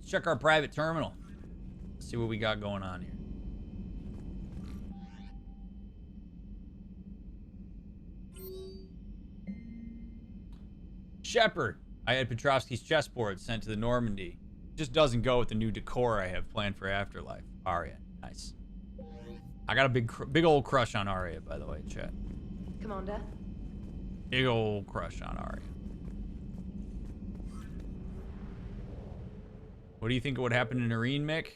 Let's check our private terminal. See what we got going on here. Shepard. I had Petrovsky's chessboard sent to the Normandy. Just doesn't go with the new decor I have planned for Afterlife. Arya. Nice. I got a big old crush on Arya, by the way, chat. Commander. Big old crush on Arya. What do you think would happen to Noreen, Mick?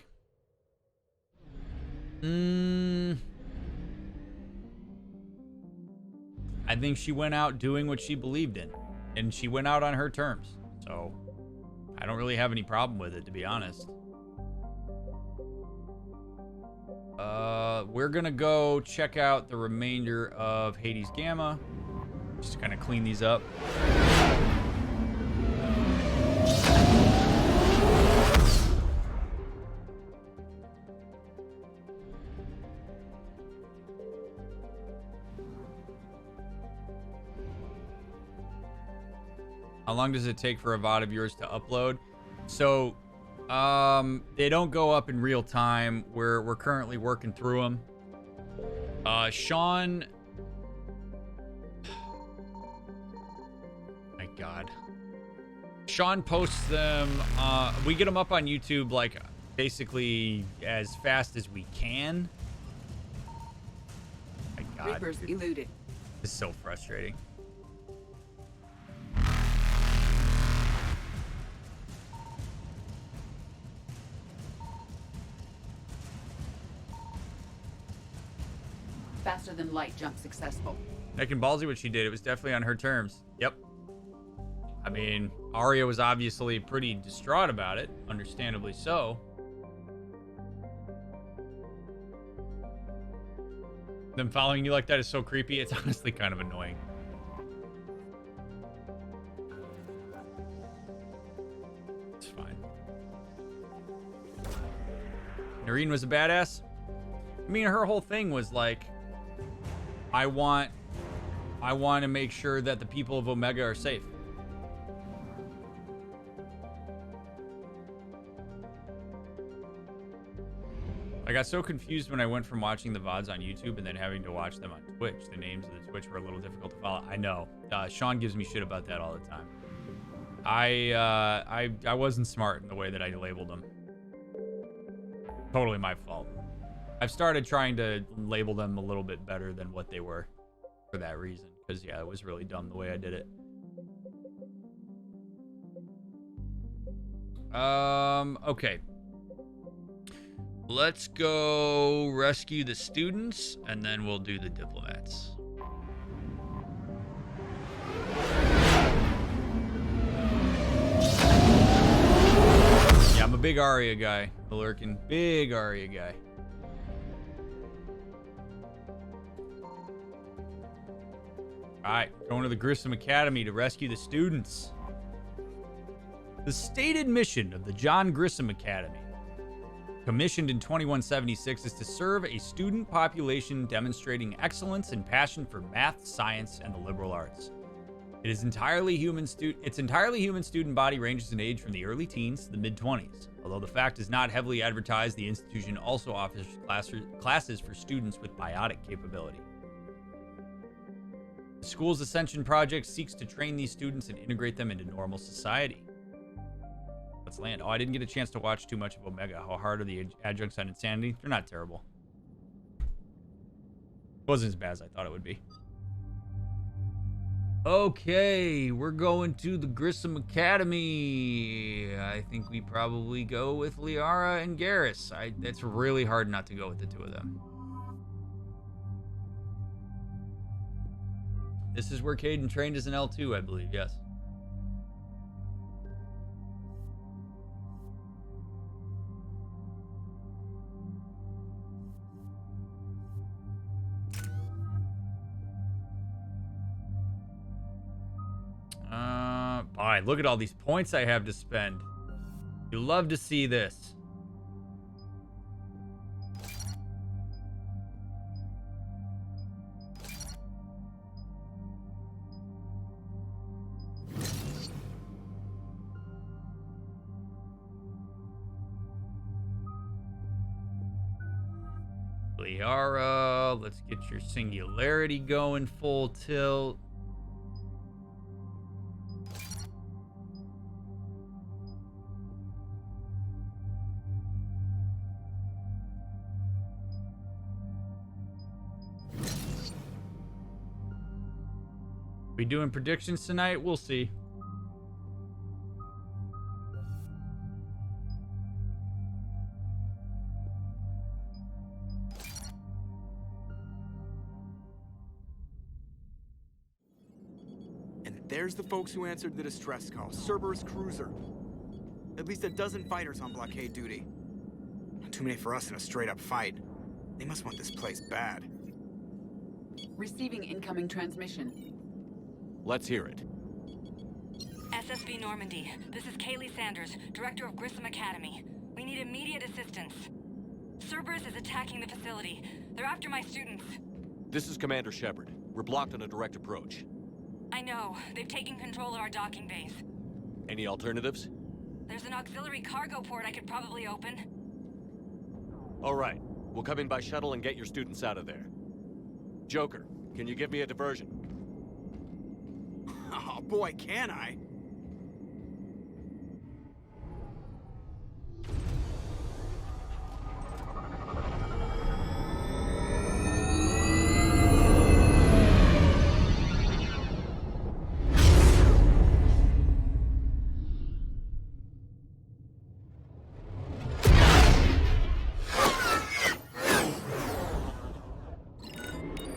I think she went out doing what she believed in. And she went out on her terms. So, I don't really have any problem with it, to be honest. We're gonna go check out the remainder of Hades Gamma. Just to kind of clean these up. How long does it take for a VOD of yours to upload? So, they don't go up in real time. We're currently working through them. Sean... My God. Sean posts them. We get them up on YouTube, like, basically as fast as we can. My God. Reapers eluded. This is so frustrating. Faster than light jump successful. Nick and ballsy what she did. It was definitely on her terms. Yep. I mean, Arya was obviously pretty distraught about it. Understandably so. Them following you like that is so creepy. It's honestly kind of annoying. It's fine. Noreen was a badass. I mean, her whole thing was like, I want to make sure that the people of Omega are safe. I got so confused when I went from watching the VODs on YouTube and then having to watch them on Twitch. The names of the Twitch were a little difficult to follow. I know. Sean gives me shit about that all the time. I wasn't smart in the way that I labeled them. Totally my fault. I've started trying to label them a little bit better than what they were for that reason. Because, yeah, it was really dumb the way I did it. Okay. Let's go rescue the students, and then we'll do the diplomats. Yeah, I'm a big Arya guy, Lurkin. Big Arya guy. Alright, going to the Grissom Academy to rescue the students. The stated mission of the John Grissom Academy, commissioned in 2176, is to serve a student population demonstrating excellence and passion for math, science, and the liberal arts. Its entirely human student body ranges in age from the early teens to the mid-20s. Although the fact is not heavily advertised, the institution also offers classes for students with biotic capability. The school's Ascension Project seeks to train these students and integrate them into normal society. Let's land. Oh, I didn't get a chance to watch too much of Omega. How hard are the adjuncts on Insanity? They're not terrible. It wasn't as bad as I thought it would be. Okay, we're going to the Grissom Academy. I think we probably go with Liara and Garrus. It's really hard not to go with the two of them. This is where Caden trained as an L2, I believe, yes. Fine. Look at all these points I have to spend. You love to see this. Liara, let's get your singularity going full tilt. We doing predictions tonight? We'll see. And there's the folks who answered the distress call. Cerberus cruiser. At least a dozen fighters on blockade duty. Not too many for us in a straight-up fight. They must want this place bad. Receiving incoming transmission. Let's hear it. SSB Normandy, this is Kaylee Sanders, Director of Grissom Academy. We need immediate assistance. Cerberus is attacking the facility. They're after my students. This is Commander Shepard. We're blocked on a direct approach. I know. They've taken control of our docking base. Any alternatives? There's an auxiliary cargo port I could probably open. All right. We'll come in by shuttle and get your students out of there. Joker, can you give me a diversion? Oh boy, can I?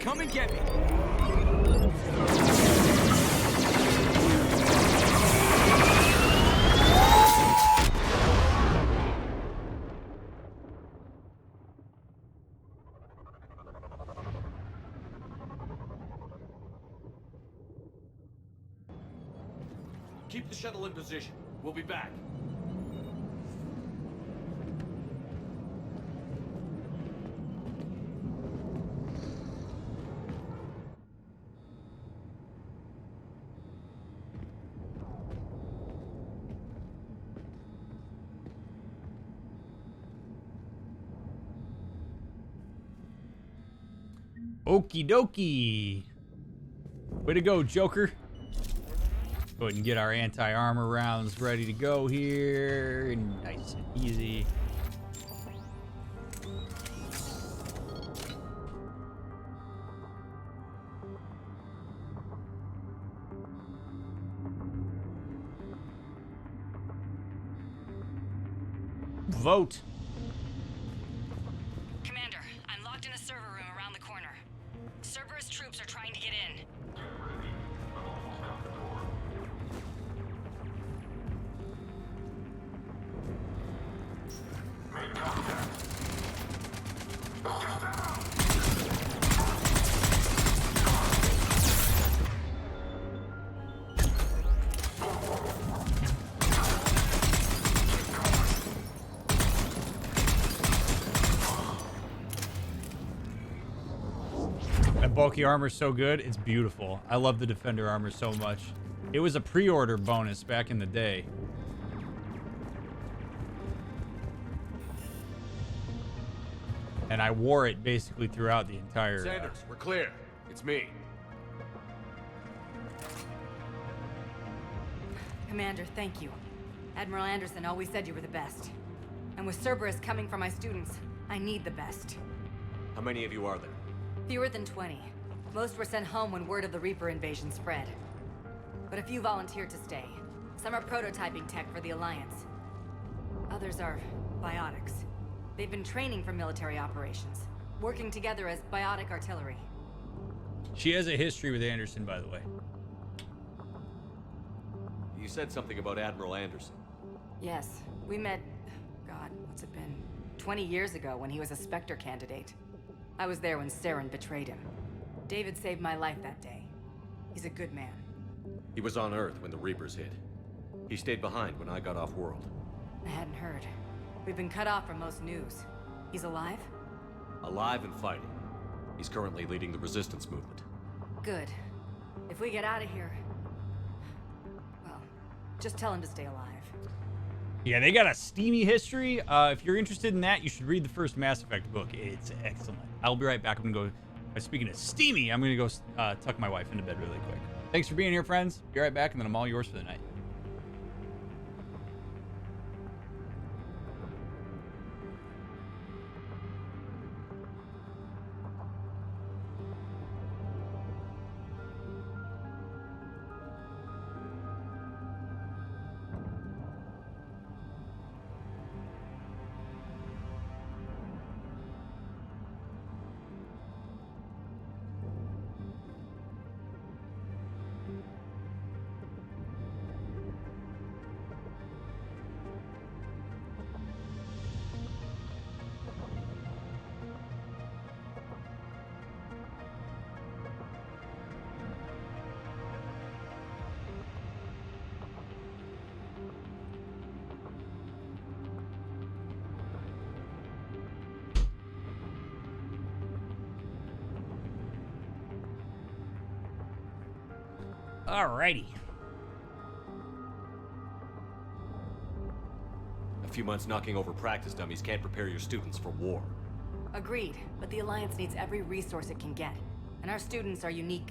Come and get me. Keep the shuttle in position. We'll be back. Okie dokie. Way to go, Joker. Go ahead and get our anti-armor rounds ready to go here. Nice and easy. Vote. Commander, I'm locked in a server room around the corner. Cerberus troops are trying to get in. That bulky armor is so good. It's beautiful. I love the Defender armor so much. It was a pre-order bonus back in the day. And I wore it basically throughout the entire... Sanders, we're clear. It's me. Commander, thank you. Admiral Anderson always said you were the best. And with Cerberus coming for my students, I need the best. How many of you are there? Fewer than 20. Most were sent home when word of the Reaper invasion spread. But a few volunteered to stay. Some are prototyping tech for the Alliance. Others are biotics. They've been training for military operations, working together as biotic artillery. She has a history with Anderson, by the way. You said something about Admiral Anderson. Yes, we met, God, what's it been? 20 years ago when he was a Spectre candidate. I was there when Saren betrayed him. David saved my life that day. He's a good man. He was on Earth when the Reapers hit. He stayed behind when I got off-world. I hadn't heard. We've been cut off from most news. He's alive? Alive and fighting. He's currently leading the resistance movement. Good. If we get out of here... Well, just tell him to stay alive. Yeah, they got a steamy history. If you're interested in that, you should read the first Mass Effect book. It's excellent. I'll be right back. I'm going to go... speaking of steamy, I'm going to go tuck my wife into bed really quick. Thanks for being here, friends. Be right back, and then I'm all yours for the night. Alrighty. A few months knocking over practice dummies can't prepare your students for war. Agreed, but the Alliance needs every resource it can get. And our students are unique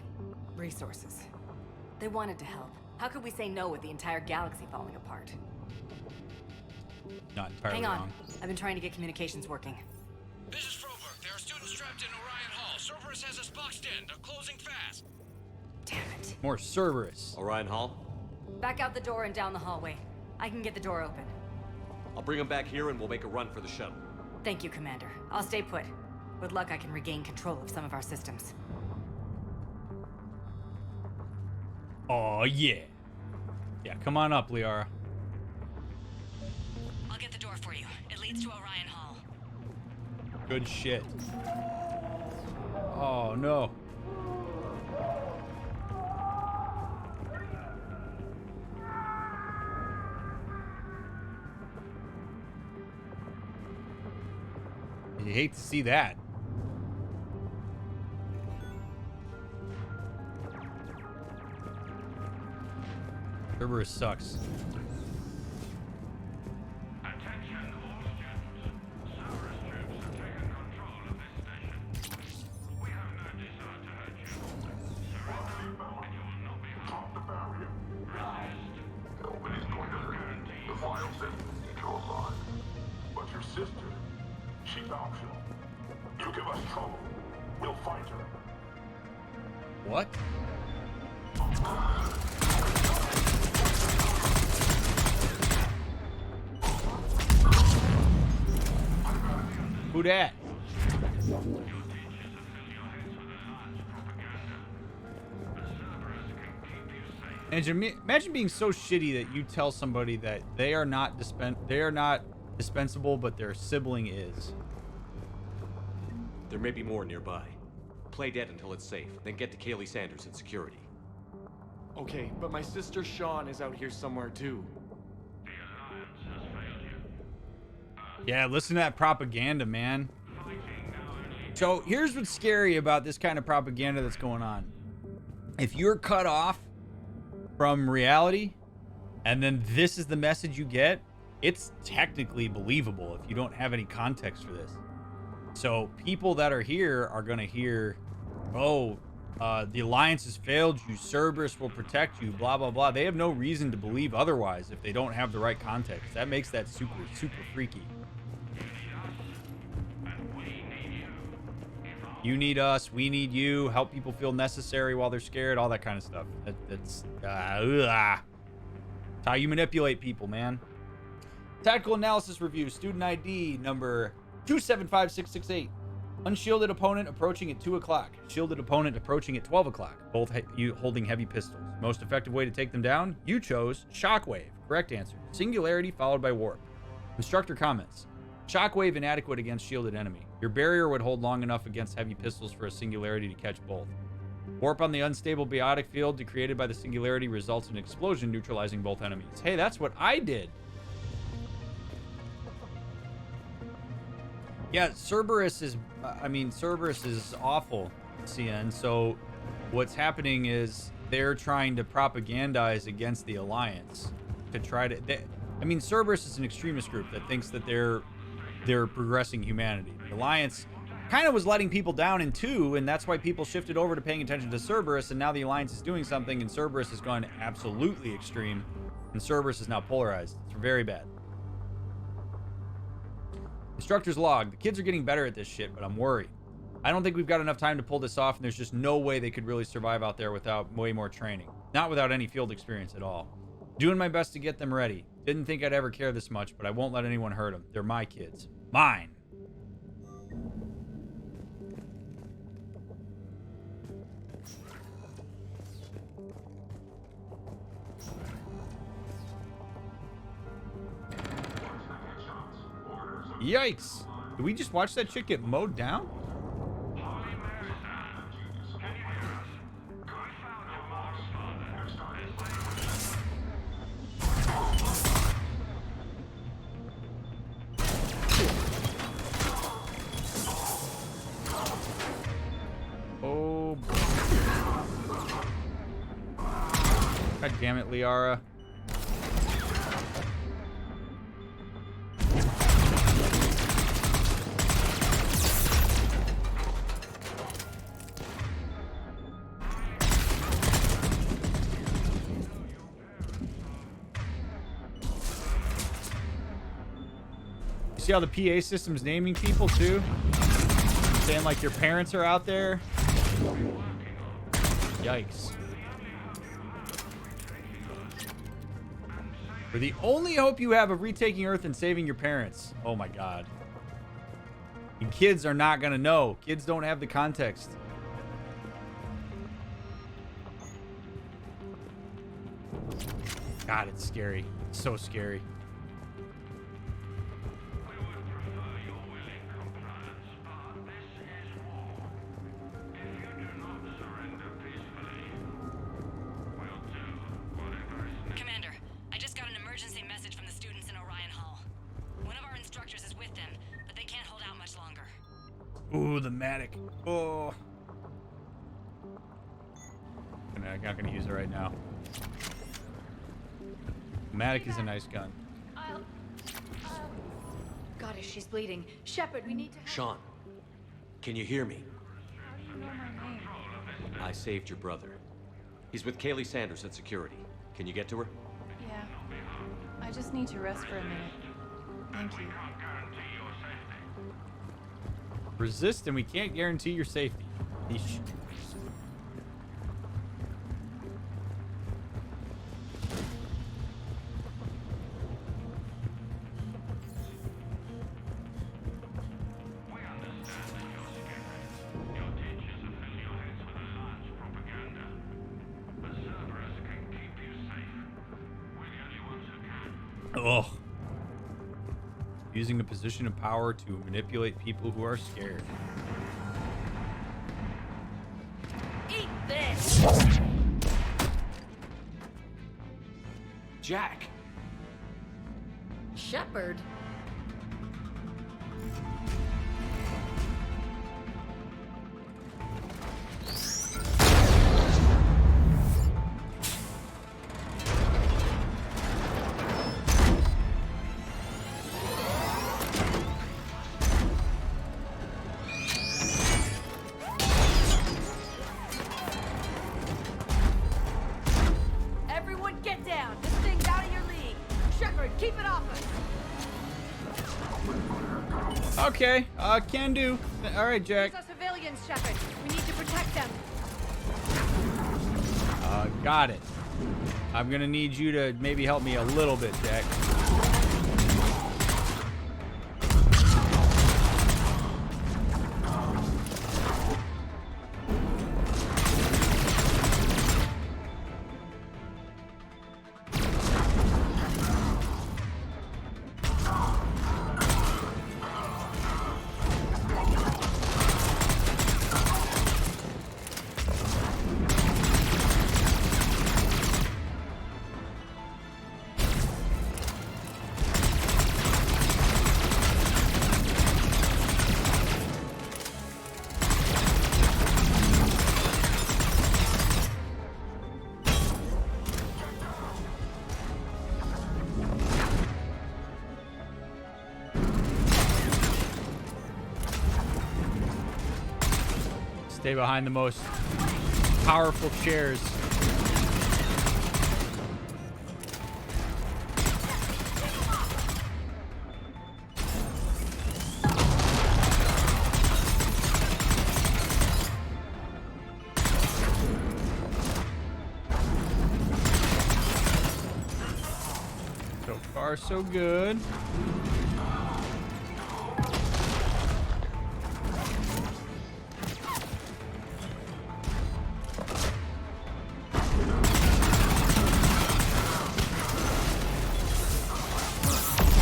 resources. They wanted to help. How could we say no with the entire galaxy falling apart? Not entirely Hang on. wrong. I've been trying to get communications working. This is Froberg. There are students trapped in Orion Hall. Cerberus has us boxed in. They're closing fast. Damn it. More Cerberus. Orion Hall? Back out the door and down the hallway. I can get the door open. I'll bring them back here and we'll make a run for the shuttle. Thank you, Commander. I'll stay put. With luck, I can regain control of some of our systems. Oh, yeah. Yeah, come on up, Liara. I'll get the door for you. It leads to Orion Hall. Good shit. Oh, no. You hate to see that. Cerberus sucks. Attention, all students. Cerberus troops have taken control of this station. We have no desire to hurt you. Surrender, and you will not be harmed. The barrier. Resist. Nobody's going to guarantee the final sentence into your life. But your sister, she's optional. You give us trouble, we'll fight her. What? Who dat? Imagine being so shitty that you tell somebody that they are not dispensable, but their sibling is. There may be more nearby. Play dead until it's safe, then get to Kaylee Sanders in security. Okay, but my sister Sean is out here somewhere too. The Alliance has failed you. Yeah, listen to that propaganda, man. So here's what's scary about this kind of propaganda that's going on. If you're cut off from reality, and then this is the message you get, it's technically believable if you don't have any context for this. So people that are here are going to hear, oh, the Alliance has failed you, Cerberus will protect you, blah, blah, blah. They have no reason to believe otherwise if they don't have the right context. That makes that super, super freaky. You need us, we need you, help people feel necessary while they're scared, all that kind of stuff. That's how you manipulate people, man. Tactical analysis review, student ID number 275668. Unshielded opponent approaching at 2 o'clock. Shielded opponent approaching at 12 o'clock. Both you holding heavy pistols. Most effective way to take them down? You chose Shockwave. Correct answer. Singularity followed by Warp. Instructor comments. Shockwave inadequate against shielded enemy. Your barrier would hold long enough against heavy pistols for a singularity to catch both. Warp on the unstable biotic field created by the singularity results in an explosion neutralizing both enemies. Hey, that's what I did. Yeah, Cerberus is, Cerberus is awful, CN. So what's happening is they're trying to propagandize against the Alliance to try to, I mean, Cerberus is an extremist group that thinks that they're progressing humanity. The Alliance kind of was letting people down in 2, and that's why people shifted over to paying attention to Cerberus, and now the Alliance is doing something, and Cerberus has gone absolutely extreme, and Cerberus is now polarized. It's very bad. Instructor's log. The kids are getting better at this shit, but I'm worried. I don't think we've got enough time to pull this off, and there's just no way they could really survive out there without way more training. Not without any field experience at all. Doing my best to get them ready. Didn't think I'd ever care this much, but I won't let anyone hurt them. They're my kids. Mine. Yikes. Did we just watch that shit get mowed down? Oh, boy. God damn it, Liara. See how the PA system's naming people too? Saying like your parents are out there. Yikes. For the only hope you have of retaking Earth and saving your parents. Oh my god. And kids are not gonna know. Kids don't have the context. God, it's scary. It's so scary. Ooh, the Matic. Oh. I'm not gonna use it right now. Matic is a nice gun. God, if she's bleeding. Shepard, we need to... Sean, can you hear me? How do you know my name? I saved your brother. He's with Kaylee Sanders at security. Can you get to her? Yeah. I just need to rest for a minute. Thank you. Resist and we can't guarantee your safety. Eesh. Ugh. Using a position of power to manipulate people who are scared. Eat this! Jack! Shepard? Okay, can do. All right, Jack. These are civilians, Shepard. We need to protect them. Got it. I'm gonna need you to maybe help me a little bit, Jack. Stay behind the most powerful chairs. So far, so good.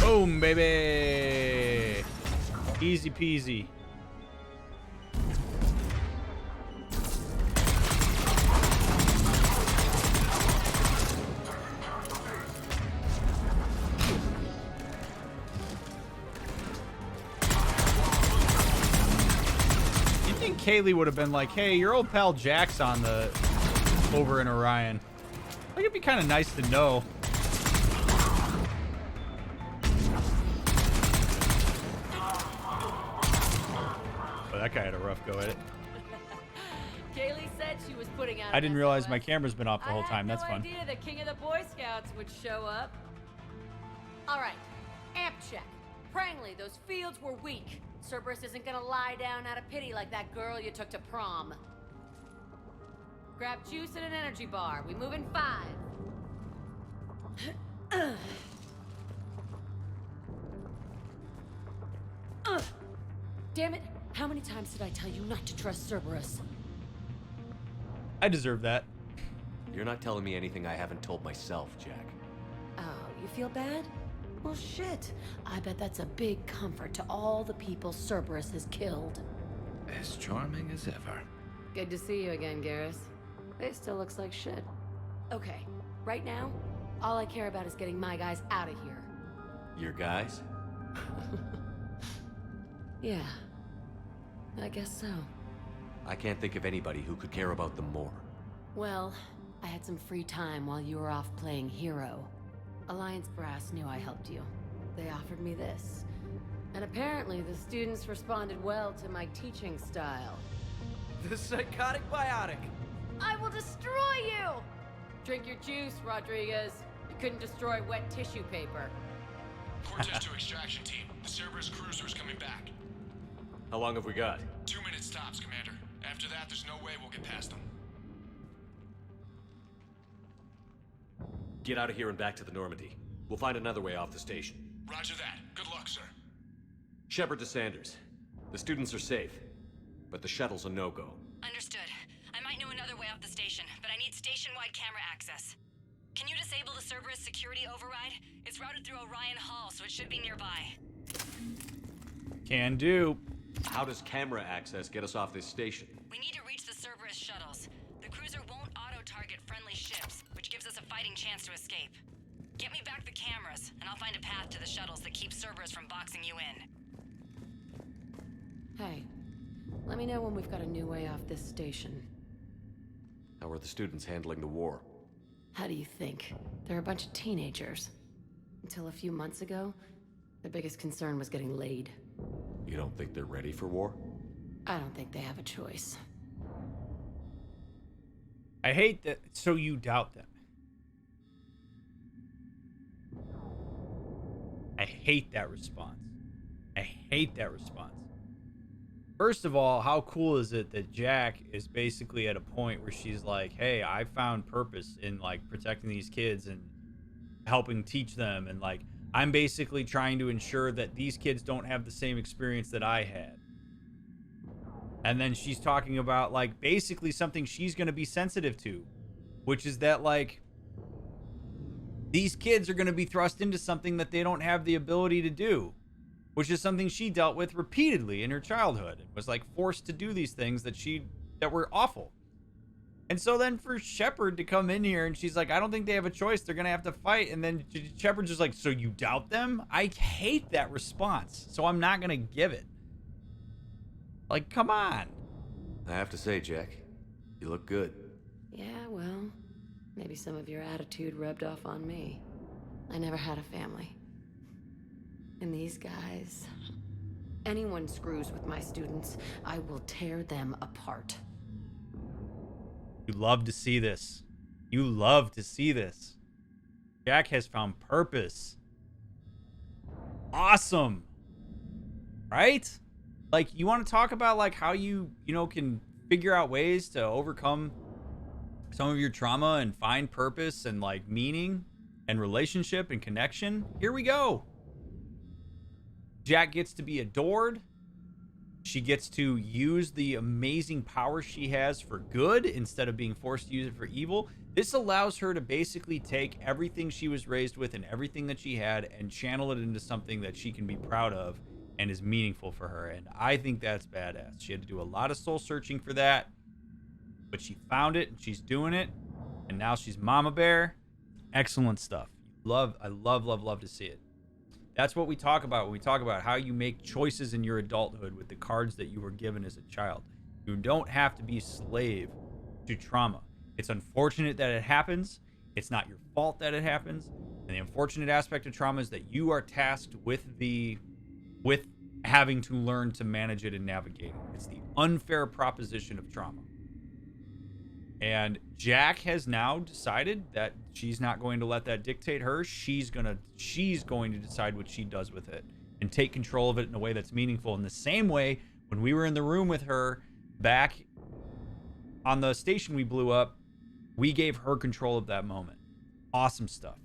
Boom, baby. Easy peasy. You think Kaylee would have been like, hey, your old pal Jack's on the over in Orion. I think it'd be kind of nice to know. That guy had a rough go at it. Kaylee said she was putting out. I didn't realize my camera's been off the whole time. That's fun. I had no idea the king of the Boy Scouts would show up. All right, amp check. Prangley, those fields were weak. Cerberus isn't gonna lie down out of pity like that girl you took to prom. Grab juice and an energy bar. We move in 5. Damn it. How many times did I tell you not to trust Cerberus? I deserve that. You're not telling me anything I haven't told myself, Jack. Oh, you feel bad? Well, shit. I bet that's a big comfort to all the people Cerberus has killed. As charming as ever. Good to see you again, Garrus. It still looks like shit. Okay, right now, all I care about is getting my guys out of here. Your guys? Yeah. I guess so. I can't think of anybody who could care about them more. Well, I had some free time while you were off playing hero. Alliance Brass knew I helped you. They offered me this. And apparently the students responded well to my teaching style. The psychotic biotic. I will destroy you! Drink your juice, Rodriguez. You couldn't destroy wet tissue paper. Cortez to extraction team. The Cerberus cruiser is coming back. How long have we got? 2 minutes tops, Commander. After that, there's no way we'll get past them. Get out of here and back to the Normandy. We'll find another way off the station. Roger that. Good luck, sir. Shepard to Sanders. The students are safe, but the shuttle's a no-go. Understood. I might know another way off the station, but I need station-wide camera access. Can you disable the Cerberus security override? It's routed through Orion Hall, so it should be nearby. Can do. How does camera access get us off this station? We need to reach the Cerberus shuttles. The cruiser won't auto-target friendly ships, which gives us a fighting chance to escape. Get me back the cameras, and I'll find a path to the shuttles that keeps Cerberus from boxing you in. Hey, let me know when we've got a new way off this station. How are the students handling the war? How do you think? They're a bunch of teenagers. Until a few months ago, their biggest concern was getting laid. You don't think they're ready for war? I don't think they have a choice. I hate that. So you doubt them. I hate that response. I hate that response. First of all, how cool is it that Jack is basically at a point where she's like, hey, I found purpose in like protecting these kids and helping teach them, and like I'm basically trying to ensure that these kids don't have the same experience that I had. And then she's talking about like basically something she's going to be sensitive to, which is that like these kids are going to be thrust into something that they don't have the ability to do, which is something she dealt with repeatedly in her childhood and was like forced to do these things that were awful. And so then for Shepard to come in here and she's like, I don't think they have a choice. They're going to have to fight. And then Shepard's just like, so you doubt them? I hate that response. So I'm not going to give it. Like, come on. I have to say, Jack, you look good. Yeah, well, maybe some of your attitude rubbed off on me. I never had a family. And these guys... Anyone screws with my students, I will tear them apart. You love to see this. You love to see this. Jack has found purpose. Awesome. Right? Like, you want to talk about, like, how you can figure out ways to overcome some of your trauma and find purpose and, like, meaning and relationship and connection? Here we go. Jack gets to be adored. She gets to use the amazing power she has for good instead of being forced to use it for evil. This allows her to basically take everything she was raised with and everything that she had and channel it into something that she can be proud of and is meaningful for her. And I think that's badass. She had to do a lot of soul searching for that, but she found it and she's doing it. And now she's Mama Bear. Excellent stuff. I love to see it. That's what we talk about when we talk about how you make choices in your adulthood with the cards that you were given as a child. You don't have to be a slave to trauma. It's unfortunate that it happens. It's not your fault that it happens. And the unfortunate aspect of trauma is that you are tasked with having to learn to manage it and navigate it. It's the unfair proposition of trauma. And Jack has now decided that she's not going to let that dictate her. She's going to decide what she does with it and take control of it in a way that's meaningful. In the same way, when we were in the room with her back on the station we blew up, we gave her control of that moment. Awesome stuff.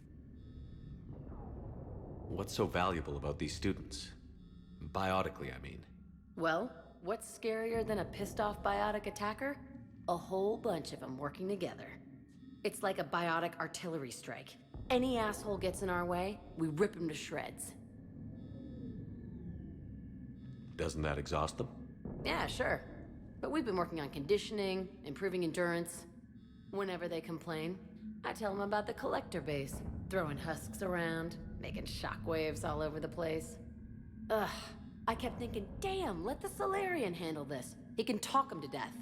What's so valuable about these students? Biotically, I mean. Well, what's scarier than a pissed off biotic attacker? A whole bunch of them working together. It's like a biotic artillery strike. Any asshole gets in our way, we rip him to shreds. Doesn't that exhaust them? Yeah, sure. But we've been working on conditioning, improving endurance. Whenever they complain, I tell them about the collector base, throwing husks around, making shockwaves all over the place. Ugh, I kept thinking, damn, let the Solarian handle this. He can talk them to death.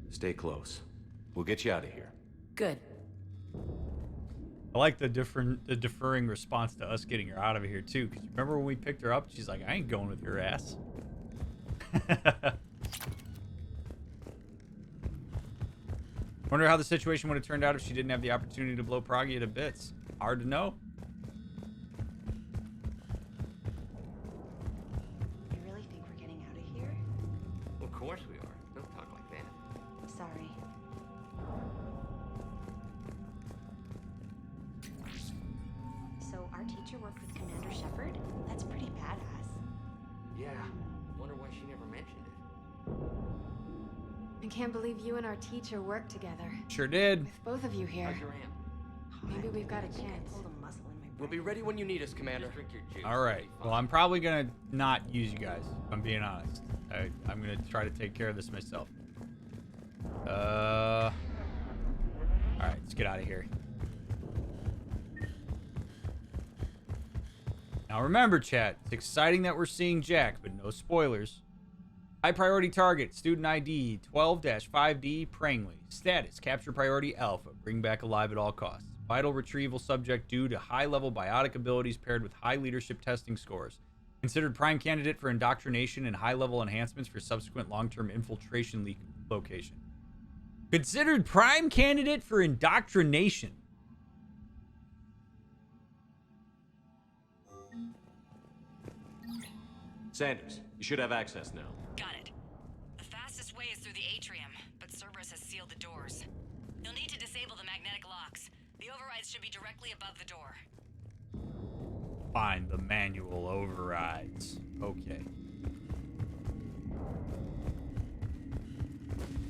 Stay close. We'll get you out of here. Good. I like the deferring response to us getting her out of here too. Because remember when we picked her up, she's like, "I ain't going with your ass." Wonder how the situation would have turned out if she didn't have the opportunity to blow Proggy to bits. Hard to know. You really think we're getting out of here? Of course we are. Don't talk like that. Sorry. So our teacher worked with Commander Shepard? That's pretty badass. Yeah. Wonder why she never mentioned it. I can't believe you and our teacher worked together. Sure did. With both of you here. How's your aunt? Maybe we've got a I chance. pulled a muscle in my We'll be ready when you need us, Commander. Just drink your juice. All right. Well, I'm probably gonna not use you guys. If I'm being honest. I'm gonna try to take care of this myself. All right. Let's get out of here. Now remember, chat. It's exciting that we're seeing Jack, but no spoilers. High priority target, student ID 12-5D Prangley. Status, capture priority alpha. Bring back alive at all costs. Vital retrieval subject due to high level biotic abilities paired with high leadership testing scores. Considered prime candidate for indoctrination and high level enhancements for subsequent long-term infiltration location. Considered prime candidate for indoctrination. Sanders, you should have access now. Got it. The fastest way is through the atrium, but Cerberus has sealed the doors. You'll need to disable the magnetic locks. The overrides should be directly above the door. Find the manual overrides. Okay.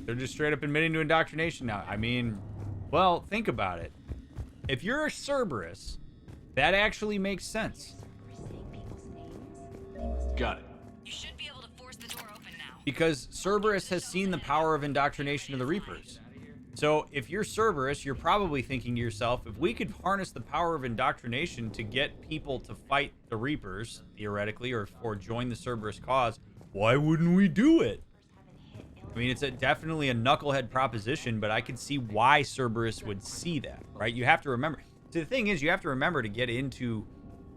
They're just straight up admitting to indoctrination now. I mean, well, think about it. If you're a Cerberus, that actually makes sense. We're saying people's names? Got it. You should be able to force the door open now. Because Cerberus has seen the power of indoctrination of the Reapers. So if you're Cerberus, you're probably thinking to yourself, if we could harness the power of indoctrination to get people to fight the Reapers, theoretically, or join the Cerberus cause, why wouldn't we do it? I mean, it's definitely a knucklehead proposition, but I can see why Cerberus would see that, right? You have to remember. So the thing is, you have to remember to get into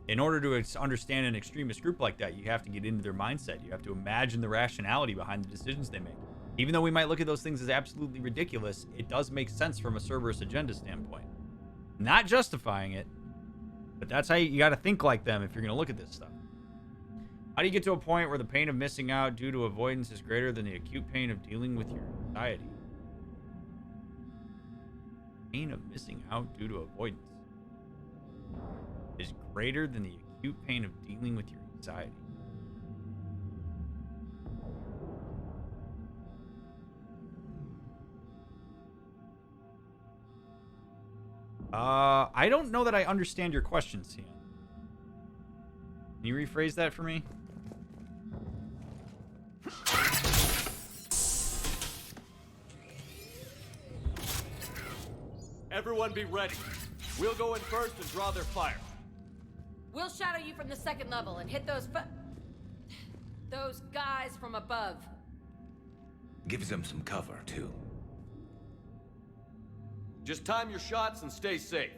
In order to understand an extremist group like that, you have to get into their mindset. You have to imagine the rationality behind the decisions they make. Even though we might look at those things as absolutely ridiculous, it does make sense from a Cerberus agenda standpoint. Not justifying it, but that's how you got to think like them if you're going to look at this stuff. How do you get to a point where the pain of missing out due to avoidance is greater than the acute pain of dealing with your anxiety? Pain of missing out due to avoidance is greater than the acute pain of dealing with your anxiety. I don't know that I understand your question, Sian. Can you rephrase that for me? Everyone be ready. We'll go in first and draw their fire. We'll shadow you from the second level and hit those guys from above. Gives them some cover, too. Just time your shots and stay safe.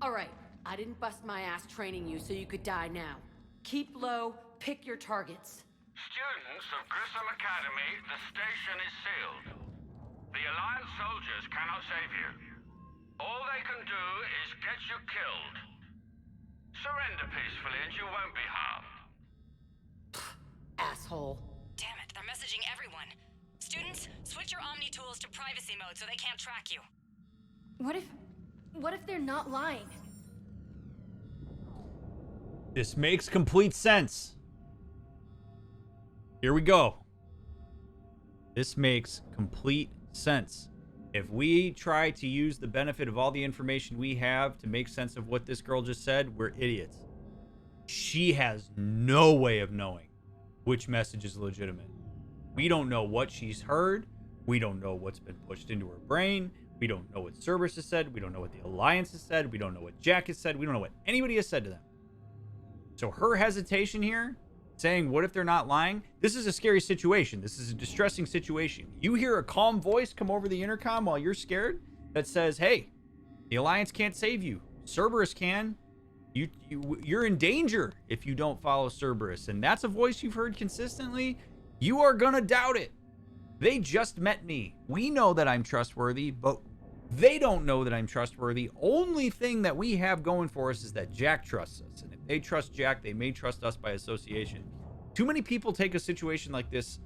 All right, I didn't bust my ass training you so you could die now. Keep low, pick your targets. Students of Grissom Academy, the station is sealed. The Alliance soldiers cannot save you. All they can do is get you killed. Surrender peacefully and you won't be harmed. Asshole. Damn it, they're messaging everyone. Students, switch your Omni tools to privacy mode so they can't track you. What if they're not lying? This makes complete sense. Here we go. This makes complete sense. If we try to use the benefit of all the information we have to make sense of what this girl just said, we're idiots. She has no way of knowing which message is legitimate. We don't know what she's heard. We don't know what's been pushed into her brain. We don't know what Cerberus has said. We don't know what the Alliance has said. We don't know what Jack has said. We don't know what anybody has said to them. So her hesitation here, saying, what if they're not lying? This is a scary situation. This is a distressing situation. You hear a calm voice come over the intercom while you're scared that says, hey, the Alliance can't save you. Cerberus can. You're in danger if you don't follow Cerberus. And that's a voice you've heard consistently. You are going to doubt it. They just met me. We know that I'm trustworthy, but they don't know that I'm trustworthy. Only thing that we have going for us is that Jack trusts us. And if they trust Jack, they may trust us by association. Too many people take a situation like this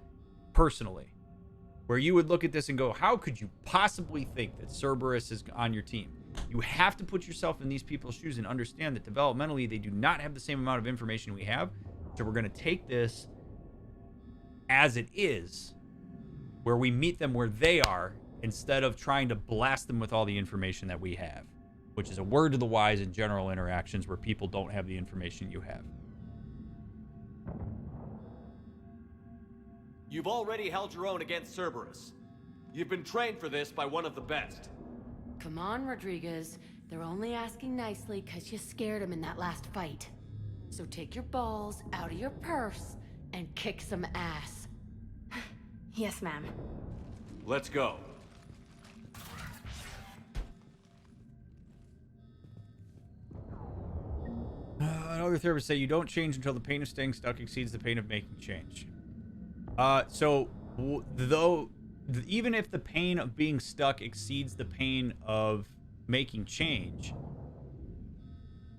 personally, where you would look at this and go, how could you possibly think that Cerberus is on your team? You have to put yourself in these people's shoes and understand that developmentally, they do not have the same amount of information we have. So we're going to take this as it is, where we meet them where they are, instead of trying to blast them with all the information that we have, which is a word to the wise in general interactions where people don't have the information you have. You've already held your own against Cerberus. You've been trained for this by one of the best. Come on, Rodriguez. They're only asking nicely because you scared them in that last fight. So take your balls out of your purse and kick some ass. Yes, ma'am. Let's go. Another therapist say you don't change until the pain of staying stuck exceeds the pain of making change. Even if the pain of being stuck exceeds the pain of making change,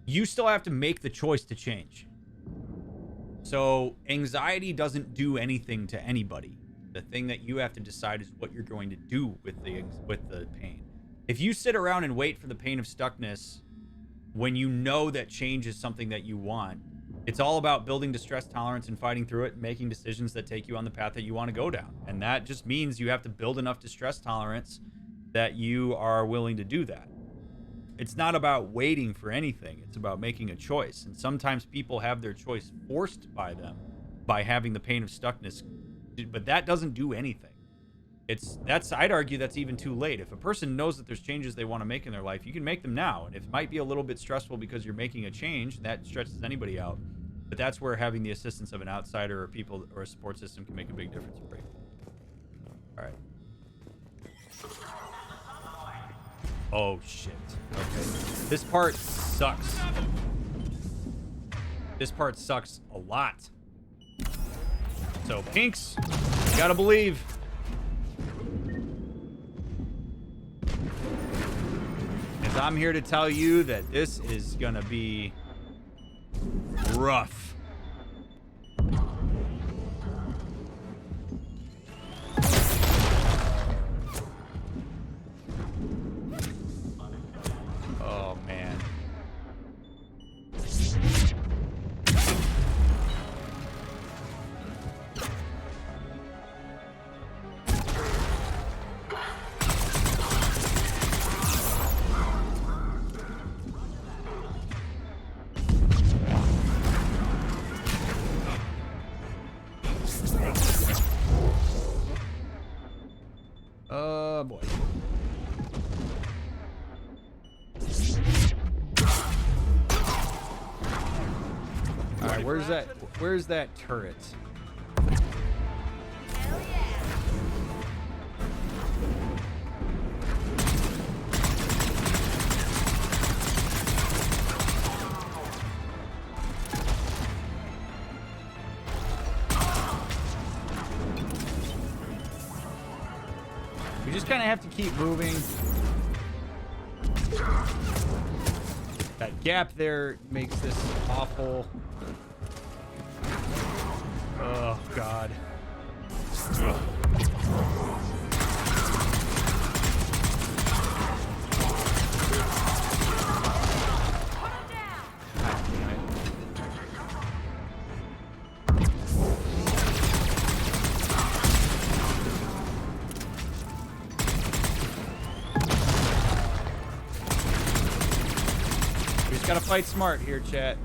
you still have to make the choice to change. So anxiety doesn't do anything to anybody. The thing that you have to decide is what you're going to do with the pain. If you sit around and wait for the pain of stuckness when you know that change is something that you want, it's all about building distress tolerance and fighting through it and making decisions that take you on the path that you want to go down. And that just means you have to build enough distress tolerance that you are willing to do that. It's not about waiting for anything. It's about making a choice. And sometimes people have their choice forced by them by having the pain of stuckness, but that doesn't do anything. I'd argue that's even too late. If a person knows that there's changes they want to make in their life, you can make them now. And it might be a little bit stressful because you're making a change, that stresses anybody out. But that's where having the assistance of an outsider or people or a support system can make a big difference for people. All right. Oh shit. Okay. This part sucks. This part sucks a lot. So, Pinks, you gotta believe. Because I'm here to tell you that this is gonna be rough. Oh, man. Oh, boy. All right, where's that turret? We just kind of have to keep moving. That gap there makes this awful. Oh, God. Ugh. God damn it. We just gotta fight smart here, chat.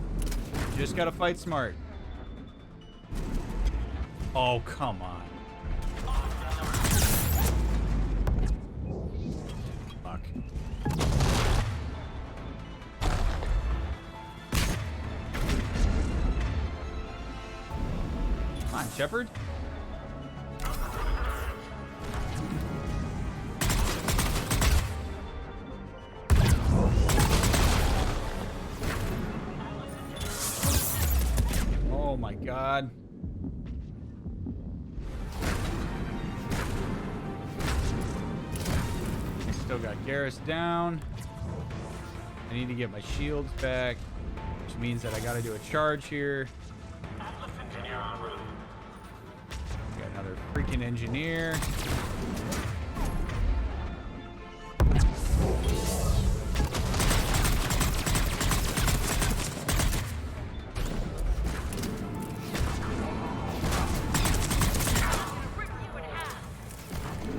Just gotta fight smart. Oh, come on. Fuck. Come on, Shepard. Oh my God. Still got Garrus down. I need to get my shields back, which means that I gotta do a charge here. Got another freaking engineer.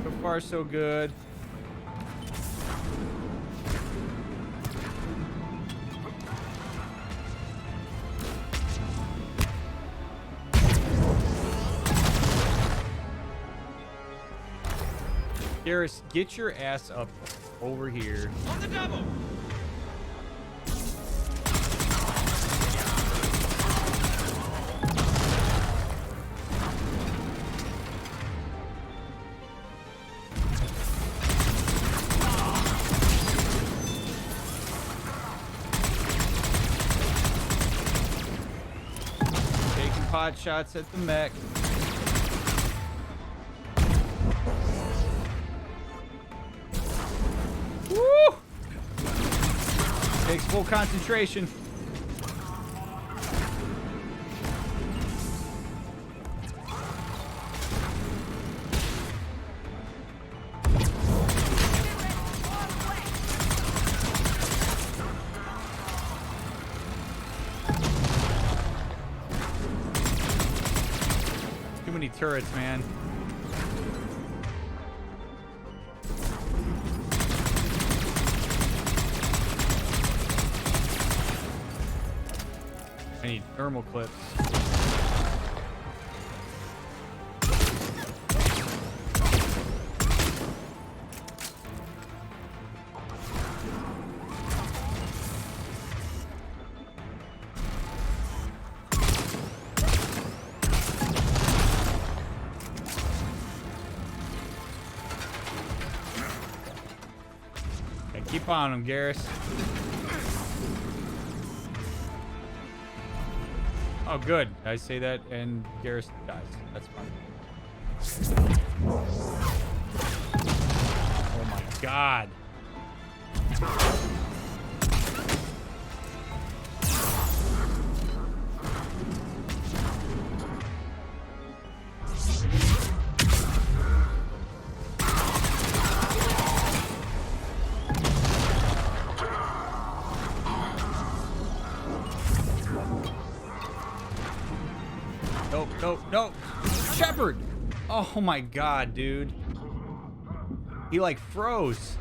So far, so good. Garrus, get your ass up over here. On the double! Taking pot shots at the mech. Woo! Takes full concentration. Too many turrets, man. I need thermal clips. Okay, keep on him, Garrus. Oh, good. I say that and Garrus dies. That's fine. Oh my god. No. Shepard! Oh my god, dude. He like froze.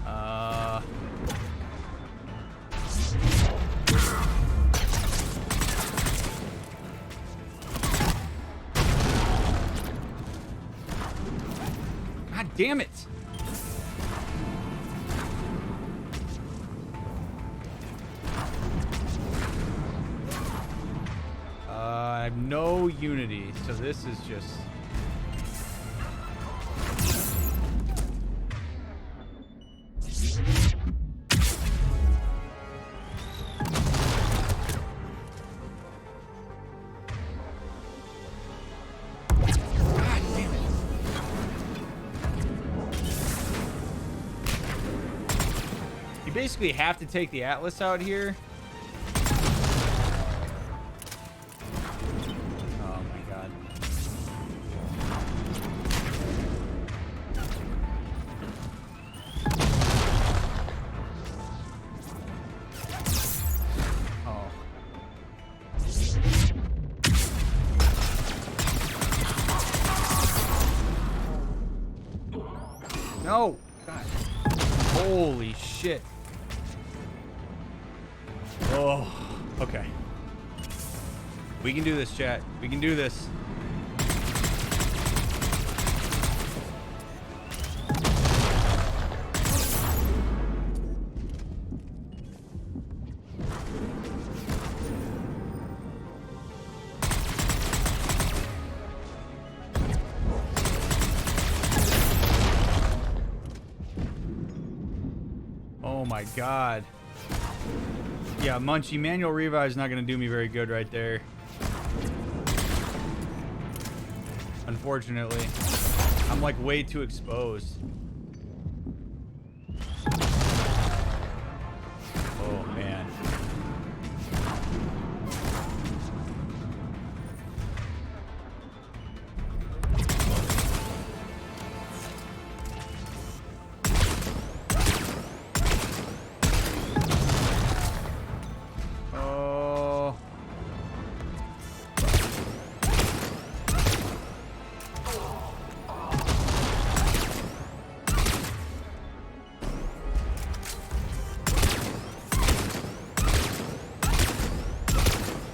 God damn it. I have no unity, so this is just... God damn it. You basically have to take the Atlas out here. No! God. Holy shit. Oh, okay. We can do this, chat. We can do this. Oh my god. Yeah, Munchie, manual revive is not going to do me very good right there. Unfortunately. I'm like way too exposed. Oh man.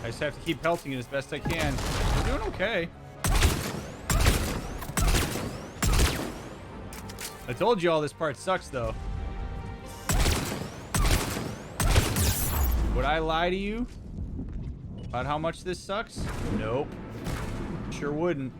I have to keep pelting it as best I can. We're doing okay. I told you all this part sucks, though. Would I lie to you about how much this sucks? Nope. Sure wouldn't.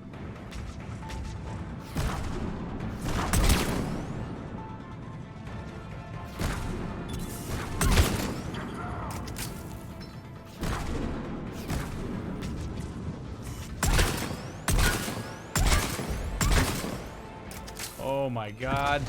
Oh my god.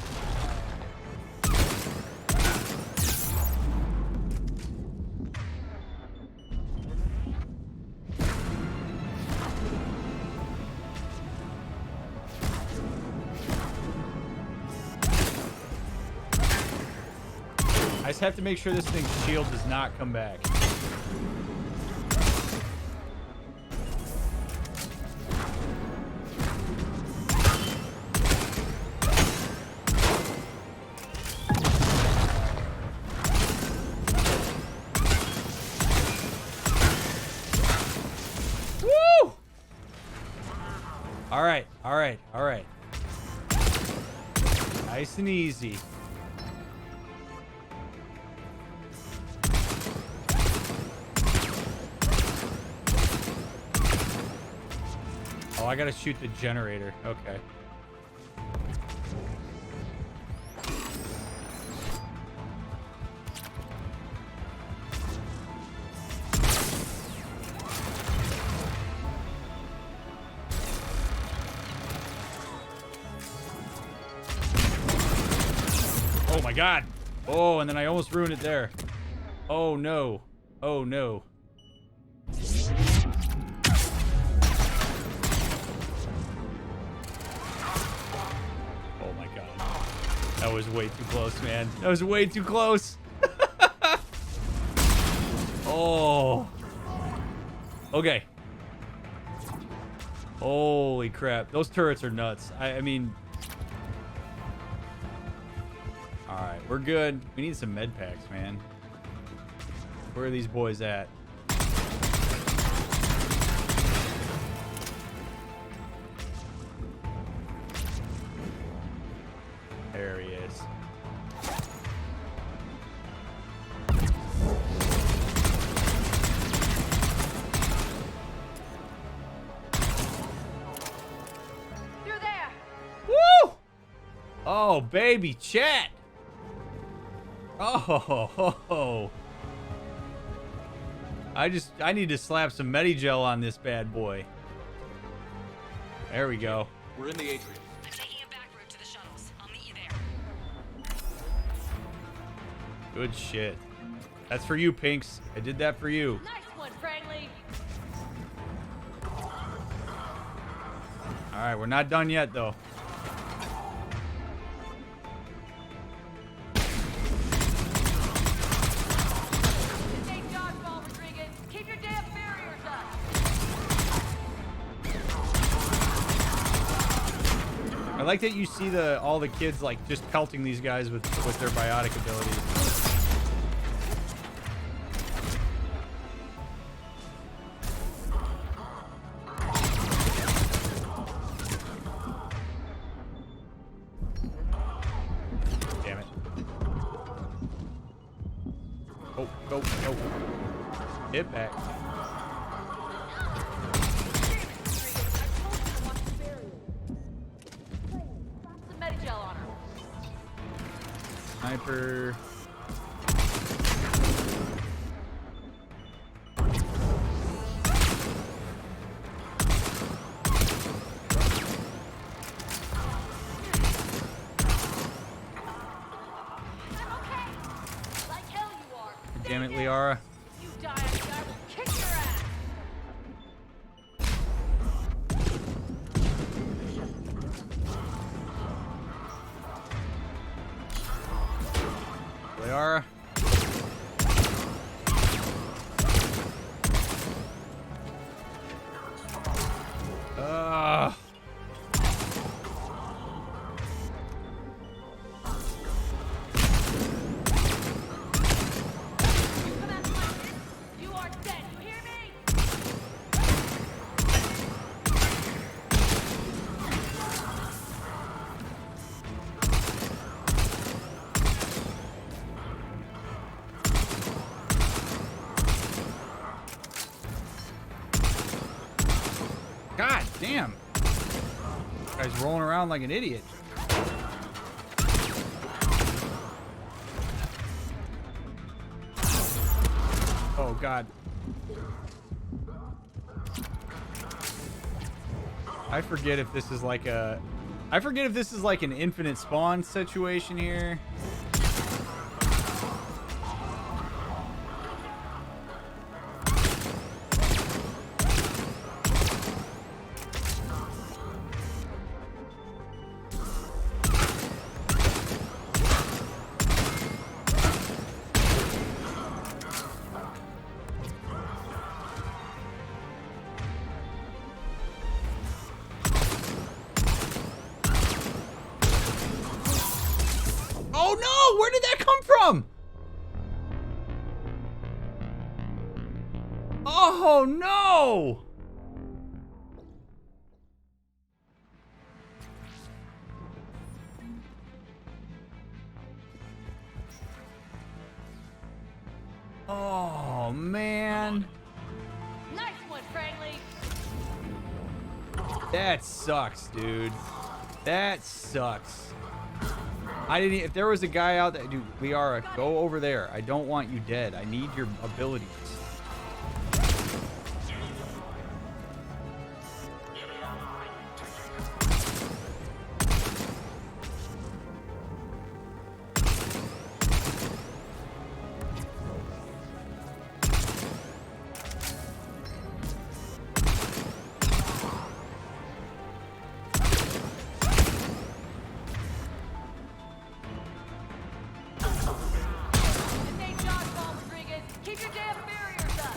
I just have to make sure this thing's shield does not come back. All right. Nice and easy. Oh, I gotta shoot the generator. Okay. Oh my god. Oh, and then I almost ruined it there. Oh no. Oh no. Oh my god. That was way too close, man. That was way too close. Oh. Okay. Holy crap. Those turrets are nuts. I mean... Alright, we're good. We need some med packs, man. Where are these boys at? There he is. You're there. Woo! Oh, baby, chat. Oh, ho, ho, ho. I need to slap some Medigel on this bad boy. There we go. We're in the atrium. I'm taking a back route to the shuttles. I'll meet you there. Good shit. That's for you, Pinks. I did that for you. Nice one, Franklin. All right, we're not done yet, though. I like that you see all the kids like just pelting these guys with their biotic abilities. Damn it. Oh, go, go. Hit back. Sniper. Damn it, Liara. You die, I will kick your ass. Liara. You are dead, you hear me? God damn. Guy's rolling around like an idiot. Oh god. I forget if this is like an infinite spawn situation here. Oh no! Where did that come from? Oh no! Oh man. Nice one, Franklin. That sucks, dude. That sucks. I didn't. If there was a guy out there, dude, Liara, go over there. I don't want you dead. I need your abilities. your damn barriers up!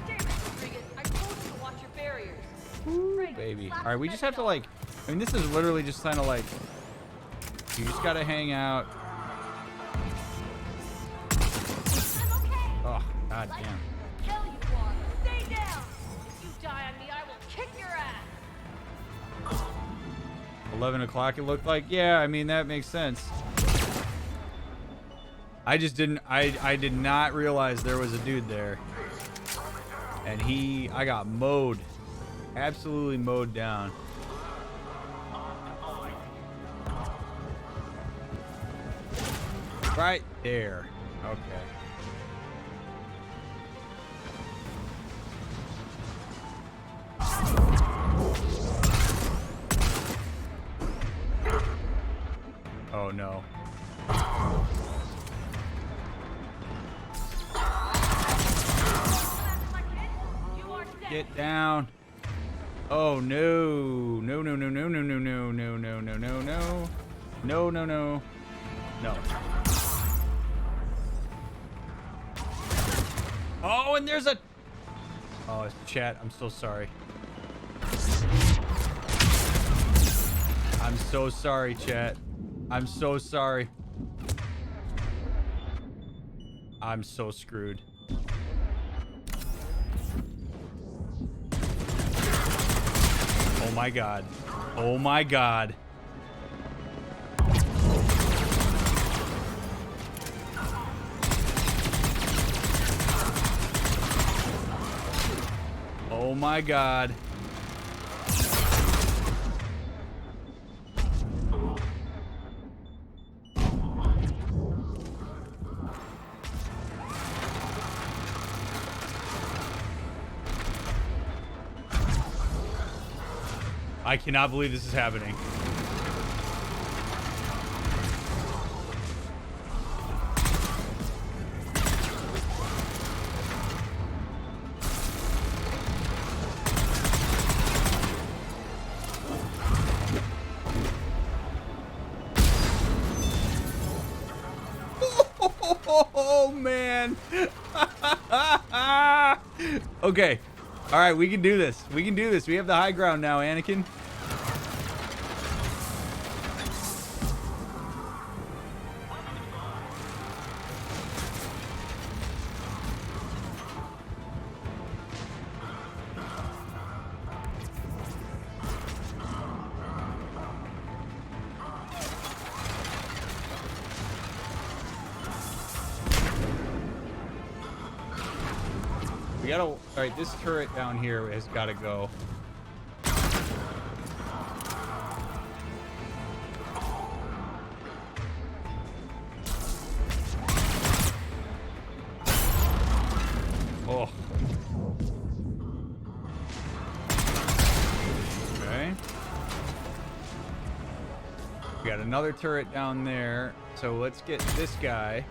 Damn it, Rodriguez. I told you to watch your barriers. Ooh, baby. All right, we just have to like. I mean, this is literally just kind of like. You just gotta hang out. Oh, god damn. Hell you are. Stay down. If you die on me, I will kick your ass. 11 o'clock it looked like. Yeah, I mean, that makes sense. I just didn't. I did not realize there was a dude there. And I got mowed. Absolutely mowed down. Right there. Okay. Oh no. Get down. Oh no. No, no, no, no, no, no, no, no, no, no, no, no. No, no, no. No. Oh, and there's a... Oh, it's chat. I'm so sorry. I'm so sorry, chat. I'm so sorry. I'm so screwed. Oh my god. Oh my god. Oh my god. I cannot believe this is happening. Oh man. Okay. All right, we can do this. We can do this. We have the high ground now, Anakin. We gotta. All right, this turret down here has got to go. Oh. Okay. We got another turret down there, so let's get this guy.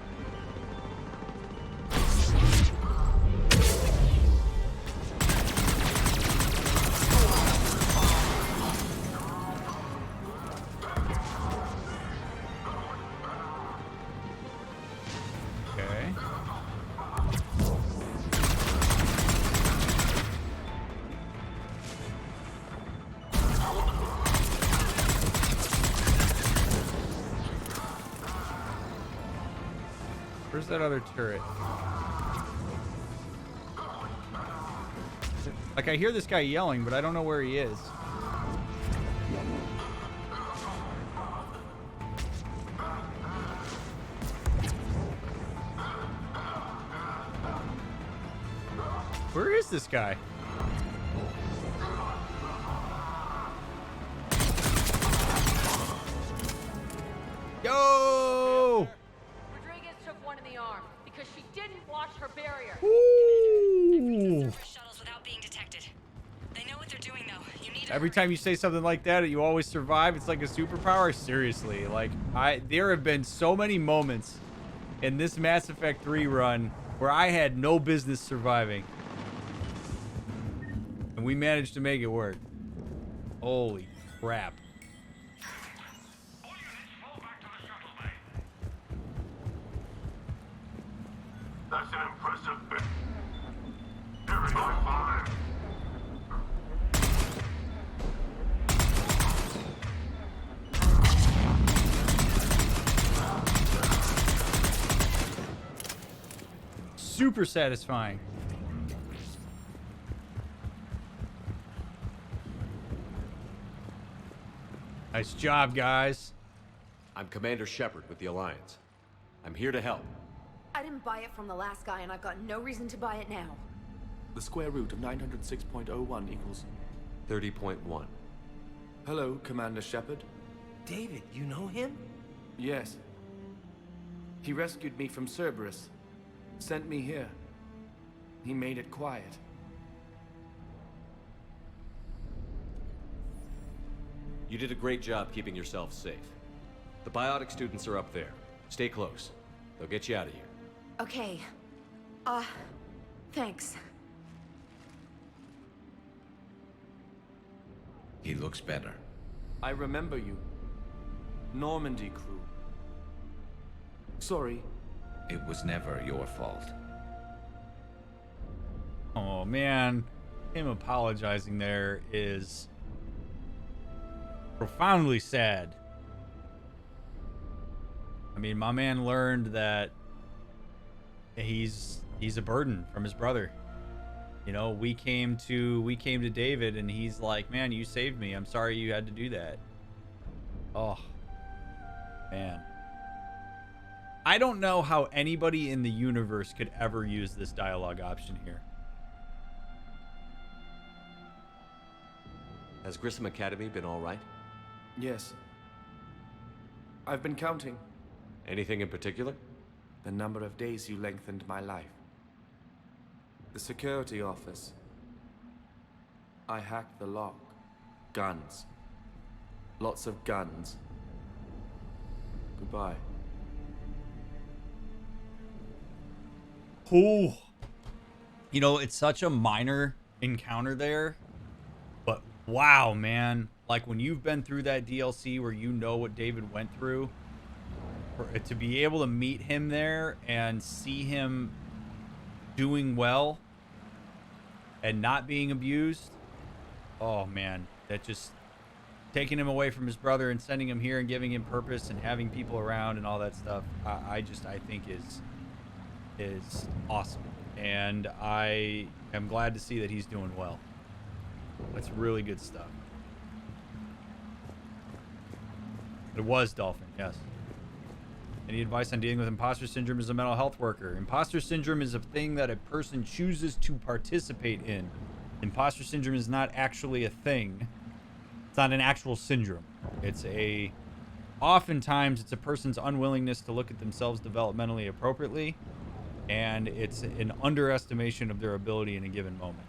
Where's that other turret? Like, I hear this guy yelling, but I don't know where he is. Where is this guy? Yo! Rodriguez took one in the arm because she didn't watch her barrier. Ooh. Shuttles without being detected. They know what they're doing, though. You need Every time you say something like that, you always survive. It's like a superpower. Seriously, like there have been so many moments in this Mass Effect 3 run where I had no business surviving, and we managed to make it work. Holy crap! All units fall back to the shuttle. That's an impressive bit. Area 5. Super satisfying. Nice job, guys. I'm Commander Shepard with the Alliance. I'm here to help. I didn't buy it from the last guy, and I've got no reason to buy it now. The square root of 906.01 equals... 30.1. Hello, Commander Shepard. David, you know him? Yes. He rescued me from Cerberus. Sent me here. He made it quiet. You did a great job keeping yourself safe. The biotic students are up there. Stay close. They'll get you out of here. Okay. Thanks. He looks better. I remember you. Normandy crew. Sorry. It was never your fault. Oh man, him apologizing there is profoundly sad. I mean, my man learned that he's a burden from his brother. You know, we came to David and he's like, "Man, you saved me. I'm sorry you had to do that." Oh, man. I don't know how anybody in the universe could ever use this dialogue option here. Has Grissom Academy been all right? Yes. I've been counting. Anything in particular? The number of days you lengthened my life. The security office. I hacked the lock. Guns. Lots of guns. Goodbye. Oh, you know, it's such a minor encounter there, but wow, man, like when you've been through that DLC where you know what David went through, to be able to meet him there and see him doing well and not being abused, oh man, that just taking him away from his brother and sending him here and giving him purpose and having people around and all that stuff, I think is awesome, and I am glad to see that he's doing well. That's really good stuff. It was Dolphin, yes. Any advice on dealing with imposter syndrome as a mental health worker? Imposter syndrome is a thing that a person chooses to participate in. Imposter syndrome is not actually a thing. It's not an actual syndrome. Oftentimes it's a person's unwillingness to look at themselves developmentally appropriately, and it's an underestimation of their ability in a given moment.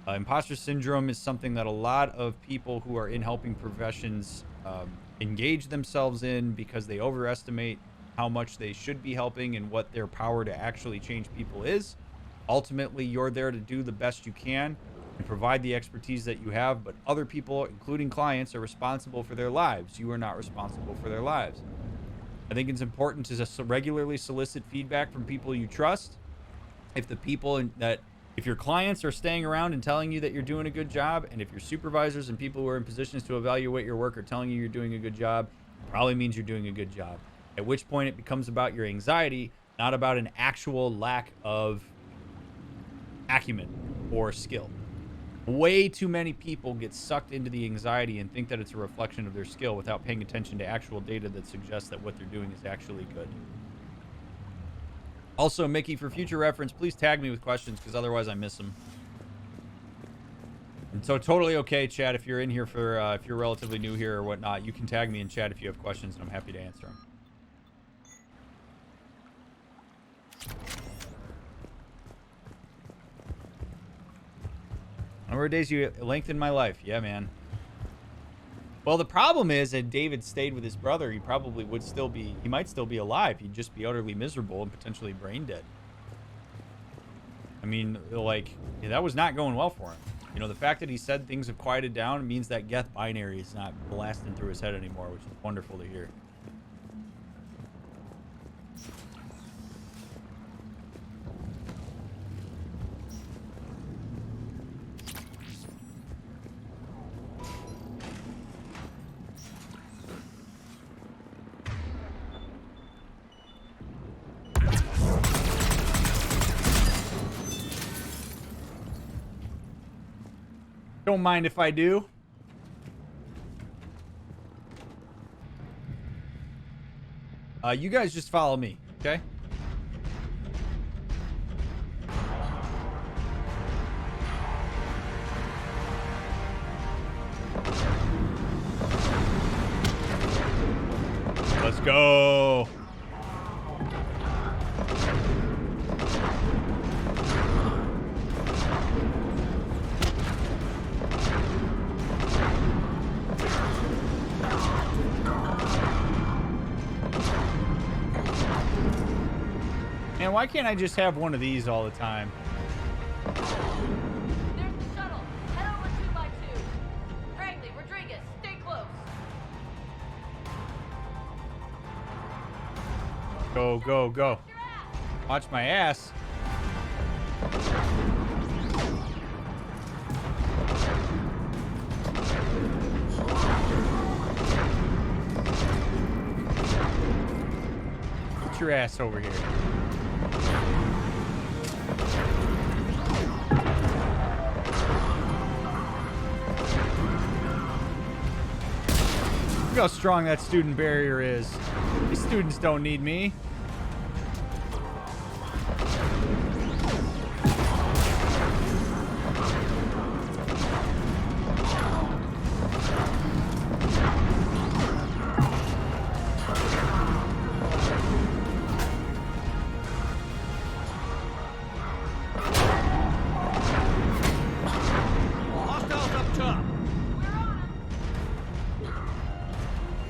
Imposter syndrome is something that a lot of people who are in helping professions engage themselves in because they overestimate how much they should be helping and what their power to actually change people is. Ultimately, you're there to do the best you can and provide the expertise that you have, but other people, including clients, are responsible for their lives. You are not responsible for their lives. I think it's important to just regularly solicit feedback from people you trust. If your clients are staying around and telling you that you're doing a good job, and if your supervisors and people who are in positions to evaluate your work are telling you you're doing a good job, it probably means you're doing a good job. At which point it becomes about your anxiety, not about an actual lack of acumen or skill. Way too many people get sucked into the anxiety and think that it's a reflection of their skill without paying attention to actual data that suggests that what they're doing is actually good. Also, Mickey, for future reference, please tag me with questions because otherwise I miss them. And so totally okay, chat, if you're in here for, if you're relatively new here or whatnot, you can tag me in chat if you have questions and I'm happy to answer them. Number of days you lengthened my life. Yeah, man. Well, the problem is that David stayed with his brother. He probably would still be, he might still be alive. He'd just be utterly miserable and potentially brain dead. I mean, like, yeah, that was not going well for him. You know, the fact that he said things have quieted down means that Geth binary is not blasting through his head anymore, which is wonderful to hear. Don't mind if I do. You guys just follow me, okay? Let's go. Man, why can't I just have one of these all the time? There's the shuttle. Head over 2x2. Frankly, Rodriguez, stay close. Go, go, go. Watch my ass. Get your ass over here. Look how strong that student barrier is. These students don't need me.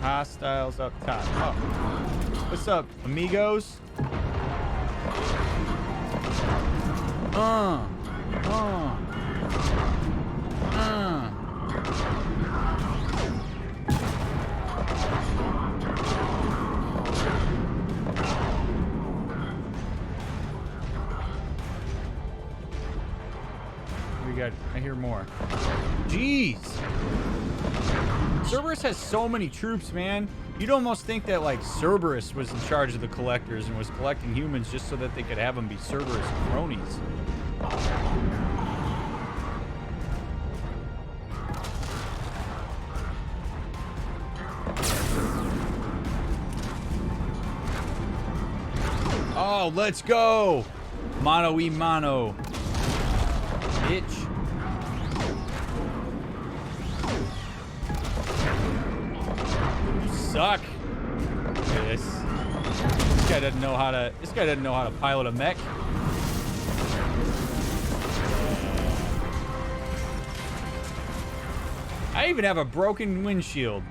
Hostiles up top. Oh. What's up, amigos? We got, I hear more. Jeez. Cerberus has so many troops, man. You'd almost think that, like, Cerberus was in charge of the collectors and was collecting humans just so that they could have them be Cerberus cronies. Oh, let's go! Mano y mano. Bitch. Suck. Look at this. This guy doesn't know how to. This guy doesn't know how to pilot a mech. I even have a broken windshield.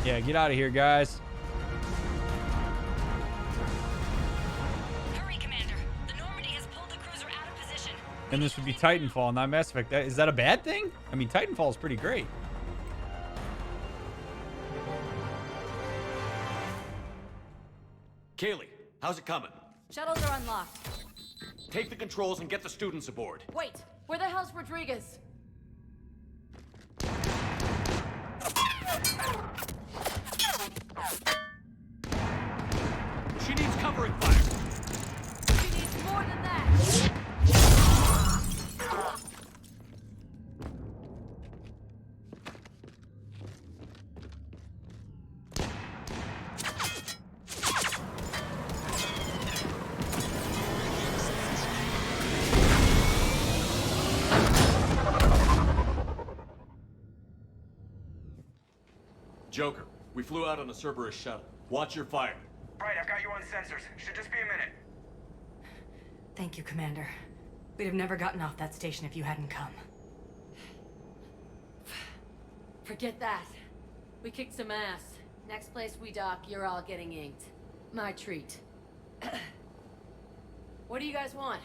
Yeah, get out of here, guys. Hurry, Commander. The Normandy has pulled the cruiser out of position. And this would be Titanfall, not Mass Effect. Is that a bad thing? I mean, Titanfall is pretty great. Kaylee, how's it coming? Shuttles are unlocked. Take the controls and get the students aboard. Wait, where the hell's Rodriguez? She needs covering fire. She needs more than that. Joker, we flew out on a Cerberus shuttle. Watch your fire. Right, I've got you on sensors. Should just be a minute. Thank you, Commander. We'd have never gotten off that station if you hadn't come. Forget that. We kicked some ass. Next place we dock, you're all getting inked. My treat. What do you guys want?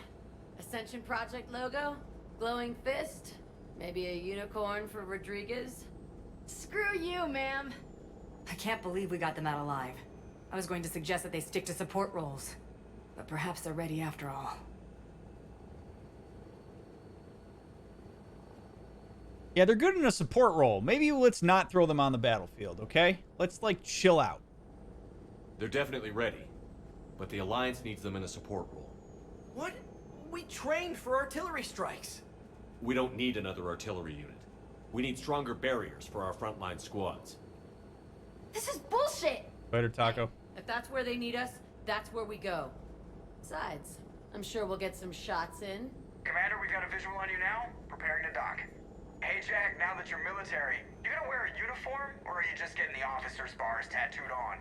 Ascension Project logo? Glowing fist? Maybe a unicorn for Rodriguez? Screw you, ma'am. I can't believe we got them out alive. I was going to suggest that they stick to support roles. But perhaps they're ready after all. Yeah, they're good in a support role. Maybe let's not throw them on the battlefield, okay? Let's, like, chill out. They're definitely ready, but the Alliance needs them in a support role. What? We trained for artillery strikes. We don't need another artillery unit. We need stronger barriers for our frontline squads. This is bullshit! Later, Taco. If that's where they need us, that's where we go. Besides, I'm sure we'll get some shots in. Commander, we've got a visual on you now. Preparing to dock. Hey, Jack, now that you're military, you gonna wear a uniform, or are you just getting the officer's bars tattooed on?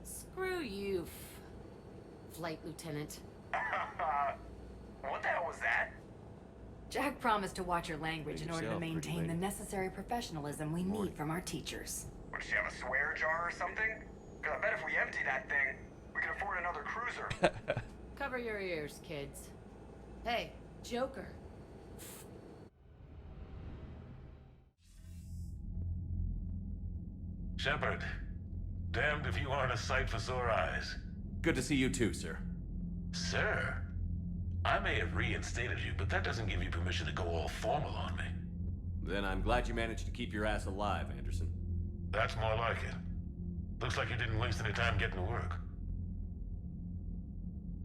Screw you, Flight Lieutenant. What the hell was that? Jack promised to watch your language in order to yourself, pretty maintain the lady. necessary professionalism we need from our teachers. Would she have a swear jar or something? Because I bet if we empty that thing, we can afford another cruiser. Cover your ears, kids. Hey, Joker. Shepard, damned if you aren't a sight for sore eyes. Good to see you too, sir. Sir, I may have reinstated you, but that doesn't give you permission to go all formal on me. Then I'm glad you managed to keep your ass alive, Anderson. That's more like it. Looks like you didn't waste any time getting to work.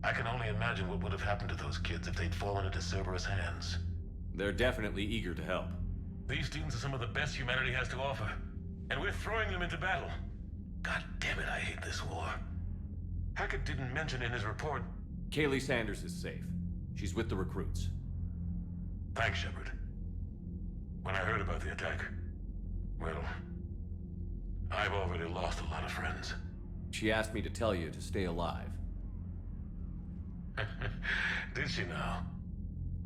I can only imagine what would have happened to those kids if they'd fallen into Cerberus' hands. They're definitely eager to help. These students are some of the best humanity has to offer, and we're throwing them into battle. God damn it, I hate this war. Hackett didn't mention in his report. Kaylee Sanders is safe. She's with the recruits. Thanks, Shepard. When I heard about the attack, well, I've already lost a lot of friends. She asked me to tell you to stay alive. Did she now?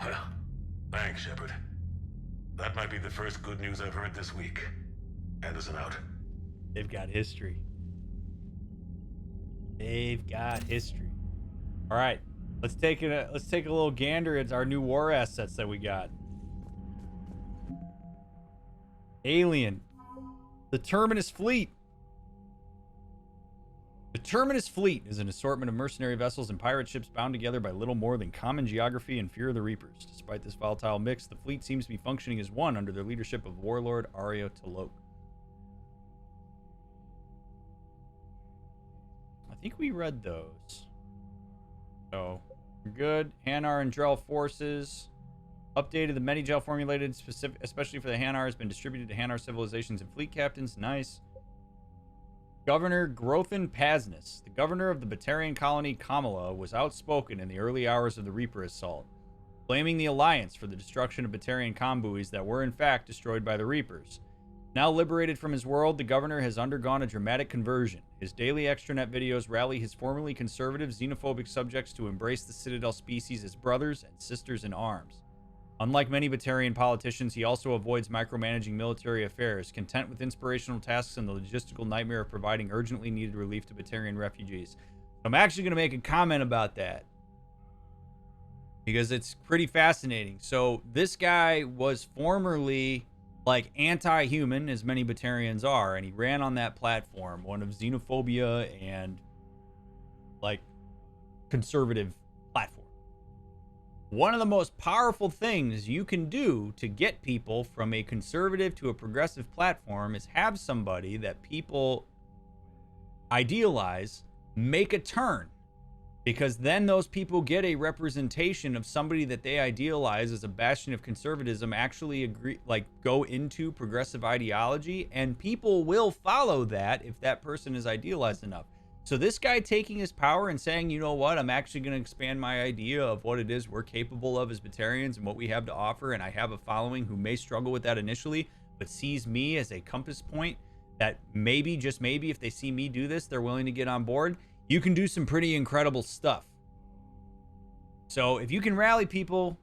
Well, thanks, Shepard. That might be the first good news I've heard this week. Anderson out. They've got history. They've got history. All right, let's take a little gander at our new war assets that we got. Alien, the Terminus Fleet. The Terminus Fleet is an assortment of mercenary vessels and pirate ships bound together by little more than common geography and fear of the Reapers. Despite this volatile mix, the fleet seems to be functioning as one under the leadership of Warlord Ario Talok. I think we read those. So, we're good. Hanar and Drell forces. Updated. The Medigel formulated especially for the Hanar has been distributed to Hanar civilizations and fleet captains. Nice. Governor Grothin Pasness, the governor of the Batarian colony Kamala, was outspoken in the early hours of the Reaper assault, blaming the Alliance for the destruction of Batarian convoys that were in fact destroyed by the Reapers. Now liberated from his world, the governor has undergone a dramatic conversion. His daily extranet videos rally his formerly conservative, xenophobic subjects to embrace the Citadel species as brothers and sisters in arms. Unlike many Batarian politicians, he also avoids micromanaging military affairs, content with inspirational tasks and the logistical nightmare of providing urgently needed relief to Batarian refugees. I'm actually going to make a comment about that, because it's pretty fascinating. So this guy was formerly like anti-human, as many Batarians are, and he ran on that platform, one of xenophobia and like conservative platform. One of the most powerful things you can do to get people from a conservative to a progressive platform is have somebody that people idealize make a turn, because then those people get a representation of somebody that they idealize as a bastion of conservatism actually go into progressive ideology, and people will follow that if that person is idealized enough. So this guy taking his power and saying, you know what, I'm actually going to expand my idea of what it is we're capable of as Batarians and what we have to offer, and I have a following who may struggle with that initially, but sees me as a compass point that maybe, just maybe, if they see me do this, they're willing to get on board. You can do some pretty incredible stuff. So if you can rally people,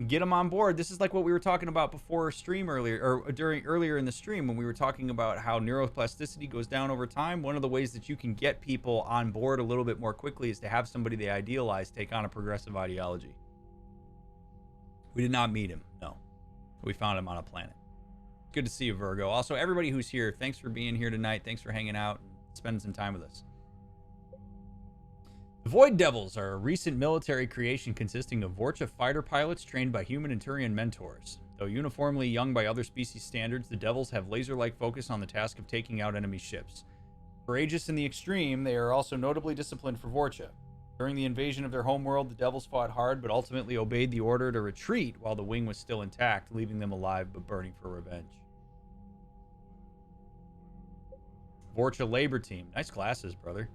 get them on board. This is like what we were talking about before stream earlier, or earlier in the stream, when we were talking about how neuroplasticity goes down over time. One of the ways that you can get people on board a little bit more quickly is to have somebody they idealize take on a progressive ideology. We did not meet him, no. We found him on a planet. Good to see you, Virgo. Also, everybody who's here, thanks for being here tonight. Thanks for hanging out and spending some time with us. The Void Devils are a recent military creation consisting of Vorcha fighter pilots trained by human and Turian mentors. Though uniformly young by other species standards, the Devils have laser-like focus on the task of taking out enemy ships. Courageous in the extreme, they are also notably disciplined for Vorcha. During the invasion of their homeworld, the Devils fought hard but ultimately obeyed the order to retreat while the wing was still intact, leaving them alive but burning for revenge. Vorcha Labor Team. Nice glasses, brother.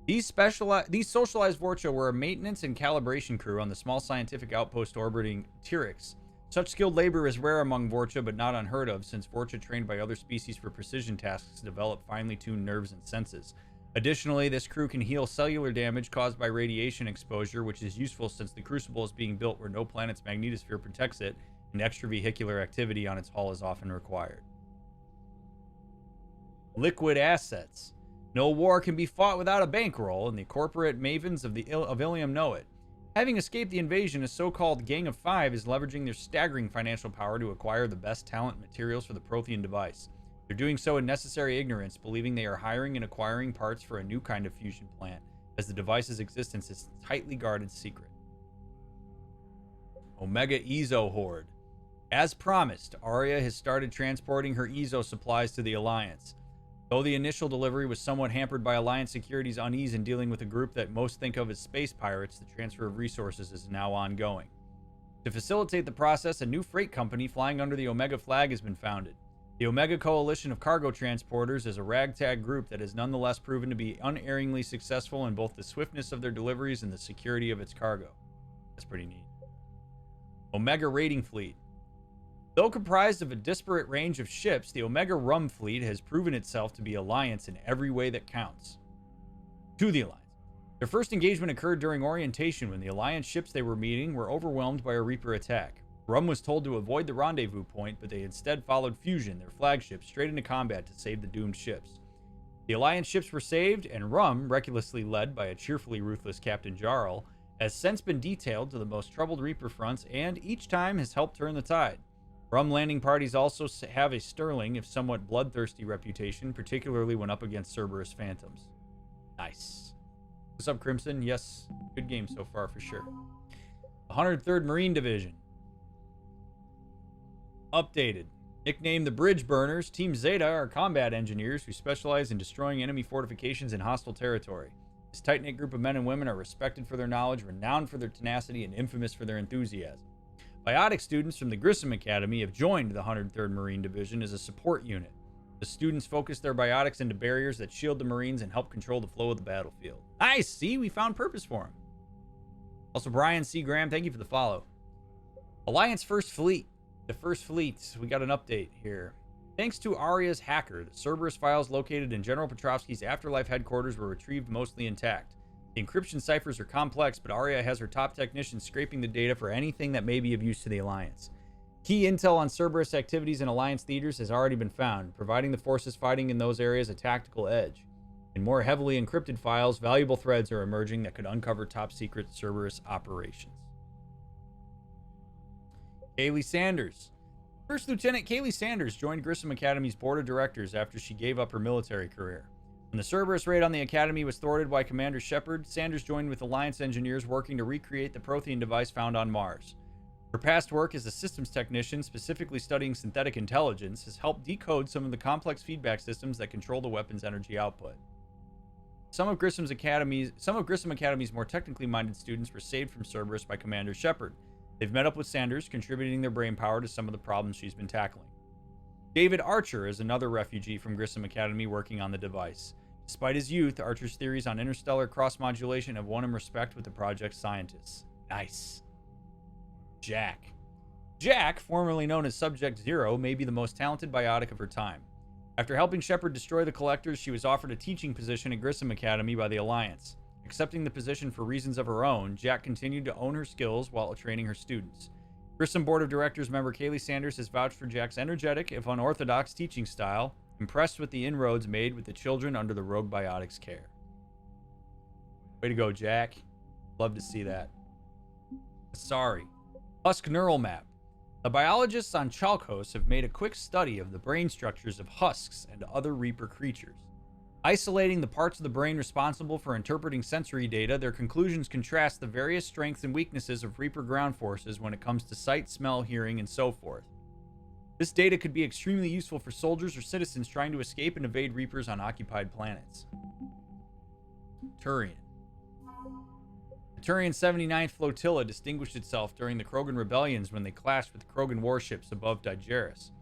These socialized Vorcha were a maintenance and calibration crew on the small scientific outpost orbiting Tyrix. Such skilled labor is rare among Vorcha, but not unheard of, since Vorcha trained by other species for precision tasks develop finely tuned nerves and senses. Additionally, this crew can heal cellular damage caused by radiation exposure, which is useful since the Crucible is being built where no planet's magnetosphere protects it, and extravehicular activity on its hull is often required. Liquid assets. No war can be fought without a bankroll, and the corporate mavens of Ilium know it. Having escaped the invasion, a so-called Gang of Five is leveraging their staggering financial power to acquire the best talent and materials for the Prothean device. They're doing so in necessary ignorance, believing they are hiring and acquiring parts for a new kind of fusion plant, as the device's existence is a tightly guarded secret. Omega Ezo Horde. As promised, Aria has started transporting her Ezo supplies to the Alliance. Though the initial delivery was somewhat hampered by Alliance Security's unease in dealing with a group that most think of as space pirates, the transfer of resources is now ongoing. To facilitate the process, a new freight company flying under the Omega flag has been founded. The Omega Coalition of Cargo Transporters is a ragtag group that has nonetheless proven to be unerringly successful in both the swiftness of their deliveries and the security of its cargo. That's pretty neat. Omega Raiding Fleet. Though comprised of a disparate range of ships, the Omega Rum Fleet has proven itself to be Alliance in every way that counts. To the Alliance. Their first engagement occurred during orientation when the Alliance ships they were meeting were overwhelmed by a Reaper attack. Rum was told to avoid the rendezvous point, but they instead followed Fusion, their flagship, straight into combat to save the doomed ships. The Alliance ships were saved, and Rum, recklessly led by a cheerfully ruthless Captain Jarl, has since been detailed to the most troubled Reaper fronts and each time has helped turn the tide. Rum landing parties also have a sterling, if somewhat bloodthirsty reputation, particularly when up against Cerberus Phantoms. Nice. What's up, Crimson? Yes, good game so far for sure. 103rd Marine Division. Updated. Nicknamed the Bridge Burners, Team Zeta are combat engineers who specialize in destroying enemy fortifications in hostile territory. This tight-knit group of men and women are respected for their knowledge, renowned for their tenacity, and infamous for their enthusiasm. Biotic students from the Grissom Academy have joined the 103rd Marine Division as a support unit. The students focus their biotics into barriers that shield the Marines and help control the flow of the battlefield. Nice! See, we found purpose for him. Also, Brian C. Graham, thank you for the follow. Alliance First Fleet. The First Fleet, we got an update here. Thanks to Aria's hacker, the Cerberus files located in General Petrovsky's Afterlife headquarters were retrieved mostly intact. The encryption ciphers are complex, but Aria has her top technicians scraping the data for anything that may be of use to the Alliance. Key intel on Cerberus activities in Alliance theaters has already been found, providing the forces fighting in those areas a tactical edge. In more heavily encrypted files, valuable threads are emerging that could uncover top-secret Cerberus operations. Kaylee Sanders. First Lieutenant Kaylee Sanders joined Grissom Academy's board of directors after she gave up her military career. When the Cerberus raid on the Academy was thwarted by Commander Shepard, Sanders joined with Alliance engineers working to recreate the Prothean device found on Mars. Her past work as a systems technician, specifically studying synthetic intelligence, has helped decode some of the complex feedback systems that control the weapon's energy output. Some of Grissom Academy's more technically minded students were saved from Cerberus by Commander Shepard. They've met up with Sanders, contributing their brainpower to some of the problems she's been tackling. David Archer is another refugee from Grissom Academy working on the device. Despite his youth, Archer's theories on interstellar cross-modulation have won him respect with the project's scientists. Nice. Jack. Jack, formerly known as Subject Zero, may be the most talented biotic of her time. After helping Shepard destroy the Collectors, she was offered a teaching position at Grissom Academy by the Alliance. Accepting the position for reasons of her own, Jack continued to own her skills while training her students. Grissom Board of Directors member Kaylee Sanders has vouched for Jack's energetic, if unorthodox, teaching style, impressed with the inroads made with the children under the Rogue Biotics' care. Way to go, Jack. Love to see that. Sorry. Husk Neural Map. The biologists on Chalkos have made a quick study of the brain structures of husks and other Reaper creatures. Isolating the parts of the brain responsible for interpreting sensory data, their conclusions contrast the various strengths and weaknesses of Reaper ground forces when it comes to sight, smell, hearing, and so forth. This data could be extremely useful for soldiers or citizens trying to escape and evade Reapers on occupied planets. Turian. The Turian 79th Flotilla distinguished itself during the Krogan rebellions when they clashed with the Krogan warships above Digeris.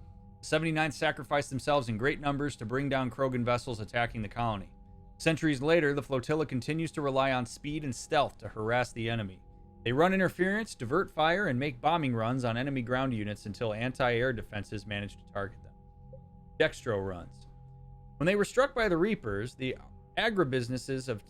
The 79th sacrificed themselves in great numbers to bring down Krogan vessels attacking the colony. Centuries later, the flotilla continues to rely on speed and stealth to harass the enemy. They run interference, divert fire, and make bombing runs on enemy ground units until anti-air defenses manage to target them. Dextro runs. When they were struck by the Reapers, the agribusinesses of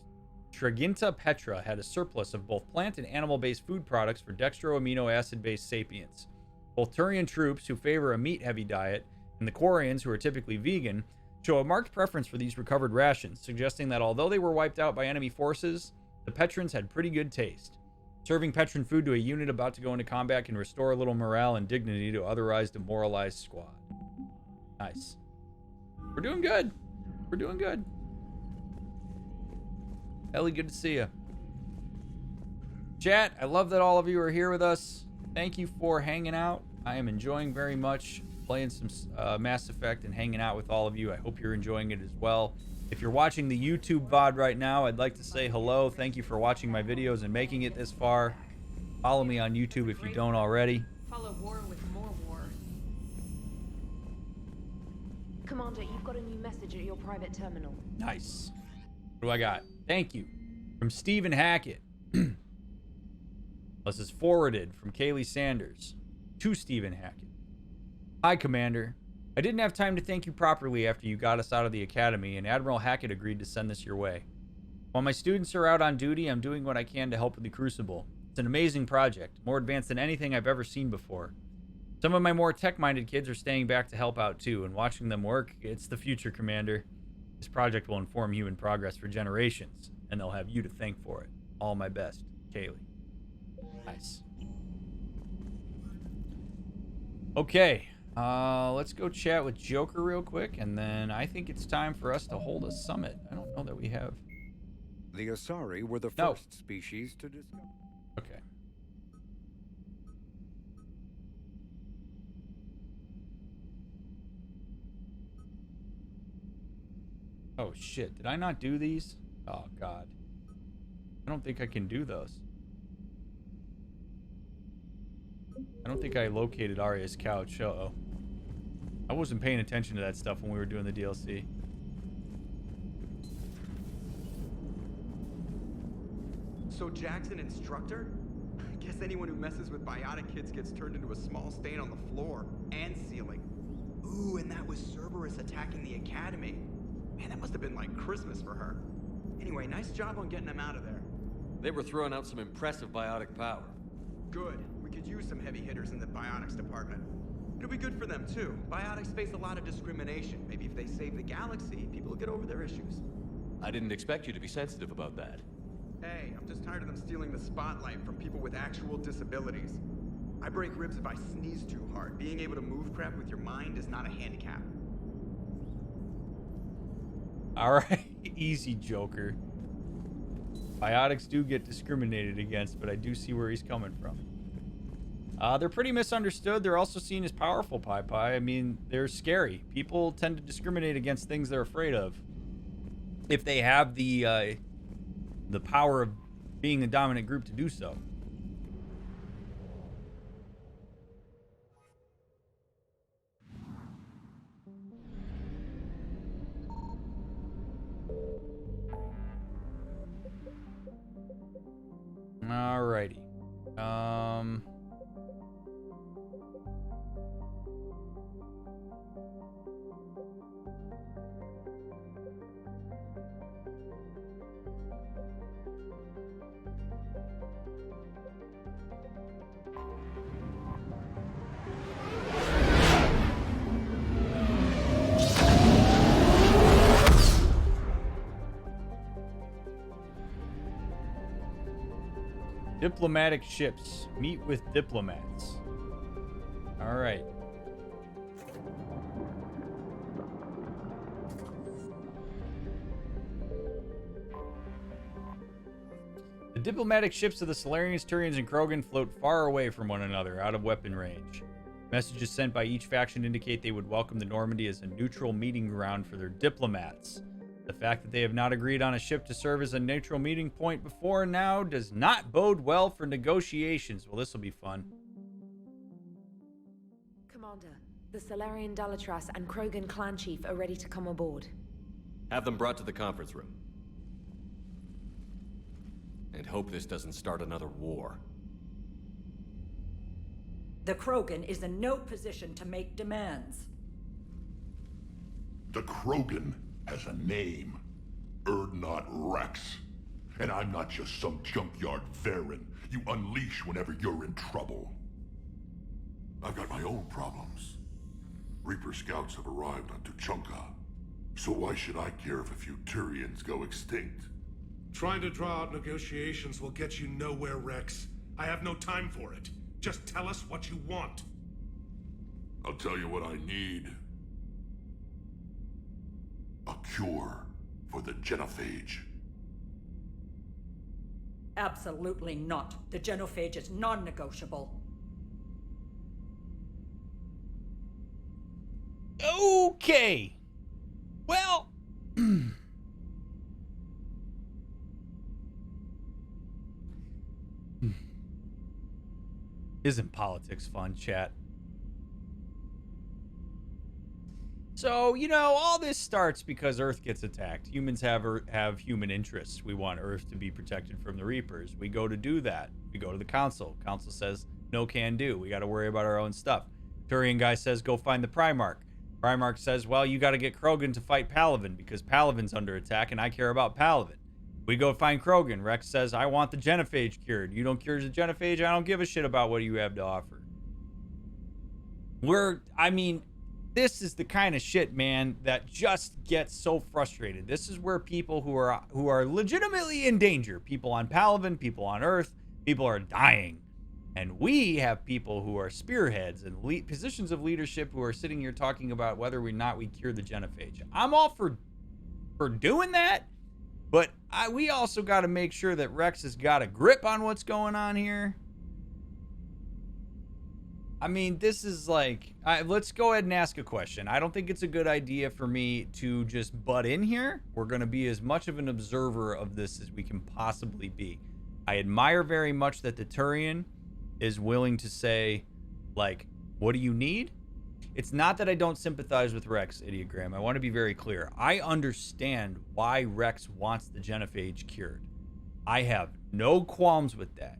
Traginta Petra had a surplus of both plant and animal-based food products for dextro amino acid-based sapients. Both Turian troops, who favor a meat-heavy diet, and the Quarians, who are typically vegan, show a marked preference for these recovered rations, suggesting that although they were wiped out by enemy forces, the Petrans had pretty good taste. Serving Petran food to a unit about to go into combat can restore a little morale and dignity to otherwise demoralized squad. Nice. We're doing good. We're doing good. Ellie, good to see you. Chat, I love that all of you are here with us. Thank you for hanging out. I am enjoying very much playing some Mass Effect and hanging out with all of you. I hope you're enjoying it as well. If you're watching the YouTube VOD right now, I'd like to say hello. Thank you for watching my videos and making it this far. Follow me on YouTube if you don't already. Follow war with more war. Commander, you've got a new message at your private terminal. Nice. What do I got? Thank you. From Stephen Hackett. This is forwarded from Kaylee Sanders to Stephen Hackett. Hi, Commander. I didn't have time to thank you properly after you got us out of the academy, and Admiral Hackett agreed to send this your way. While my students are out on duty, I'm doing what I can to help with the Crucible. It's an amazing project, more advanced than anything I've ever seen before. Some of my more tech-minded kids are staying back to help out too, and watching them work, it's the future, Commander. This project will inform human progress for generations, and they'll have you to thank for it. All my best, Kaylee. Nice. Okay, let's go chat with Joker real quick, and then I think it's time for us to hold a summit. I don't know that we have... The Asari were the first species to discover... Okay. Oh, shit. Did I not do these? Oh, God. I don't think I can do those. I don't think I located Arya's couch. Uh-oh. I wasn't paying attention to that stuff when we were doing the DLC. So Jack's an instructor? I guess anyone who messes with biotic kids gets turned into a small stain on the floor and ceiling. Ooh, and that was Cerberus attacking the academy. Man, that must have been like Christmas for her. Anyway, nice job on getting them out of there. They were throwing out some impressive biotic power. Good. We could use some heavy hitters in the biotics department. It'll be good for them too. Biotics face a lot of discrimination. Maybe if they save the galaxy, people will get over their issues. I didn't expect you to be sensitive about that. Hey, I'm just tired of them stealing the spotlight from people with actual disabilities. I break ribs if I sneeze too hard. Being able to move crap with your mind is not a handicap. Alright, easy, Joker. Biotics do get discriminated against, but I do see where he's coming from. They're pretty misunderstood. They're also seen as powerful, Pi Pi. I mean, they're scary. People tend to discriminate against things they're afraid of. If they have the power of being the dominant group to do so. Alrighty. Diplomatic ships. Meet with diplomats. All right. diplomatic ships of the Solarians, Turians, and Krogan float far away from one another, out of weapon range. Messages sent by each faction indicate they would welcome the Normandy as a neutral meeting ground for their diplomats. The fact that they have not agreed on a ship to serve as a neutral meeting point before now does not bode well for negotiations. Well, this will be fun. Commander, the Solarian Dalatras and Krogan clan chief are ready to come aboard. Have them brought to the conference room. And hope this doesn't start another war. The Krogan is in no position to make demands. The Krogan has a name. Erdnot Rex. And I'm not just some junkyard Varen you unleash whenever you're in trouble. I've got my own problems. Reaper scouts have arrived on Tuchanka. So why should I care if a few Turians go extinct? Trying to draw out negotiations will get you nowhere, Rex. I have no time for it. Just tell us what you want. I'll tell you what I need. A cure for the genophage. Absolutely not. The genophage is non-negotiable. Okay. Well... Isn't politics fun, chat? So, you know, all this starts because Earth gets attacked. Humans have human interests. We want Earth to be protected from the Reapers. We go to do that. We go to the Council. Council says, no can do. We got to worry about our own stuff. Turian guy says, go find the Primarch. Primarch says, well, you got to get Krogan to fight Palaven because Palaven's under attack and I care about Palaven. We go find Krogan. Rex says, I want the genophage cured. You don't cure the genophage? I don't give a shit about what you have to offer. This is the kind of shit, man, that just gets so frustrated. This is where people who are legitimately in danger, people on Palaven, people on Earth, people are dying. And we have people who are spearheads and positions of leadership who are sitting here talking about whether or not we cure the genophage. I'm all for doing that, but we also got to make sure that Rex has got a grip on what's going on here. I mean, this is like, let's go ahead and ask a question. I don't think it's a good idea for me to just butt in here. We're going to be as much of an observer of this as we can possibly be. I admire very much that the Turian is willing to say, like, what do you need? It's not that I don't sympathize with Rex, Idiogram. I want to be very clear. I understand why Rex wants the genophage cured. I have no qualms with that.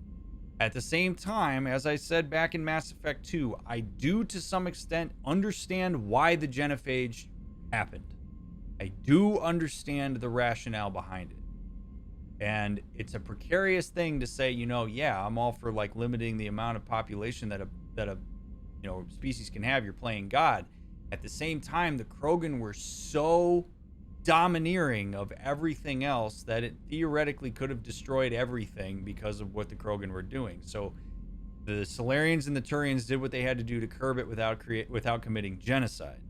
At the same time, as I said back in Mass Effect 2, I do to some extent understand why the genophage happened. I do understand the rationale behind it. And it's a precarious thing to say, you know, yeah, I'm all for like limiting the amount of population that a species can have. You're playing God. At the same time, the Krogan were so domineering of everything else that it theoretically could have destroyed everything because of what the Krogan were doing. So the Solarians and the Turians did what they had to do to curb it without committing genocide.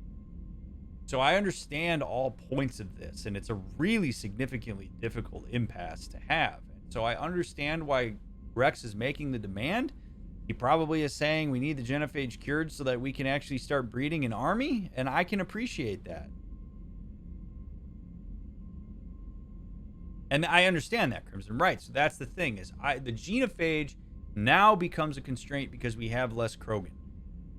So I understand all points of this, and it's a really significantly difficult impasse to have. So I understand why Rex is making the demand. He probably is saying we need the genophage cured so that we can actually start breeding an army, and I can appreciate that. And I understand that, Crimson. Right, so that's the thing, is the genophage now becomes a constraint because we have less Krogan.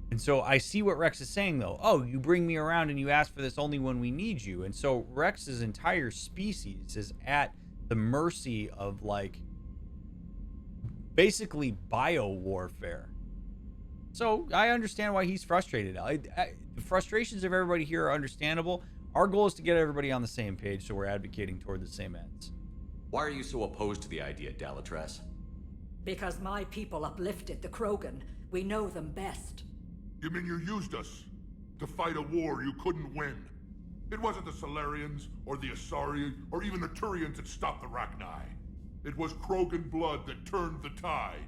And so I see what Rex is saying, though. Oh, you bring me around and you ask for this only when we need you. And so Rex's entire species is at the mercy of, like, basically bio-warfare. So I understand why he's frustrated. The frustrations of everybody here are understandable. Our goal is to get everybody on the same page, so we're advocating toward the same ends. Why are you so opposed to the idea, Dalatras? Because my people uplifted the Krogan. We know them best. You mean you used us to fight a war you couldn't win? It wasn't the Solarians, or the Asari, or even the Turians that stopped the Rachni. It was Krogan blood that turned the tide.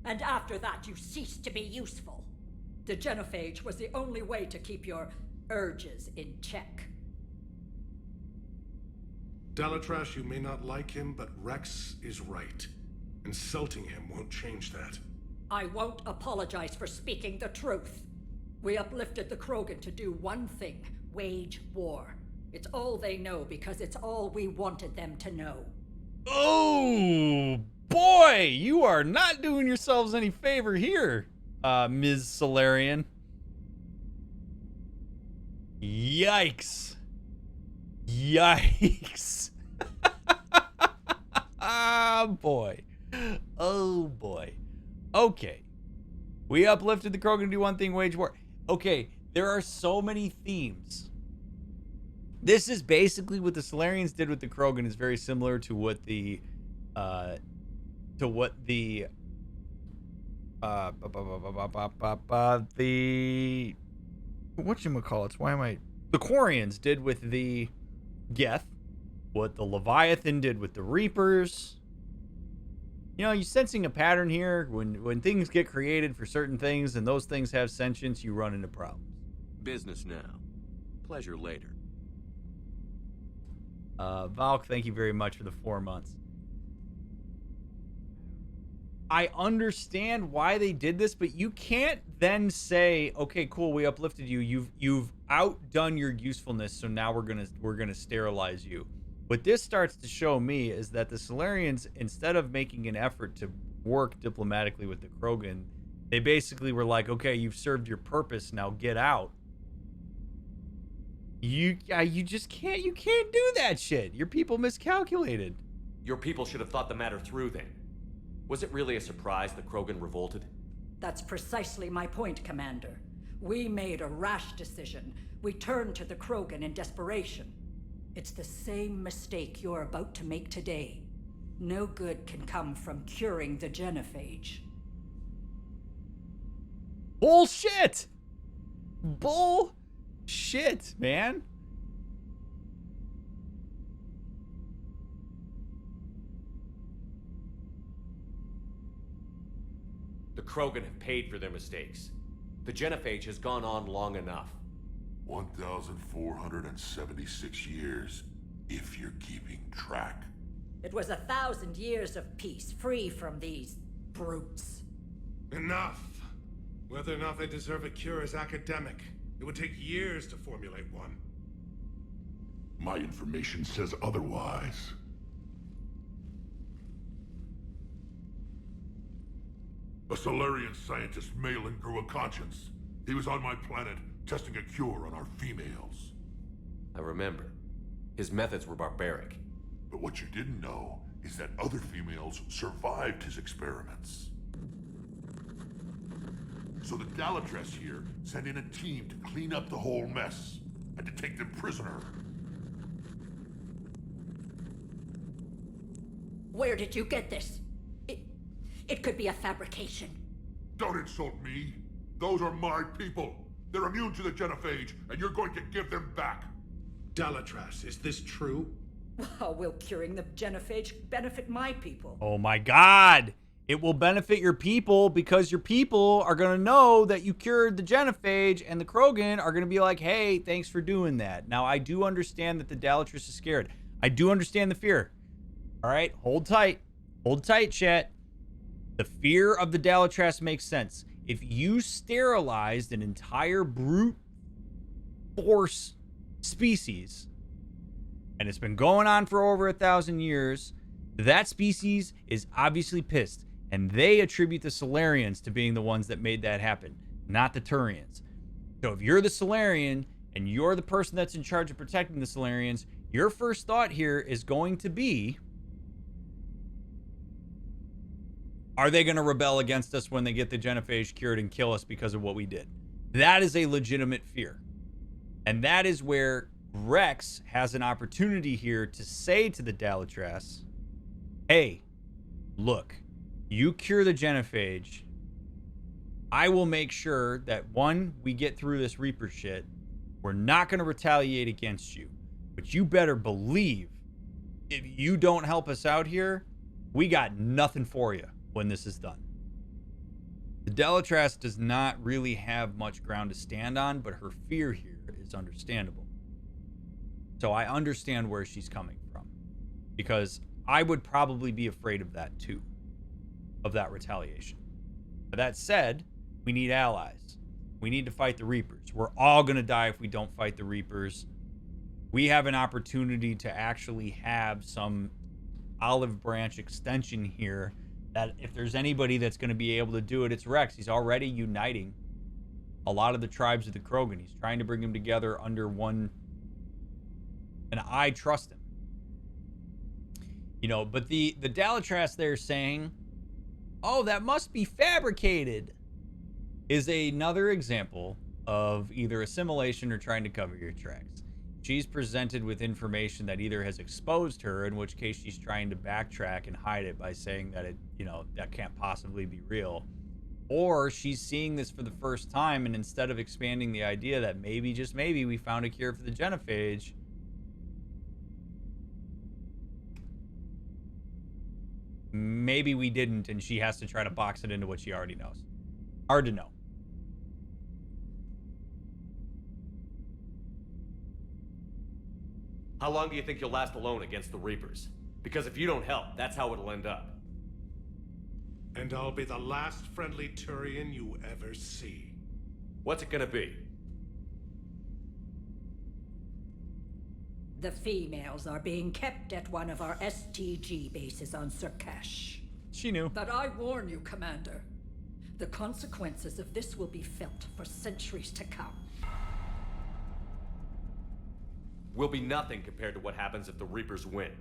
And after that, you ceased to be useful. The genophage was the only way to keep your urges in check. Dalatras, you may not like him, but Rex is right. Insulting him won't change that. I won't apologize for speaking the truth. We uplifted the Krogan to do one thing: wage war. It's all they know because it's all we wanted them to know. Oh, boy! You are not doing yourselves any favor here, Ms. Solarian. Yikes. Yikes. Ah, boy. Oh, boy. Okay. We uplifted the Krogan to do one thing, wage war. Okay, there are so many themes. This is basically what the Solarians did with the Krogan is very similar to what the whatchamacallits, the Quarians did with the Geth, what the Leviathan did with the Reapers. You know, you're sensing a pattern here. When things get created for certain things and those things have sentience, you run into problems. Business now. Pleasure later. Valk, thank you very much for the 4 months. I understand why they did this, but you can't then say, okay, cool, we uplifted you. You've outdone your usefulness, so now we're gonna sterilize you. What this starts to show me is that the Solarians, instead of making an effort to work diplomatically with the Krogan, they basically were like, okay, you've served your purpose, now get out. You just can't do that shit. Your people miscalculated. Your people should have thought the matter through then. Was it really a surprise the Krogan revolted? That's precisely my point, Commander. We made a rash decision. We turned to the Krogan in desperation. It's the same mistake you're about to make today. No good can come from curing the genophage. Bullshit! Bullshit, man. The Krogan have paid for their mistakes. The genophage has gone on long enough. 1,476 years, if you're keeping track. It was 1,000 years of peace, free from these brutes. Enough! Whether or not they deserve a cure is academic. It would take years to formulate one. My information says otherwise. A Solarian scientist, Malin, grew a conscience. He was on my planet, testing a cure on our females. I remember. His methods were barbaric. But what you didn't know is that other females survived his experiments. So the Dalatress here sent in a team to clean up the whole mess and to take them prisoner. Where did you get this? It could be a fabrication. Don't insult me. Those are my people. They're immune to the genophage, and you're going to give them back. Dalatrass, is this true? How will curing the genophage benefit my people? Oh my god! It will benefit your people because your people are going to know that you cured the genophage, and the Krogan are going to be like, hey, thanks for doing that. Now, I do understand that the Dalatress is scared. I do understand the fear. All right? Hold tight. Hold tight, chat. The fear of the Dalatress makes sense. If you sterilized an entire brute force species, and it's been going on for over 1,000 years, that species is obviously pissed. And they attribute the Solarians to being the ones that made that happen, not the Turians. So if you're the Solarian and you're the person that's in charge of protecting the Solarians, your first thought here is going to be, are they going to rebel against us when they get the genophage cured and kill us because of what we did? That is a legitimate fear. And that is where Rex has an opportunity here to say to the Dalatress, hey, look, you cure the genophage, I will make sure that, one, we get through this Reaper shit. We're not going to retaliate against you. But you better believe, if you don't help us out here, we got nothing for you when this is done. The Dalatress does not really have much ground to stand on, but her fear here is understandable. So I understand where she's coming from. Because I would probably be afraid of that too. of that retaliation. But that said, we need allies. We need to fight the Reapers. We're all going to die if we don't fight the Reapers. We have an opportunity to actually have some olive branch extension here that if there's anybody that's going to be able to do it, it's Rex. He's already uniting a lot of the tribes of the Krogan. He's trying to bring them together under one, and I trust him. You know, but the Dalatras they're saying, oh, that must be fabricated, is another example of either assimilation or trying to cover your tracks. She's presented with information that either has exposed her, in which case she's trying to backtrack and hide it by saying that it, you know, that can't possibly be real. Or she's seeing this for the first time, and instead of expanding the idea that maybe, just maybe, we found a cure for the genophage, maybe we didn't, and she has to try to box it into what she already knows. Hard to know. How long do you think you'll last alone against the Reapers? Because if you don't help, that's how it'll end up. And I'll be the last friendly Turian you ever see. What's it gonna be? The females are being kept at one of our STG bases on Surkash. She knew. But I warn you, Commander. The consequences of this will be felt for centuries to come. Will be nothing compared to what happens if the Reapers win.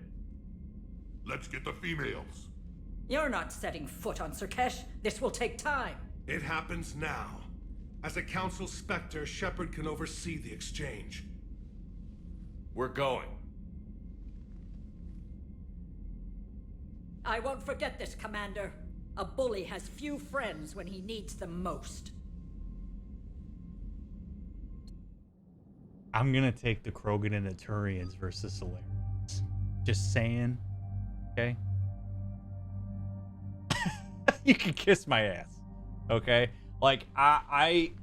Let's get the females. You're not setting foot on Surkash. This will take time. It happens now. As a Council Spectre, Shepard can oversee the exchange. We're going. I won't forget this, Commander. A bully has few friends when he needs them most. I'm gonna take the Krogan and the Turians versus Solarians. Just saying. Okay? You can kiss my ass. Okay? Like, alright,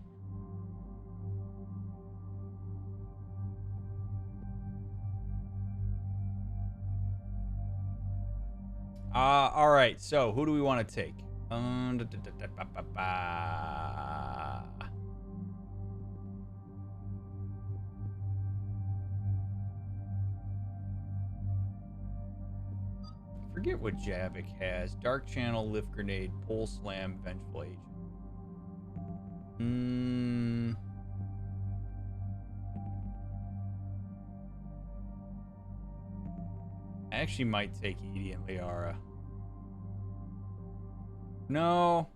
so who do we want to take? Forget what Javik has. Dark Channel, Lift Grenade, Pole Slam, Vengeful Agent. I actually might take Edie and Liara. No.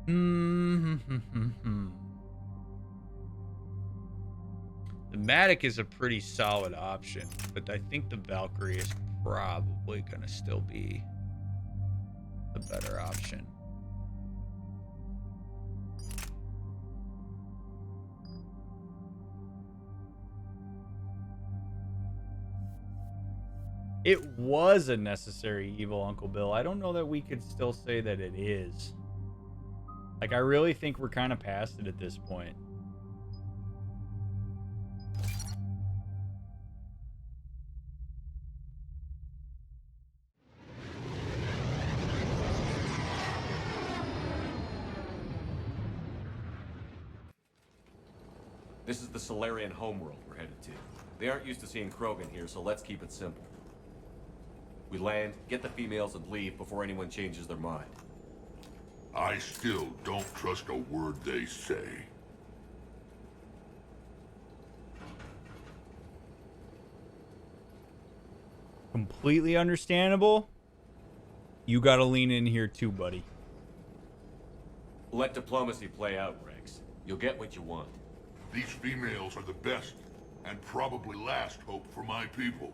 The Matic is a pretty solid option, but I think the Valkyrie is probably gonna still be the better option. It was a necessary evil, Uncle Bill. I don't know that we could still say that it is. Like, I really think we're kind of past it at this point. This is the Solarian homeworld we're headed to. They aren't used to seeing Krogan here, so let's keep it simple. We land, get the females, and leave before anyone changes their mind. I still don't trust a word they say. Completely understandable. You gotta lean in here too, buddy. Let diplomacy play out, Rex. You'll get what you want. These females are the best and probably last hope for my people.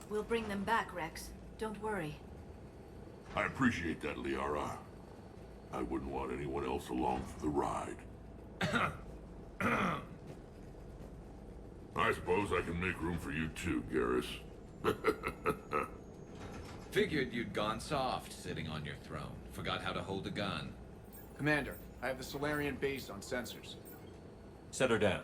We'll bring them back, Rex. Don't worry. I appreciate that, Liara. I wouldn't want anyone else along for the ride. I suppose I can make room for you too, Garrus. Figured you'd gone soft sitting on your throne. Forgot how to hold a gun. Commander, I have the Solarian base on sensors. Set her down.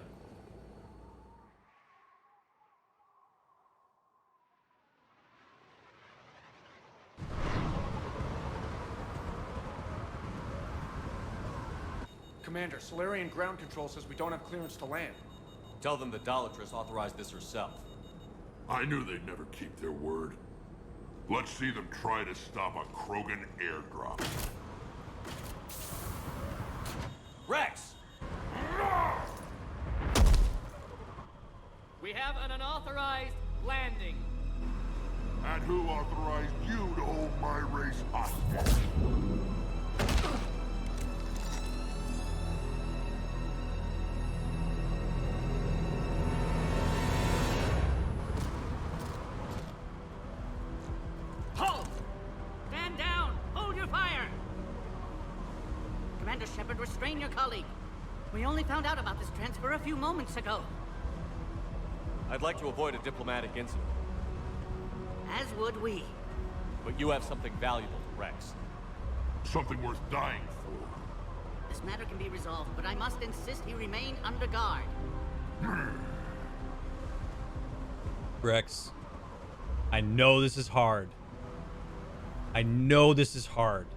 Commander, Solarian ground control says we don't have clearance to land. Tell them the Dolatress authorized this herself. I knew they'd never keep their word. Let's see them try to stop a Krogan airdrop. Rex! We have an unauthorized landing. And who authorized you to hold my race hostage? Halt! Stand down! Hold your fire! Commander Shepard, restrain your colleague. We only found out about this transfer a few moments ago. I'd like to avoid a diplomatic incident. As would we. But you have something valuable to Rex. Something worth dying for. This matter can be resolved, but I must insist he remain under guard. Rex, I know this is hard. I know this is hard.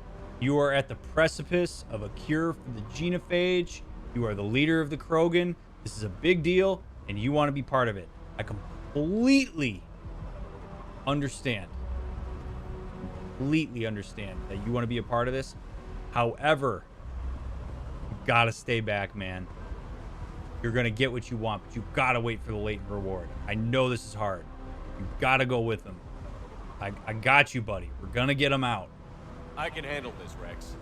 You are at the precipice of a cure for the genophage. You are the leader of the Krogan. This is a big deal, and you want to be part of it. I completely understand. Completely understand that you want to be a part of this. However, you gotta stay back, man. You're gonna get what you want, but you gotta wait for the latent reward. I know this is hard. You gotta go with them. I got you, buddy. We're gonna get them out. I can handle this, Rex.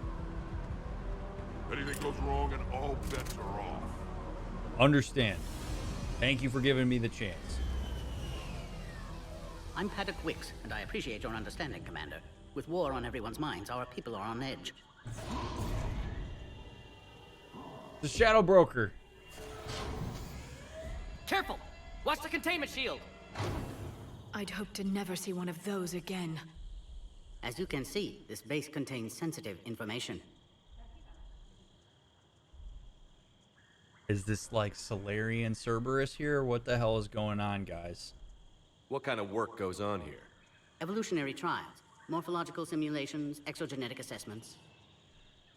Anything goes wrong and all bets are off. Understand. Thank you for giving me the chance. I'm Paddock Wicks, and I appreciate your understanding, Commander. With war on everyone's minds, our people are on edge. The Shadow Broker. Careful! Watch the containment shield! I'd hope to never see one of those again. As you can see, this base contains sensitive information. Is this like Solarian Cerberus here? Or what the hell is going on, guys? What kind of work goes on here? Evolutionary trials, morphological simulations, exogenetic assessments.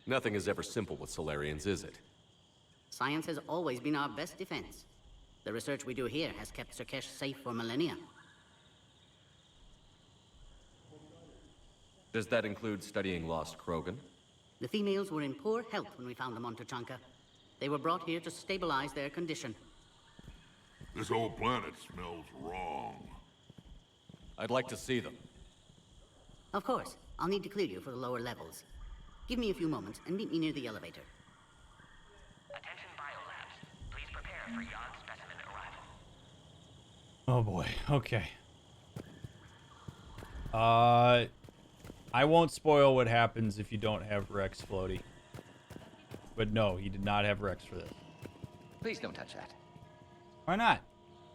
Nothing is ever simple with Solarians, is it? Science has always been our best defense. The research we do here has kept Surkesh safe for millennia. Does that include studying lost Krogan? The females were in poor health when we found them on Tuchanka. They were brought here to stabilize their condition. This whole planet smells wrong. I'd like to see them. Of course. I'll need to clear you for the lower levels. Give me a few moments and meet me near the elevator. Attention biolabs. Please prepare for yacht specimen arrival. Oh boy. Okay. I won't spoil what happens if you don't have Rex floaty. But no, he did not have Rex for this. Please don't touch that. Why not?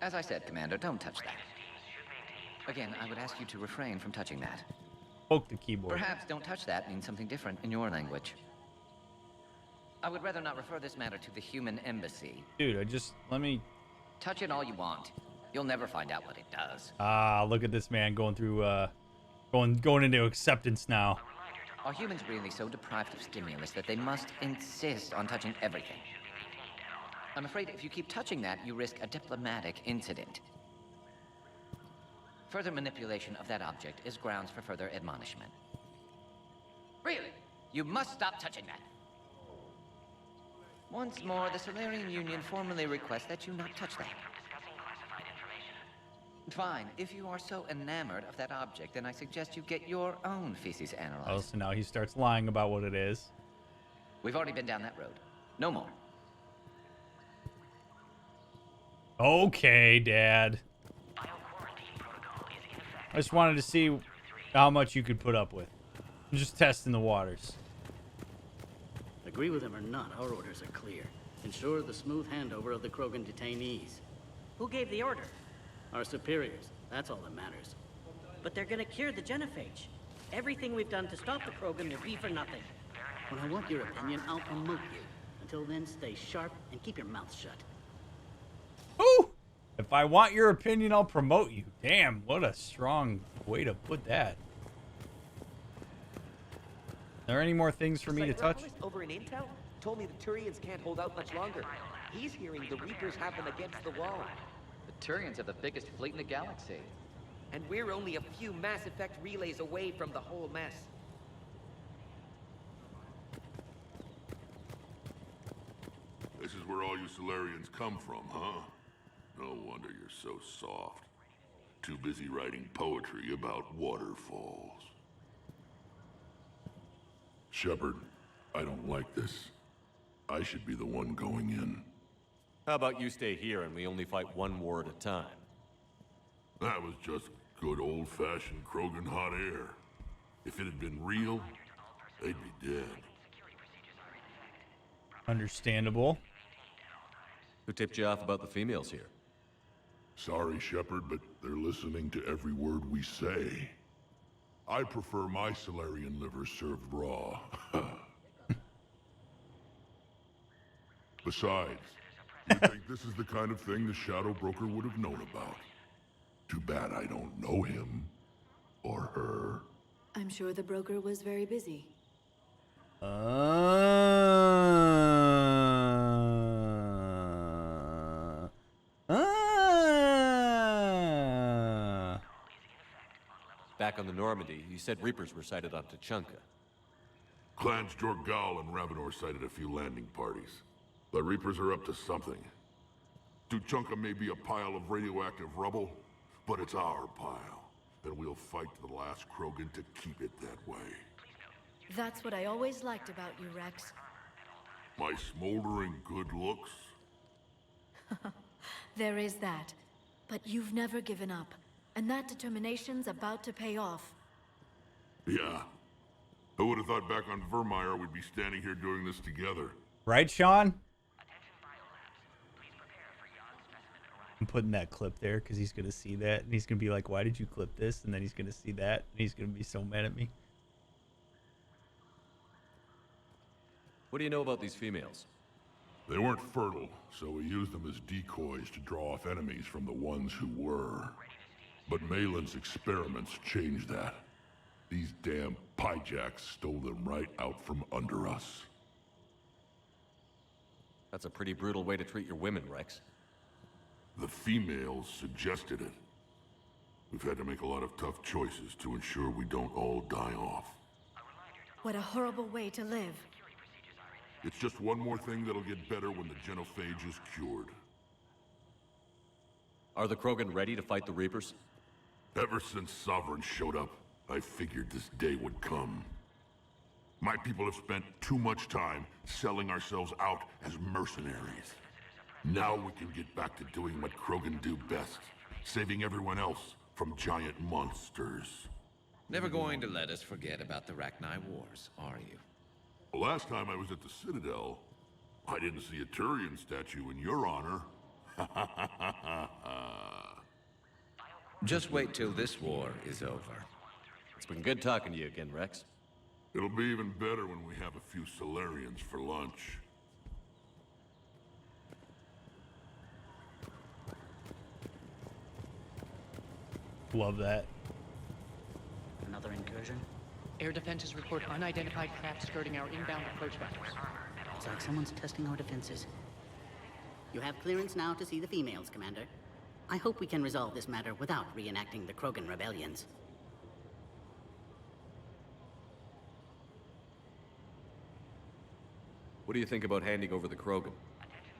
As I said, Commander, don't touch that. Again, I would ask you to refrain from touching that. Poke the keyboard. Perhaps don't touch that means something different in your language. I would rather not refer this matter to the human embassy. Dude, let me... Touch it all you want. You'll never find out what it does. Ah, look at this man going through, going into acceptance now. Are humans really so deprived of stimulus that they must insist on touching everything? I'm afraid if you keep touching that, you risk a diplomatic incident. Further manipulation of that object is grounds for further admonishment. Really? You must stop touching that. Once more, the Solarian Union formally requests that you not touch that. Fine. If you are so enamored of that object, then I suggest you get your own feces analyzed. Oh, so now he starts lying about what it is. We've already been down that road. No more. Okay, Dad. I just wanted to see how much you could put up with. I'm just testing the waters. Agree with him or not, our orders are clear. Ensure the smooth handover of the Krogan detainees. Who gave the order? Our superiors. That's all that matters. But they're gonna cure the genophage. Everything we've done to stop the Krogan will be for nothing. When I want your opinion, I'll promote you. Until then, stay sharp and keep your mouth shut. Ooh! If I want your opinion, I'll promote you. Damn, what a strong way to put that. Are there any more things for me to touch? Over in Intel told me the Turians can't hold out much longer. He's hearing the Reapers have them against the wall. The Turians have the biggest fleet in the galaxy. And we're only a few Mass Effect relays away from the whole mess. This is where all you Solarians come from, huh? No wonder you're so soft. Too busy writing poetry about waterfalls. Shepard, I don't like this. I should be the one going in. How about you stay here and we only fight one war at a time? That was just good old-fashioned Krogan hot air. If it had been real, they'd be dead. Understandable. Who tipped you off about the females here? Sorry, Shepard, but they're listening to every word we say. I prefer my Solarian liver served raw. Besides, you think this is the kind of thing the Shadow Broker would have known about? Too bad I don't know him. Or her. I'm sure the broker was very busy. Back on the Normandy, you said Reapers were sighted on Tuchanka. Clans Jorgal and Ravenor sighted a few landing parties. The Reapers are up to something. Tuchanka may be a pile of radioactive rubble, but it's our pile. And we'll fight to the last Krogan to keep it that way. That's what I always liked about you, Rex. My smoldering good looks? There is that. But you've never given up. And that determination's about to pay off. Yeah. Who would have thought back on Vermeer we'd be standing here doing this together? Right, Sean? I'm putting that clip there because he's going to see that. And he's going to be like, why did you clip this? And then he's going to see that. And he's going to be so mad at me. What do you know about these females? They weren't fertile, so we used them as decoys to draw off enemies from the ones who were. But Malin's experiments changed that. These damn pyjacks stole them right out from under us. That's a pretty brutal way to treat your women, Rex. The females suggested it. We've had to make a lot of tough choices to ensure we don't all die off. What a horrible way to live. It's just one more thing that'll get better when the genophage is cured. Are the Krogan ready to fight the Reapers? Ever since Sovereign showed up, I figured this day would come. My people have spent too much time selling ourselves out as mercenaries. Now we can get back to doing what Krogan do best, saving everyone else from giant monsters. Never going to let us forget about the Rachni Wars, are you? Last time I was at the Citadel, I didn't see a Turian statue in your honor. Just wait till this war is over. It's been good talking to you again, Rex. It'll be even better when we have a few Solarians for lunch. Love that. Another incursion? Air defenses report unidentified craft skirting our inbound approach vectors. It's like someone's testing our defenses. You have clearance now to see the females, Commander. I hope we can resolve this matter without reenacting the Krogan rebellions. What do you think about handing over the Krogan?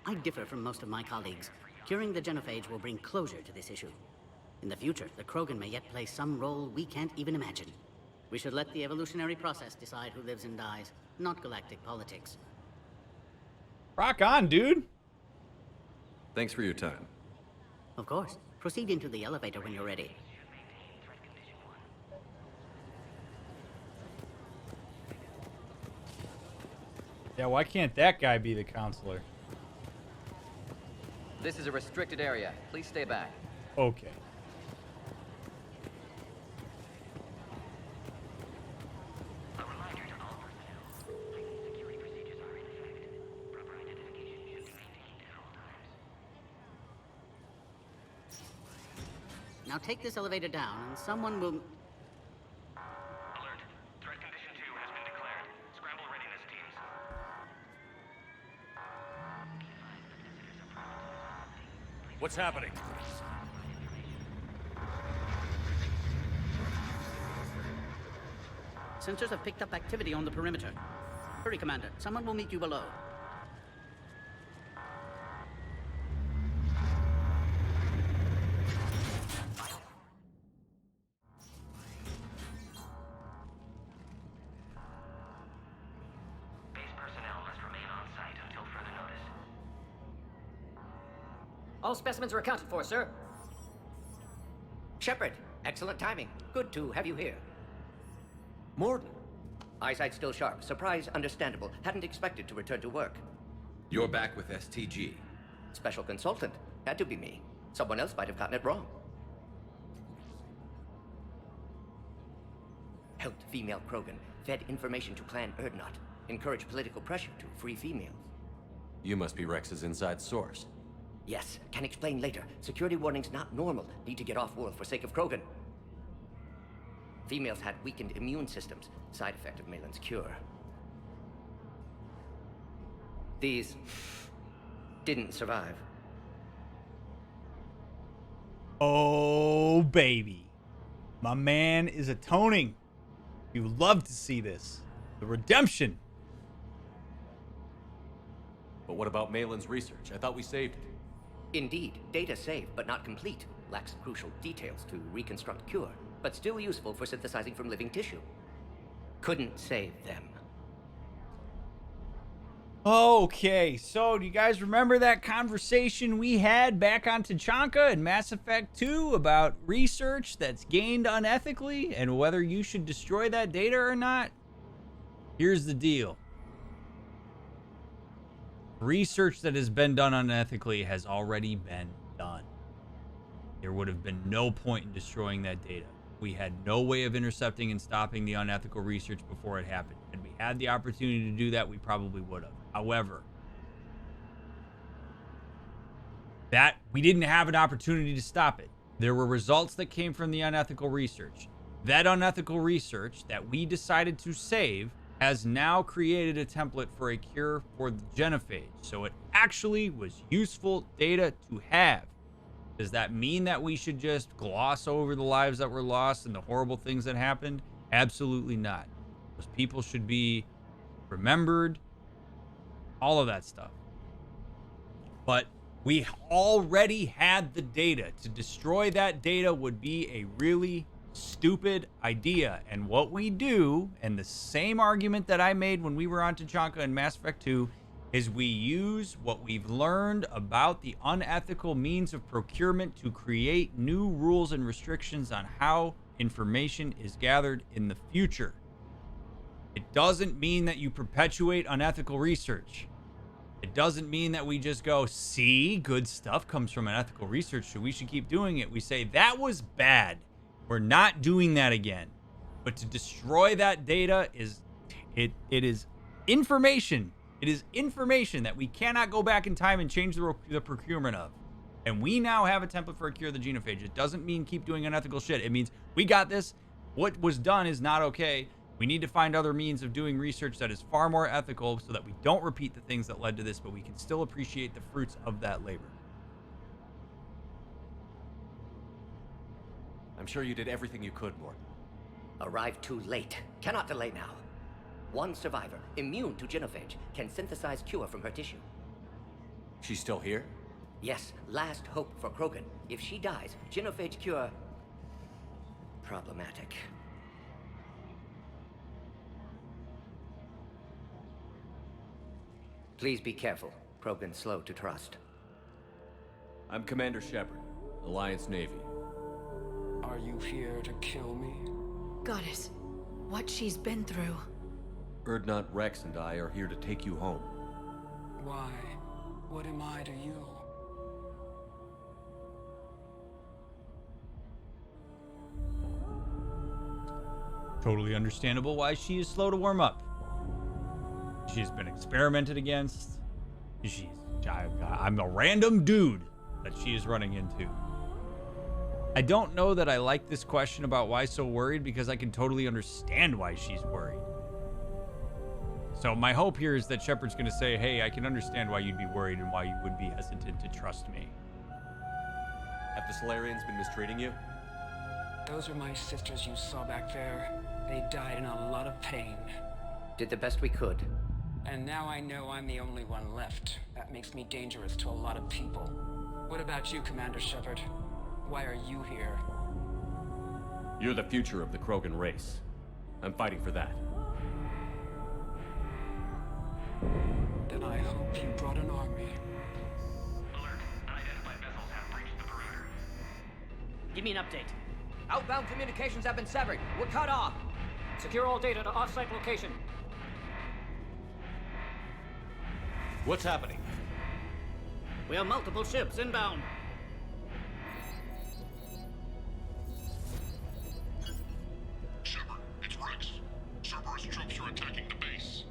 I differ from most of my colleagues. Curing the genophage will bring closure to this issue. In the future, the Krogan may yet play some role we can't even imagine. We should let the evolutionary process decide who lives and dies, not galactic politics. Rock on, dude. Thanks for your time. Of course. Proceed into the elevator when you're ready. Yeah, why can't that guy be the counselor? This is a restricted area. Please stay back. Okay. Now take this elevator down, and someone will... Alert. Threat condition 2 has been declared. Scramble readiness teams. What's happening? Sensors have picked up activity on the perimeter. Hurry, Commander. Someone will meet you below. Base personnel must remain on site until further notice. All specimens are accounted for, sir. Shepard, excellent timing. Good to have you here. Morden. Eyesight still sharp. Surprise understandable. Hadn't expected to return to work. You're back with STG. Special consultant. Had to be me. Someone else might have gotten it wrong. Helped female Krogan. Fed information to Clan Erdnot. Encouraged political pressure to free females. You must be Rex's inside source. Yes, can explain later. Security warnings not normal. Need to get off-world for sake of Krogan. Females had weakened immune systems. Side effect of Malin's cure. These didn't survive. Oh, baby. My man is atoning. You love to see this. The redemption. But what about Malin's research? I thought we saved it. Indeed, data saved, but not complete. Lacks crucial details to reconstruct cure, but still useful for synthesizing from living tissue. Couldn't save them. Okay, so do you guys remember that conversation we had back on Tachanka in Mass Effect 2 about research that's gained unethically and whether you should destroy that data or not? Here's the deal. Research that has been done unethically has already been done. There would have been no point in destroying that data. We had no way of intercepting and stopping the unethical research before it happened. Had we had the opportunity to do that, we probably would have. However, that we didn't have an opportunity to stop it. There were results that came from the unethical research. That unethical research that we decided to save has now created a template for a cure for the genophage. So it actually was useful data to have. Does that mean that we should just gloss over the lives that were lost and the horrible things that happened? Absolutely not. Those people should be remembered, all of that stuff. But we already had the data. To destroy that data would be a really stupid idea. And what we do, and the same argument that I made when we were on Tachanka in Mass Effect 2, is we use what we've learned about the unethical means of procurement to create new rules and restrictions on how information is gathered in the future. It doesn't mean that you perpetuate unethical research. It doesn't mean that we just go, see, good stuff comes from unethical research, so we should keep doing it. We say, that was bad. We're not doing that again. But to destroy that data is, it is information. It is information that we cannot go back in time and change the procurement of. And we now have a template for a cure of the genophage. It doesn't mean keep doing unethical shit. It means we got this. What was done is not okay. We need to find other means of doing research that is far more ethical so that we don't repeat the things that led to this, but we can still appreciate the fruits of that labor. I'm sure you did everything you could, Morden. Arrived too late. Cannot delay now. One survivor, immune to genophage, can synthesize cure from her tissue. She's still here? Yes, last hope for Krogan. If she dies, genophage cure... problematic. Please be careful. Krogan's slow to trust. I'm Commander Shepard, Alliance Navy. Are you here to kill me? Goddess, what she's been through. Erdnot, Rex, and I are here to take you home. Why? What am I to you? Totally understandable why she is slow to warm up. She's been experimented against. I'm a random dude that she is running into. I don't know that I like this question about why so worried, because I can totally understand why she's worried. So my hope here is that Shepard's going to say, hey, I can understand why you'd be worried and why you would be hesitant to trust me. Have the Solarians been mistreating you? Those are my sisters you saw back there. They died in a lot of pain. Did the best we could. And now I know I'm the only one left. That makes me dangerous to a lot of people. What about you, Commander Shepard? Why are you here? You're the future of the Krogan race. I'm fighting for that. Then I hope you brought an army. Alert. Unidentified vessels have breached the perimeter. Give me an update. Outbound communications have been severed. We're cut off. Secure all data to off-site location. What's happening? We have multiple ships inbound. Shepard, it's Rex. Cerberus troops are attacking the base.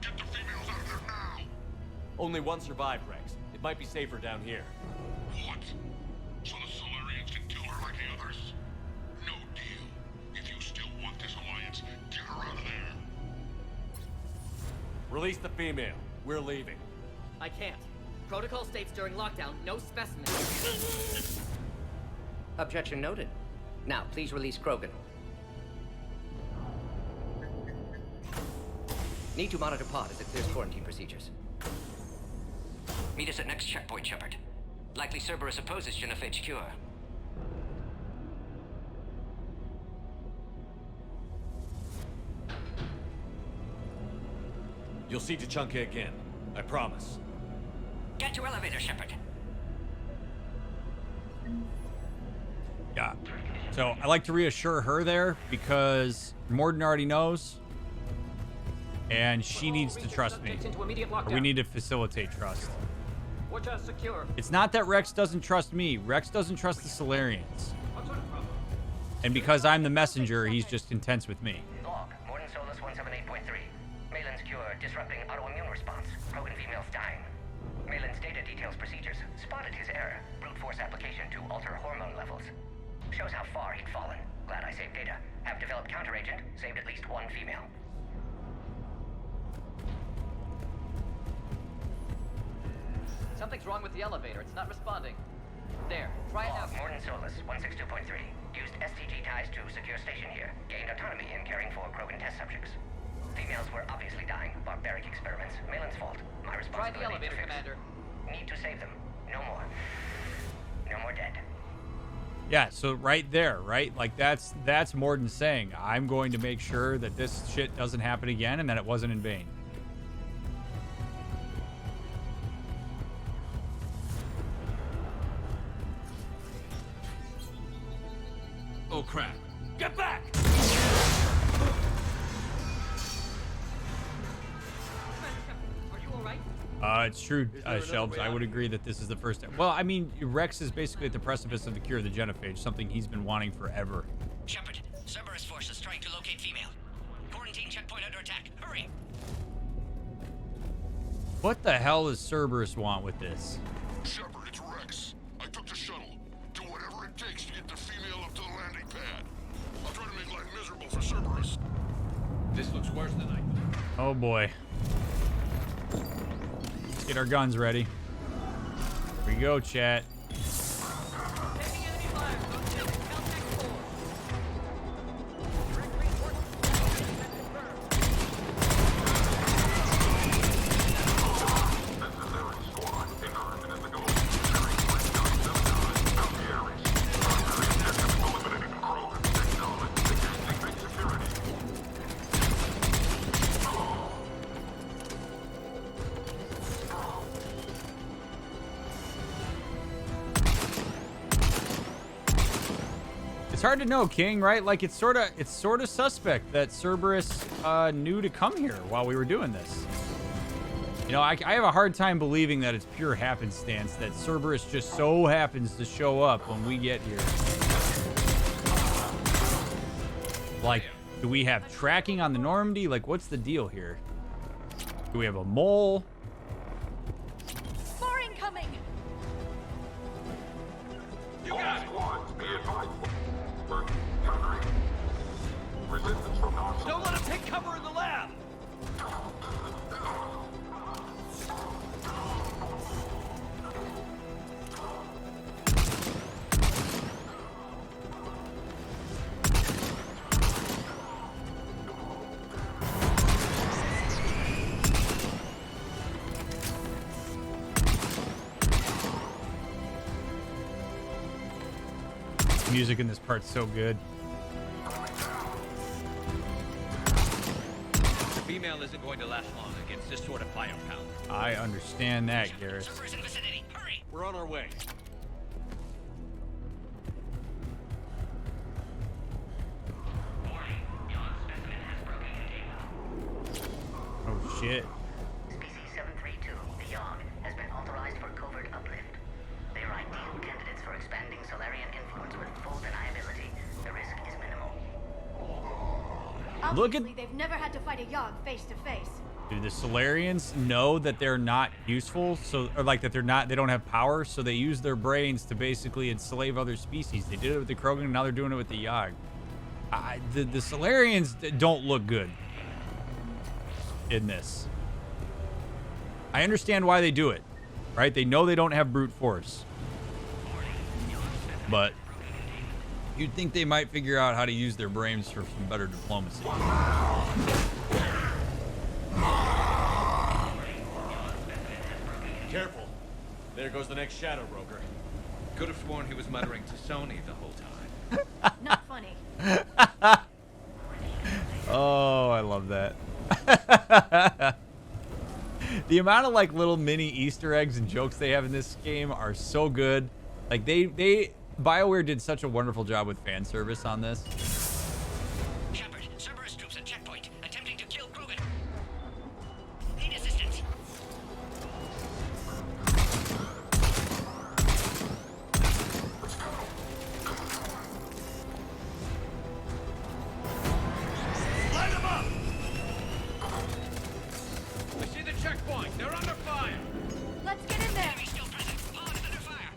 Get the females out of there now! Only one survived, Rex. It might be safer down here. What? So the Solarians can kill her like the others? No deal. If you still want this alliance, get her out of there. Release the female. We're leaving. I can't. Protocol states during lockdown, no specimens. Objection noted. Now, please release Krogan. Need to monitor pod as it clears quarantine procedures. Meet us at next checkpoint, Shepard. Likely Cerberus opposes genophage cure. You'll see Tachanka again. I promise. Get to elevator, Shepard. Yeah. So I like to reassure her there because Morden already knows. And she needs to trust me. Or we need to facilitate trust. Watch secure. It's not that Rex doesn't trust me. Rex doesn't trust the Solarians. And because I'm the messenger, he's just intense with me. Log, Morden Solus 178.3. Malin's cure, disrupting autoimmune response. Krogan females dying. Malin's data details procedures. Spotted his error. Brute force application to alter hormone levels. Shows how far he'd fallen. Glad I saved data. Have developed counteragent. Saved at least one female. Something's wrong with the elevator. It's not responding. There. Try it now. Morden Solus 162.3. Used STG ties to secure station here. Gained autonomy in caring for Krogan test subjects. Females were obviously dying. Barbaric experiments. Malin's fault. My responsibility. Try the elevator, to fix. Commander. Need to save them. No more. No more dead. Yeah, so right there, right? Like that's Morden saying, I'm going to make sure that this shit doesn't happen again and that it wasn't in vain. Oh crap. Get back! Are you alright? It's true, Shelbs. I would agree that this is the first step. Well, I mean, Rex is basically at the precipice of the cure of the genophage, something he's been wanting forever. Shepard, Cerberus forces trying to locate female. Quarantine checkpoint under attack. Hurry! What the hell does Cerberus want with this? Shepard, it's Rex. I took the shuttle. Do whatever it takes to get the female up to the landing pad. I'll try to make life miserable for Cerberus. This looks worse than I thought. Oh boy. Let's get our guns ready. Here we go, chat. Taking enemy fire. Rotate. Caltech 4. Direct It's hard to know, King, right? Like, it's sort of suspect that Cerberus knew to come here while we were doing this. You know, I have a hard time believing that it's pure happenstance that Cerberus just so happens to show up when we get here. Like, do we have tracking on the Normandy? Like, what's the deal here? Do we have a mole? More incoming! You got it! Be advised. Resistance from non. Don't let him take cover in the lab! Music in this part's so good. The female isn't going to last long against this sort of firepower. I understand that, Garrus. We're on our way. Oh shit. Species 732, the Yogg, has been authorized for covert uplift. They are ideal candidates for expanding Solarian influence with full deniability. The risk is minimal. Look at- Obviously, they've never had to fight a Yogg face to face. Do the Solarians know that they're not useful? So, or like that they don't have power, so they use their brains to basically enslave other species. They did it with the Krogan, and now they're doing it with the Yogg. The Solarians don't look good in this. I understand why they do it, right? They know they don't have brute force. But you'd think they might figure out how to use their brains for some better diplomacy. Careful. There goes the next shadow broker. Could have sworn he was muttering to Sony the whole time. Not funny. Oh, I love that. The amount of like little mini Easter eggs and jokes they have in this game are so good. Like BioWare did such a wonderful job with fan service on this. Shepard, Cerberus troops at checkpoint, attempting to kill Krogan. Need assistance. Light them up! I see the checkpoint. They're under fire. Let's get in there! Enemy still present. All is under fire.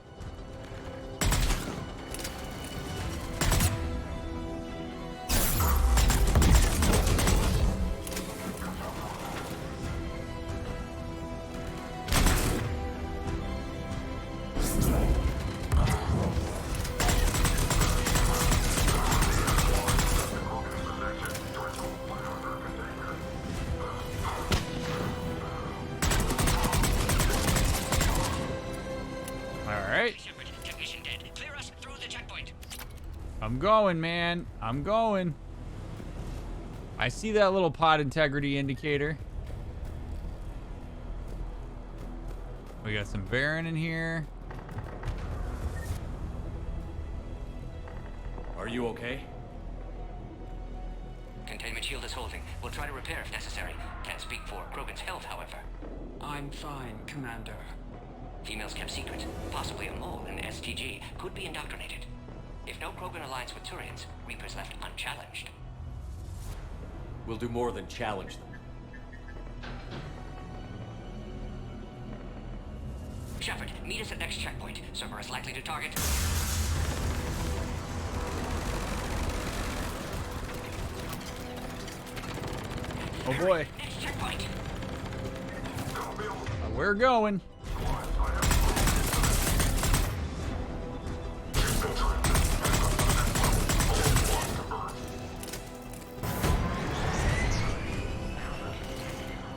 All right. Shepard, technician dead. Clear us through the checkpoint. I'm going, man. I'm going. I see that little pod integrity indicator. We got some Baron in here. Are you okay? Containment shield is holding. We'll try to repair if necessary. Can't speak for Krogan's health, however. I'm fine, Commander. Females kept secret. Possibly a mole in STG. Could be indoctrinated. If no Krogan aligns with Turians, Reaper's left unchallenged. We'll do more than challenge them. Shepard, meet us at next checkpoint. Cerberus likely to target. Oh boy. Next checkpoint. We're going.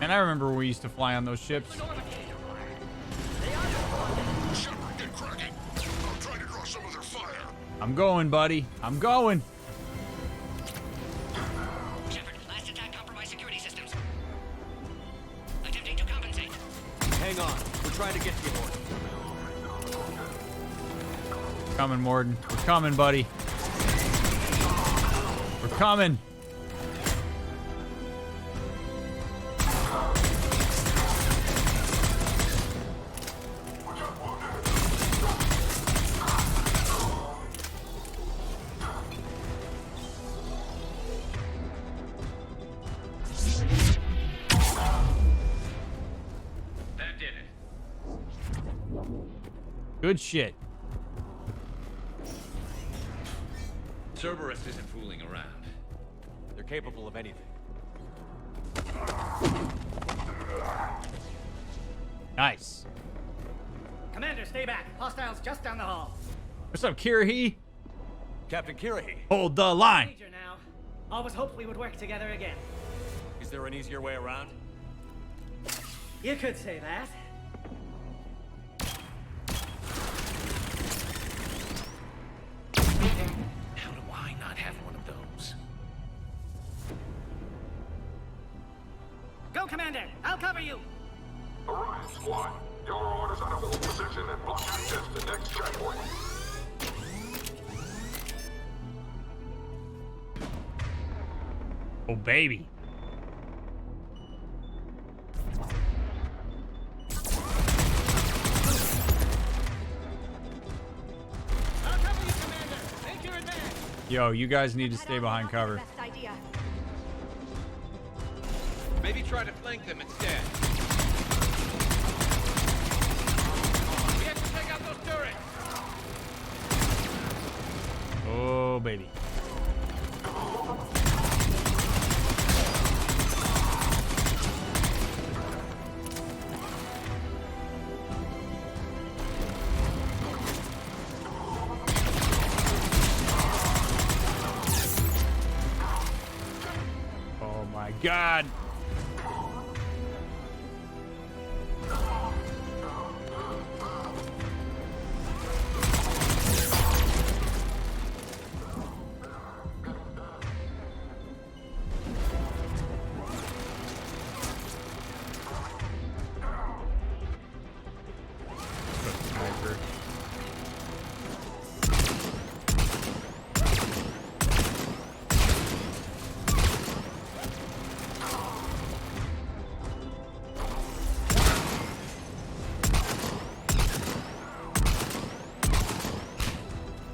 And I remember when we used to fly on those ships. Shepard, get cracking. I'll try to draw some of their fire. I'm going, buddy. I'm going. Shepard, last attack compromised security systems. Attempting to compensate. Hang on. We're trying to get to you, Morden. Coming, Morden. We're coming, buddy. coming. That did it. Good shit. Cerberus isn't fooling around. They're capable of anything. Nice. Commander, stay back. Hostiles just down the hall. What's up, Kirahi? Captain Kirahi. Hold the line. Major now. Always hoped we would work together again. Is there an easier way around? You could say that. How do I not have one of those? Go, Commander. I'll cover you. Arrive, squad. Your orders are to hold position and block access to next checkpoint. Oh, baby. I'll cover you, Commander. Make your advance. Yo, you guys need to stay behind cover. Best idea. Maybe try to flank them instead. We have to take out those turrets. Oh, baby. Oh my God. Sniper.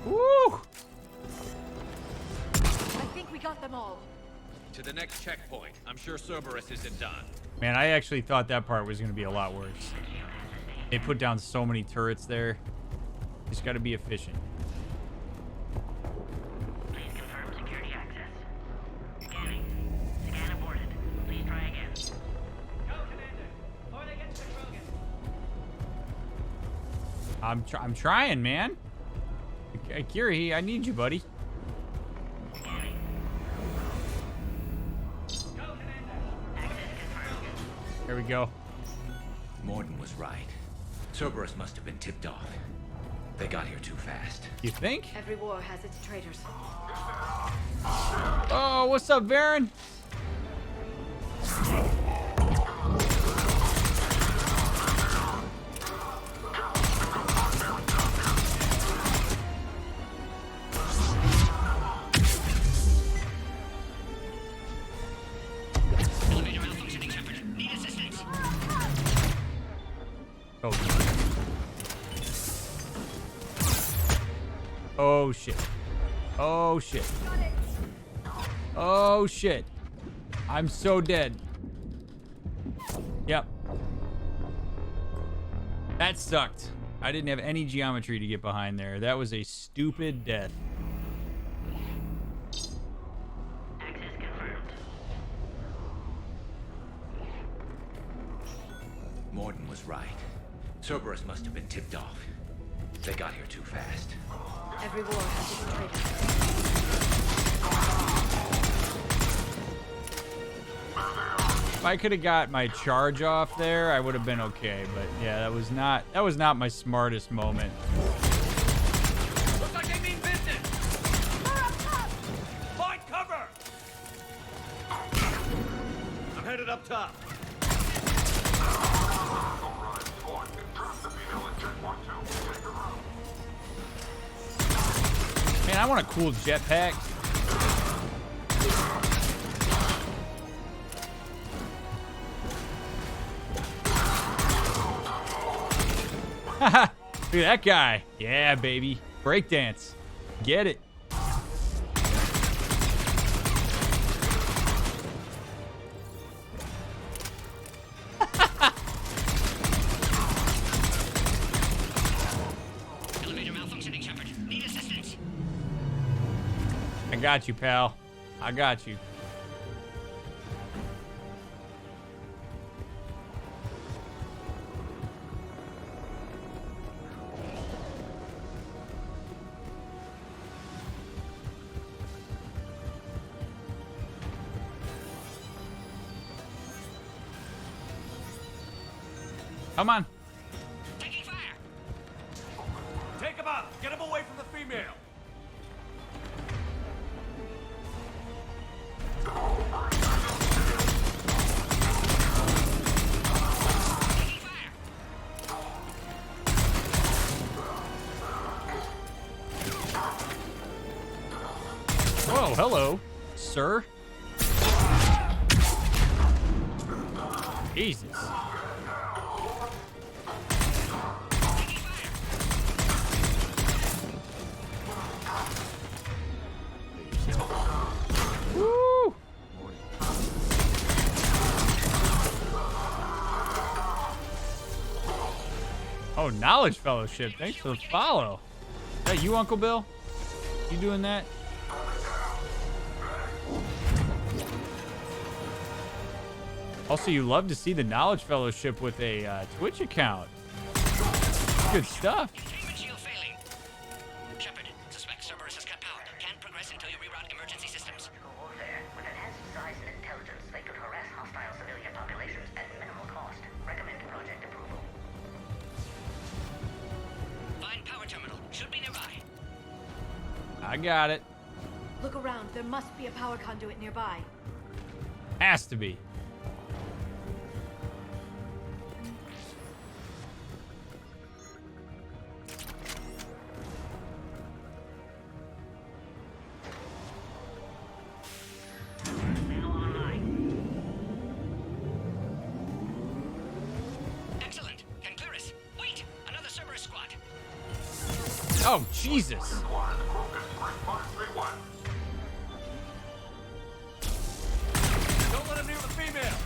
Woo! I think we got them all. To the next checkpoint. I'm sure Cerberus isn't done. Man, I actually thought that part was going to be a lot worse. They put down so many turrets there. Just got to be efficient. Please confirm security access. Scanning. Scan aborted. Please try again. Go, Commander. Before they get to the Krogan. I'm trying, man. Kirahi, I need you, buddy. Scanning. Go, Commander. Access confirmed. There we go. Morden was right. Cerberus must have been tipped off. They got here too fast. You think? Every war has its traitors. Oh, what's up, Varen? Elevator malfunctioning, Shepard. Need assistance. Oh. Oh shit. Oh shit. Oh shit. I'm so dead. Yep. That sucked. I didn't have any geometry to get behind there. That was a stupid death. Access confirmed. Morden was right. Cerberus must have been tipped off. They got here too fast. Every war has its traitors. If I could have got my charge off there, I would have been okay. But yeah, that was not my smartest moment. Looks like they mean business! Find cover! I'm headed up top. Man, I want a cool jetpack. at that guy. Yeah, baby. Breakdance. Get it. Elevator malfunctioning, Shepard. Need assistance. I got you, pal. I got you. Come on. Taking fire. Take him out. Get him away from the female. Oh, hello, sir. Jesus. Woo! Oh, Knowledge Fellowship. Thanks for the follow. Is that you, Uncle Bill? You doing that? Also, you love to see the Knowledge Fellowship with a Twitch account. Good stuff. Containment shield failing. Shepard, suspect Cerberus has cut power. Can't progress until you reroute emergency systems. Warfare. With enhanced size and intelligence, they could harass hostile civilian populations at minimal cost. Recommend project approval. Find power terminal. Should be nearby. I got it. Look around. There must be a power conduit nearby. Has to be. Excellent. Can clear us. Wait! Another Cerberus squad. Oh, Jesus. Don't let him near the female.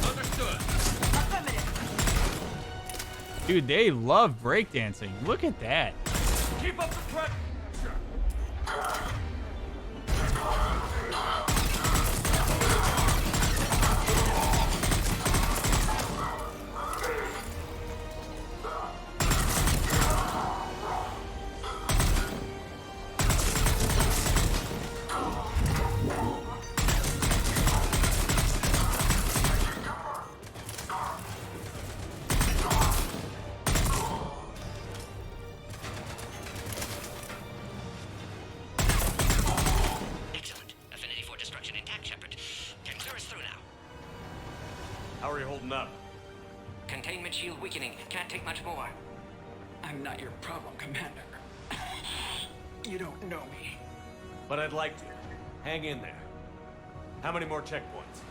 Understood. Dude, they love breakdancing. Look at that. Keep up the pressure. Excellent. Affinity for destruction intact, Shepard. Can clear us through now. How are you holding up? Containment shield weakening. Can't take much more. I'm not your problem, Commander. You don't know me. But I'd like to. Hang in there. How many more checkpoints?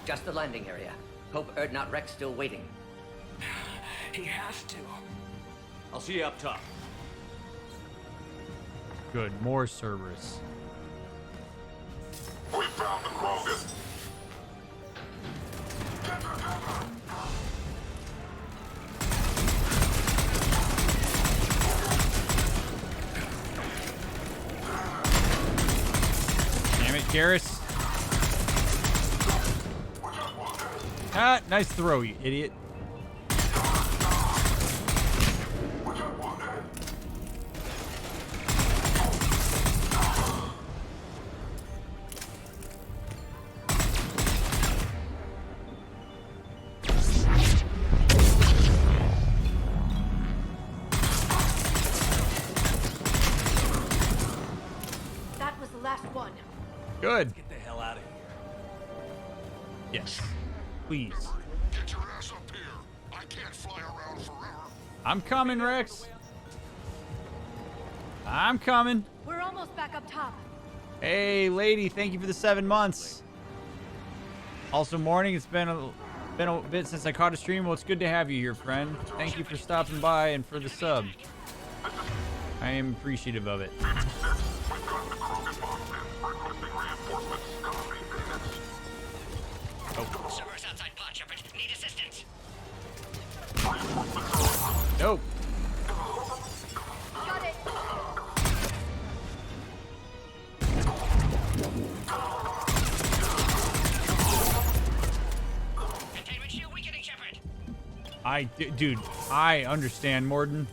Just the landing area. Hope Erdnot Rex still waiting. He has to. I'll see you up top. Good. More Cerberus. We found the Krogan. Damn it, Garrus. Ah, nice throw, you idiot. That was the last one. Good. Get the hell out of here. Yes. Please. Get your ass up here. I can't fly around forever. I'm coming, Rex. I'm coming. We're almost back up top. Hey, lady, thank you for the 7 months. Also, morning, it's been Been a bit since I caught a stream. Well, it's good to have you here, friend. Thank you for stopping by and for the sub. I am appreciative of it. Servers outside pod, Shepard. Need assistance. Nope. Got it. Containment shield weakening, Shepard. Dude, I understand, Morden.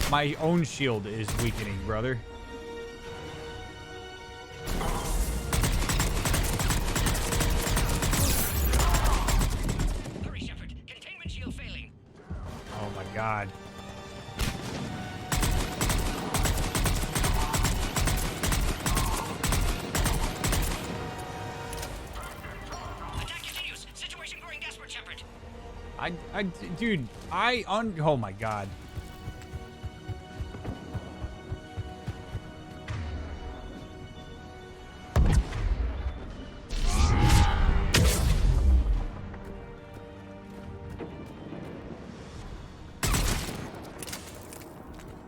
My own shield is weakening, brother. Hurry, Shepard. Containment shield failing. Oh my god. Attack continues. Situation growing desperate, Shepard. Dude, oh my god.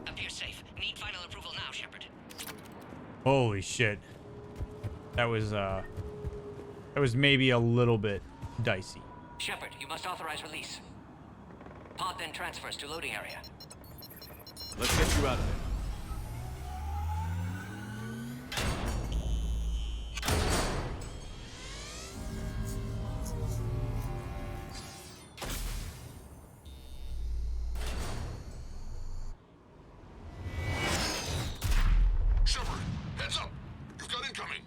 Appears safe. Need final approval now, Shepard. Holy shit. That was maybe a little bit dicey. Shepard, you must authorize release. Pod then transfers to loading area. Let's get you out of there. Shepard, heads up! You've got incoming!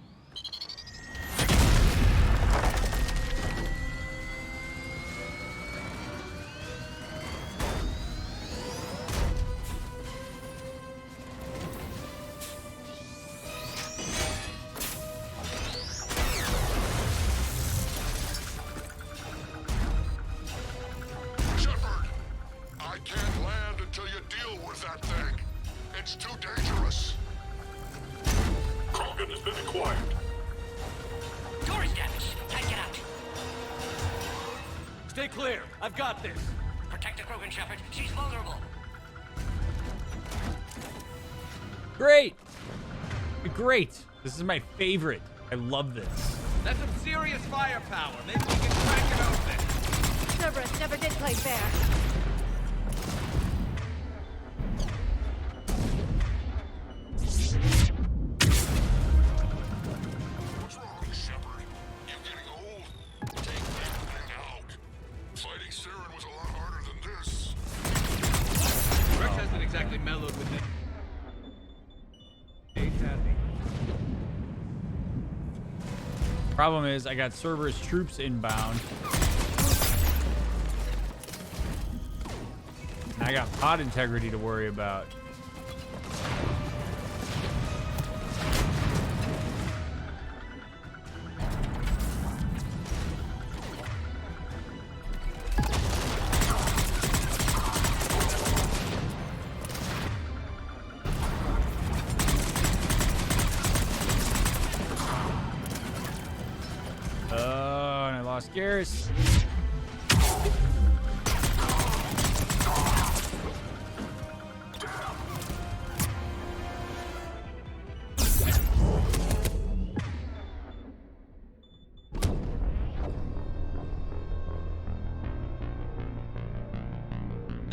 Shepard! I can't land until you deal with that thing. It's too dangerous. Krogan has been acquired. Door is damaged. Can't get out. Stay clear. I've got this. Protect the Krogan, Shepard. She's vulnerable. Great! Great! This is my favorite. I love this. That's some serious firepower. Maybe we can crack it open. Cerberus never did play fair. What's wrong, Shepard? You getting old? Take that thing out. Fighting Saren was a lot harder than this. Rex hasn't exactly mellowed with it. Hey, Kathy. Problem is, I got Cerberus troops inbound. And I got pod integrity to worry about. And I lost Garrus.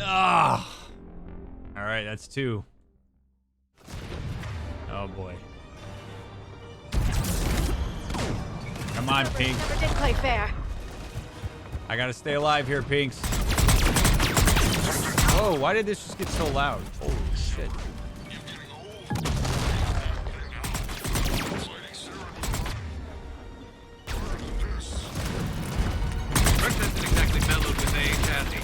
Ah! All right, that's 2. Oh boy. Come on, Pink. Never did play fair. I gotta stay alive here, Pinks. Whoa, why did this just get so loud? Holy shit. Rex hasn't exactly mellowed with age, has he?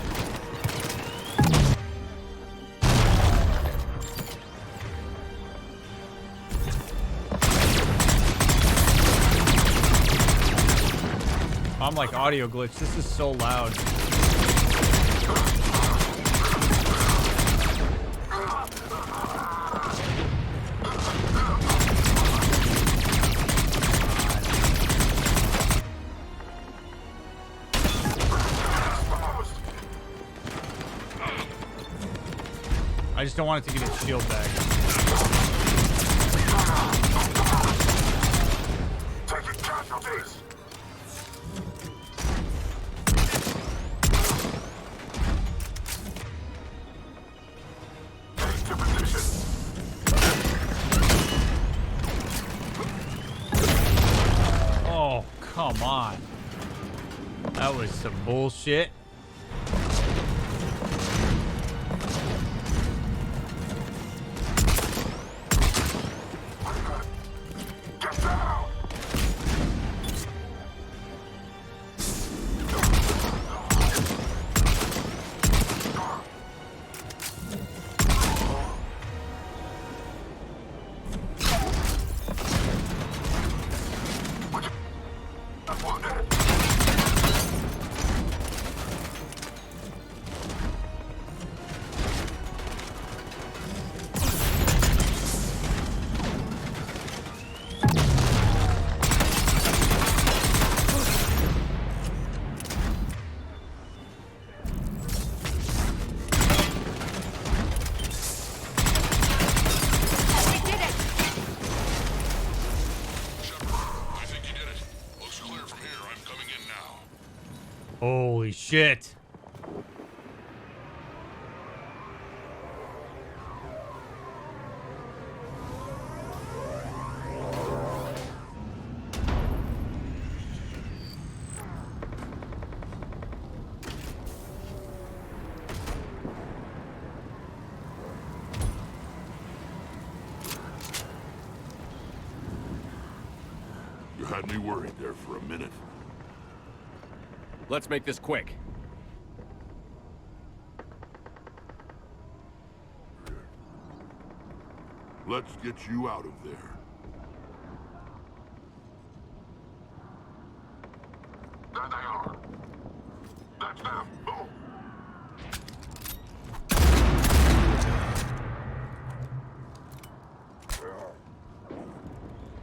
I'm like audio glitch. This is so loud. I just don't want it to get its shield back. Taking casualties. Into position. Oh, come on. That was some bullshit. Holy shit. You had me worried there for a minute. Let's make this quick. Let's get you out of there. There they are. That's them. Move.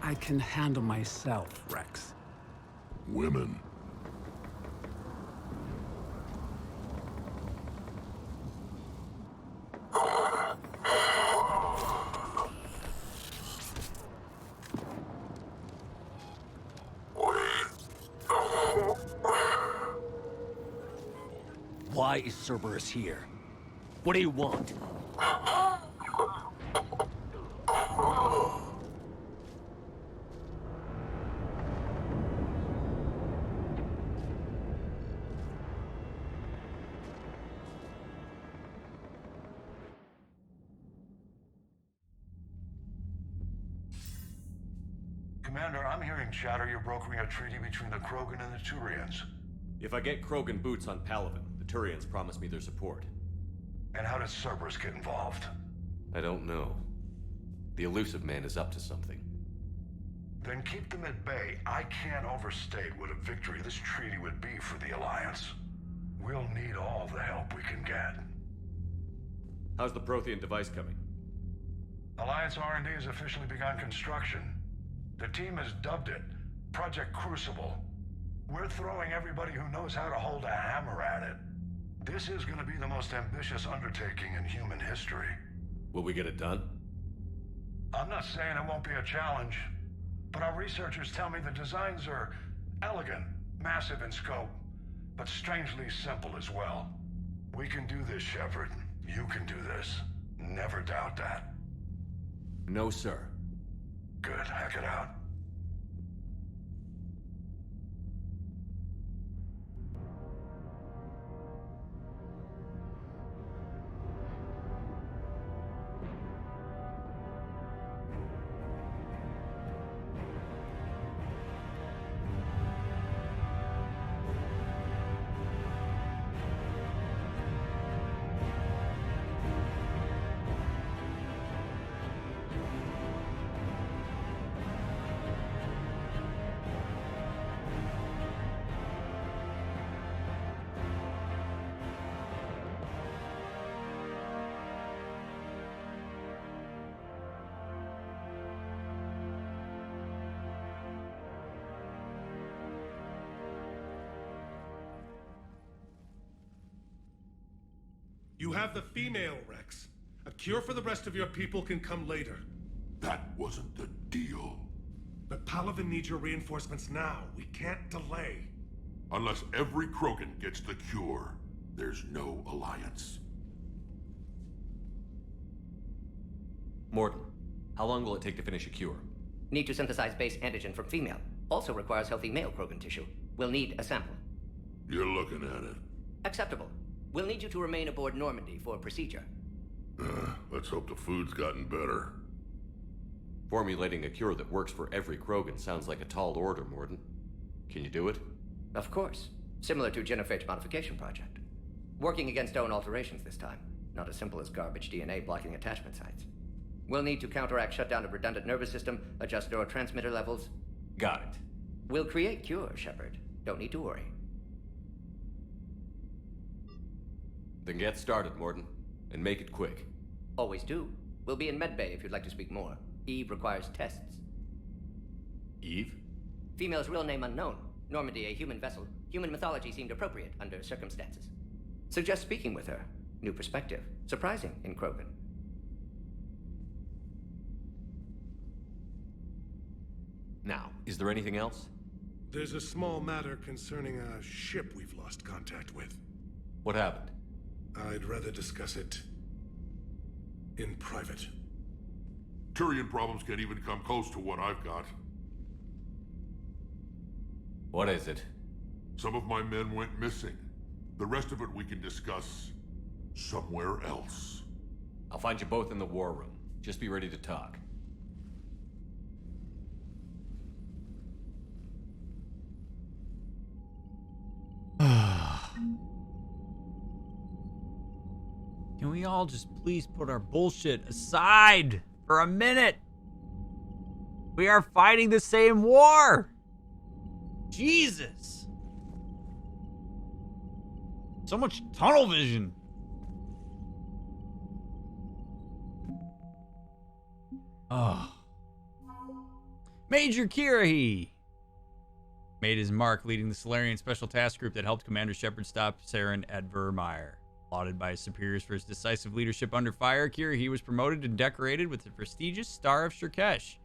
I can handle myself, Rex. Women. Why is Cerberus here? What do you want? Commander, I'm hearing chatter you're brokering a treaty between the Krogan and the Turians. If I get Krogan boots on Palaven, the Turians promise me their support. And how does Cerberus get involved? I don't know. The elusive man is up to something. Then keep them at bay. I can't overstate what a victory this treaty would be for the Alliance. We'll need all the help we can get. How's the Prothean device coming? Alliance R&D has officially begun construction. The team has dubbed it Project Crucible. We're throwing everybody who knows how to hold a hammer at it. This is going to be the most ambitious undertaking in human history. Will we get it done? I'm not saying it won't be a challenge, but our researchers tell me the designs are elegant, massive in scope, but strangely simple as well. We can do this, Shepard. You can do this. Never doubt that. No, sir. Good. Hack it out. You have the female, Rex. A cure for the rest of your people can come later. That wasn't the deal. But Palaven needs your reinforcements now. We can't delay. Unless every Krogan gets the cure, there's no alliance. Morton, how long will it take to finish a cure? Need to synthesize base antigen from female. Also requires healthy male Krogan tissue. We'll need a sample. You're looking at it. Acceptable. We'll need you to remain aboard Normandy for procedure. Let's hope the food's gotten better. Formulating a cure that works for every Krogan sounds like a tall order, Morton. Can you do it? Of course. Similar to Genophage modification project. Working against own alterations this time. Not as simple as garbage DNA blocking attachment sites. We'll need to counteract shutdown of redundant nervous system, adjust neurotransmitter levels. Got it. We'll create cure, Shepard. Don't need to worry. Then get started, Morton. And make it quick. Always do. We'll be in medbay if you'd like to speak more. Eve requires tests. Eve? Female's real name unknown. Normandy a human vessel. Human mythology seemed appropriate under circumstances. Suggest speaking with her. New perspective. Surprising in Krogan. Now, is there anything else? There's a small matter concerning a ship we've lost contact with. What happened? I'd rather discuss it in private. Turian problems can't even come close to what I've got. What is it? Some of my men went missing. The rest of it we can discuss somewhere else. I'll find you both in the war room. Just be ready to talk. Can we all just please put our bullshit aside for a minute? We are fighting the same war. Jesus. So much tunnel vision. Oh. Major Kirahi made his mark leading the Solarian Special Task Group that helped Commander Shepard stop Saren at Vermeer. Lauded by his superiors for his decisive leadership under fire, Kirahi was promoted and decorated with the prestigious Star of Shirkesh.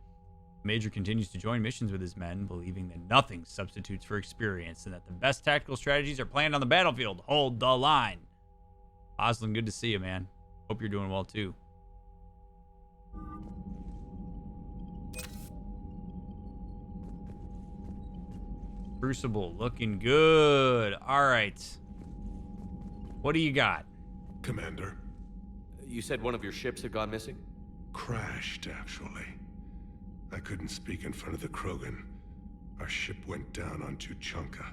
The Major continues to join missions with his men, believing that nothing substitutes for experience and that the best tactical strategies are planned on the battlefield. Hold the line. Oslin, good to see you, man. Hope you're doing well, too. Crucible, looking good. All right. What do you got? Commander. You said one of your ships had gone missing? Crashed, actually. I couldn't speak in front of the Krogan. Our ship went down on Tuchanka.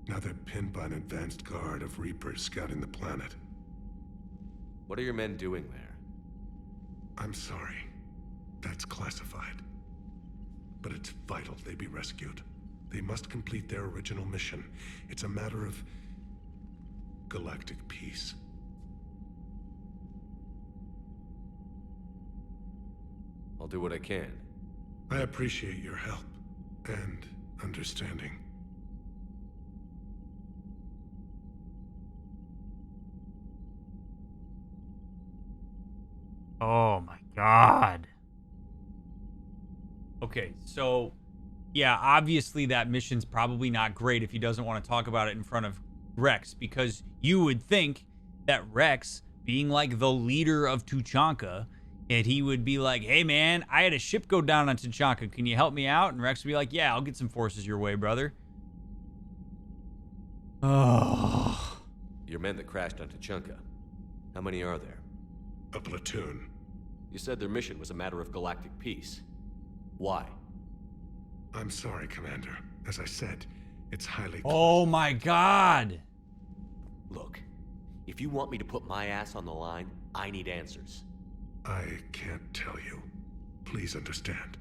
Now they're pinned by an advanced guard of Reapers scouting the planet. What are your men doing there? I'm sorry. That's classified. But it's vital they be rescued. They must complete their original mission. It's a matter of galactic peace. I'll do what I can. I appreciate your help and understanding. Oh my God. Okay, so yeah, obviously that mission's probably not great if he doesn't want to talk about it in front of Rex, because you would think that Rex, being like the leader of Tuchanka, and he would be like, hey man, I had a ship go down on Tuchanka. Can you help me out? And Rex would be like, yeah, I'll get some forces your way, brother. Oh. Your men that crashed on Tuchanka. How many are there? A platoon. You said their mission was a matter of galactic peace. Why? I'm sorry, Commander. As I said, it's highly... Oh my God. Look, if you want me to put my ass on the line, I need answers. I can't tell you. Please understand.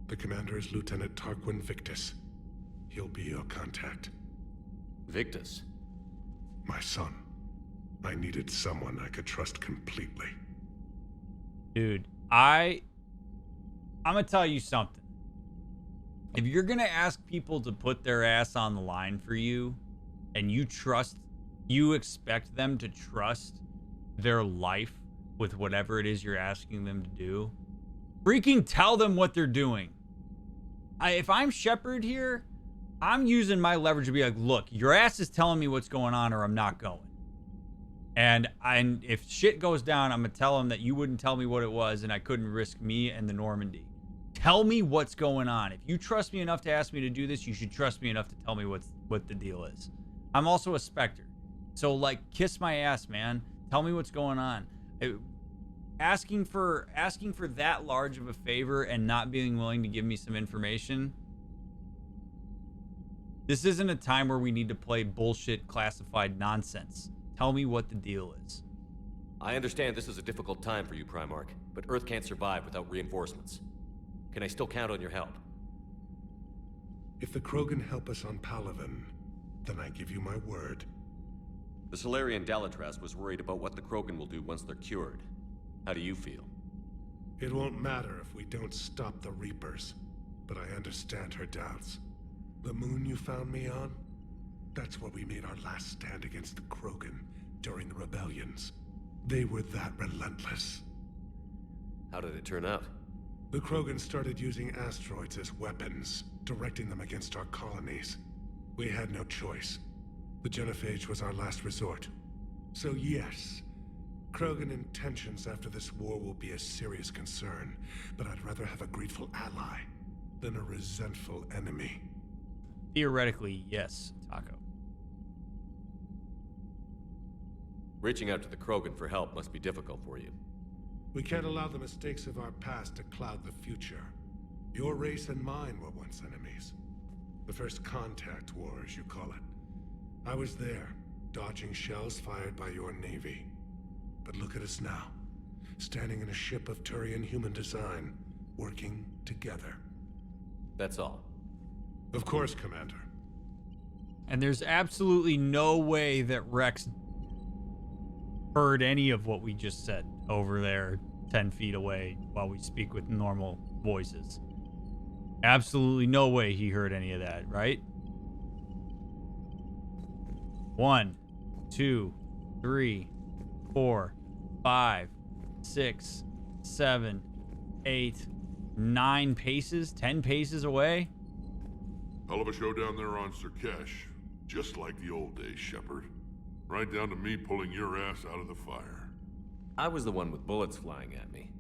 The commander is Lieutenant Tarquin Victus. He'll be your contact. Victus? My son. I needed someone I could trust completely. Dude, I'm gonna tell you something. If you're gonna ask people to put their ass on the line for you, and you trust You expect them to trust their life with whatever it is you're asking them to do? Freaking tell them what they're doing. If I'm Shepard here, I'm using my leverage to be like, look, your ass is telling me what's going on or I'm not going. And if shit goes down, I'm going to tell him that you wouldn't tell me what it was and I couldn't risk me and the Normandy. Tell me what's going on. If you trust me enough to ask me to do this, you should trust me enough to tell me what the deal is. I'm also a Spectre. So, like, kiss my ass, man. Tell me what's going on. Asking for that large of a favor and not being willing to give me some information. This isn't a time where we need to play bullshit classified nonsense. Tell me what the deal is. I understand this is a difficult time for you, Primarch, but Earth can't survive without reinforcements. Can I still count on your help? If the Krogan help us on Palaven, then I give you my word. The Solarian Dalatras was worried about what the Krogan will do once they're cured. How do you feel? It won't matter if we don't stop the Reapers, but I understand her doubts. The moon you found me on? That's where we made our last stand against the Krogan during the rebellions. They were that relentless. How did it turn out? The Krogan started using asteroids as weapons, directing them against our colonies. We had no choice. The Genophage was our last resort. So yes, Krogan intentions after this war will be a serious concern, but I'd rather have a grateful ally than a resentful enemy. Theoretically, yes, Taco. Reaching out to the Krogan for help must be difficult for you. We can't allow the mistakes of our past to cloud the future. Your race and mine were once enemies. The first contact war, as you call it. I was there, dodging shells fired by your navy. But look at us now, standing in a ship of Turian human design, working together. That's all. Of course, Commander. And there's absolutely no way that Rex heard any of what we just said over there 10 feet away while we speak with normal voices. Absolutely no way he heard any of that, right? 1, 2, 3, 4, 5, 6, 7, 8, 9 paces, 10 paces away. Hell of a show down there on Surkesh. Just like the old days, Shepard. Right down to me pulling your ass out of the fire. I was the one with bullets flying at me.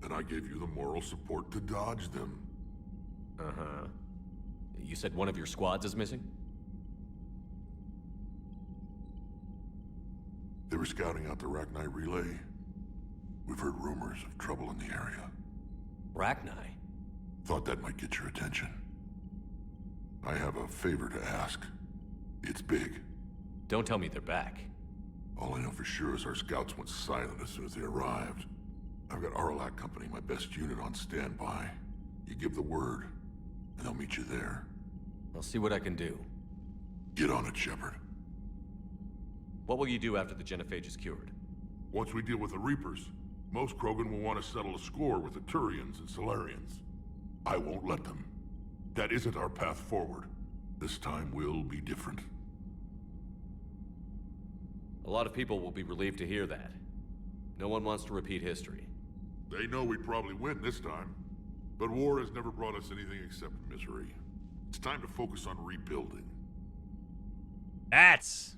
And I gave you the moral support to dodge them. Uh-huh. You said one of your squads is missing? They were scouting out the Rachni relay. We've heard rumors of trouble in the area. Rachni? Thought that might get your attention. I have a favor to ask. It's big. Don't tell me they're back. All I know for sure is our scouts went silent as soon as they arrived. I've got Aralac Company, my best unit, on standby. You give the word, and they'll meet you there. I'll see what I can do. Get on it, Shepard. What will you do after the Genophage is cured? Once we deal with the Reapers, most Krogan will want to settle a score with the Turians and Solarians. I won't let them. That isn't our path forward. This time will be different. A lot of people will be relieved to hear that. No one wants to repeat history. They know we'd probably win this time. But war has never brought us anything except misery. It's time to focus on rebuilding. That's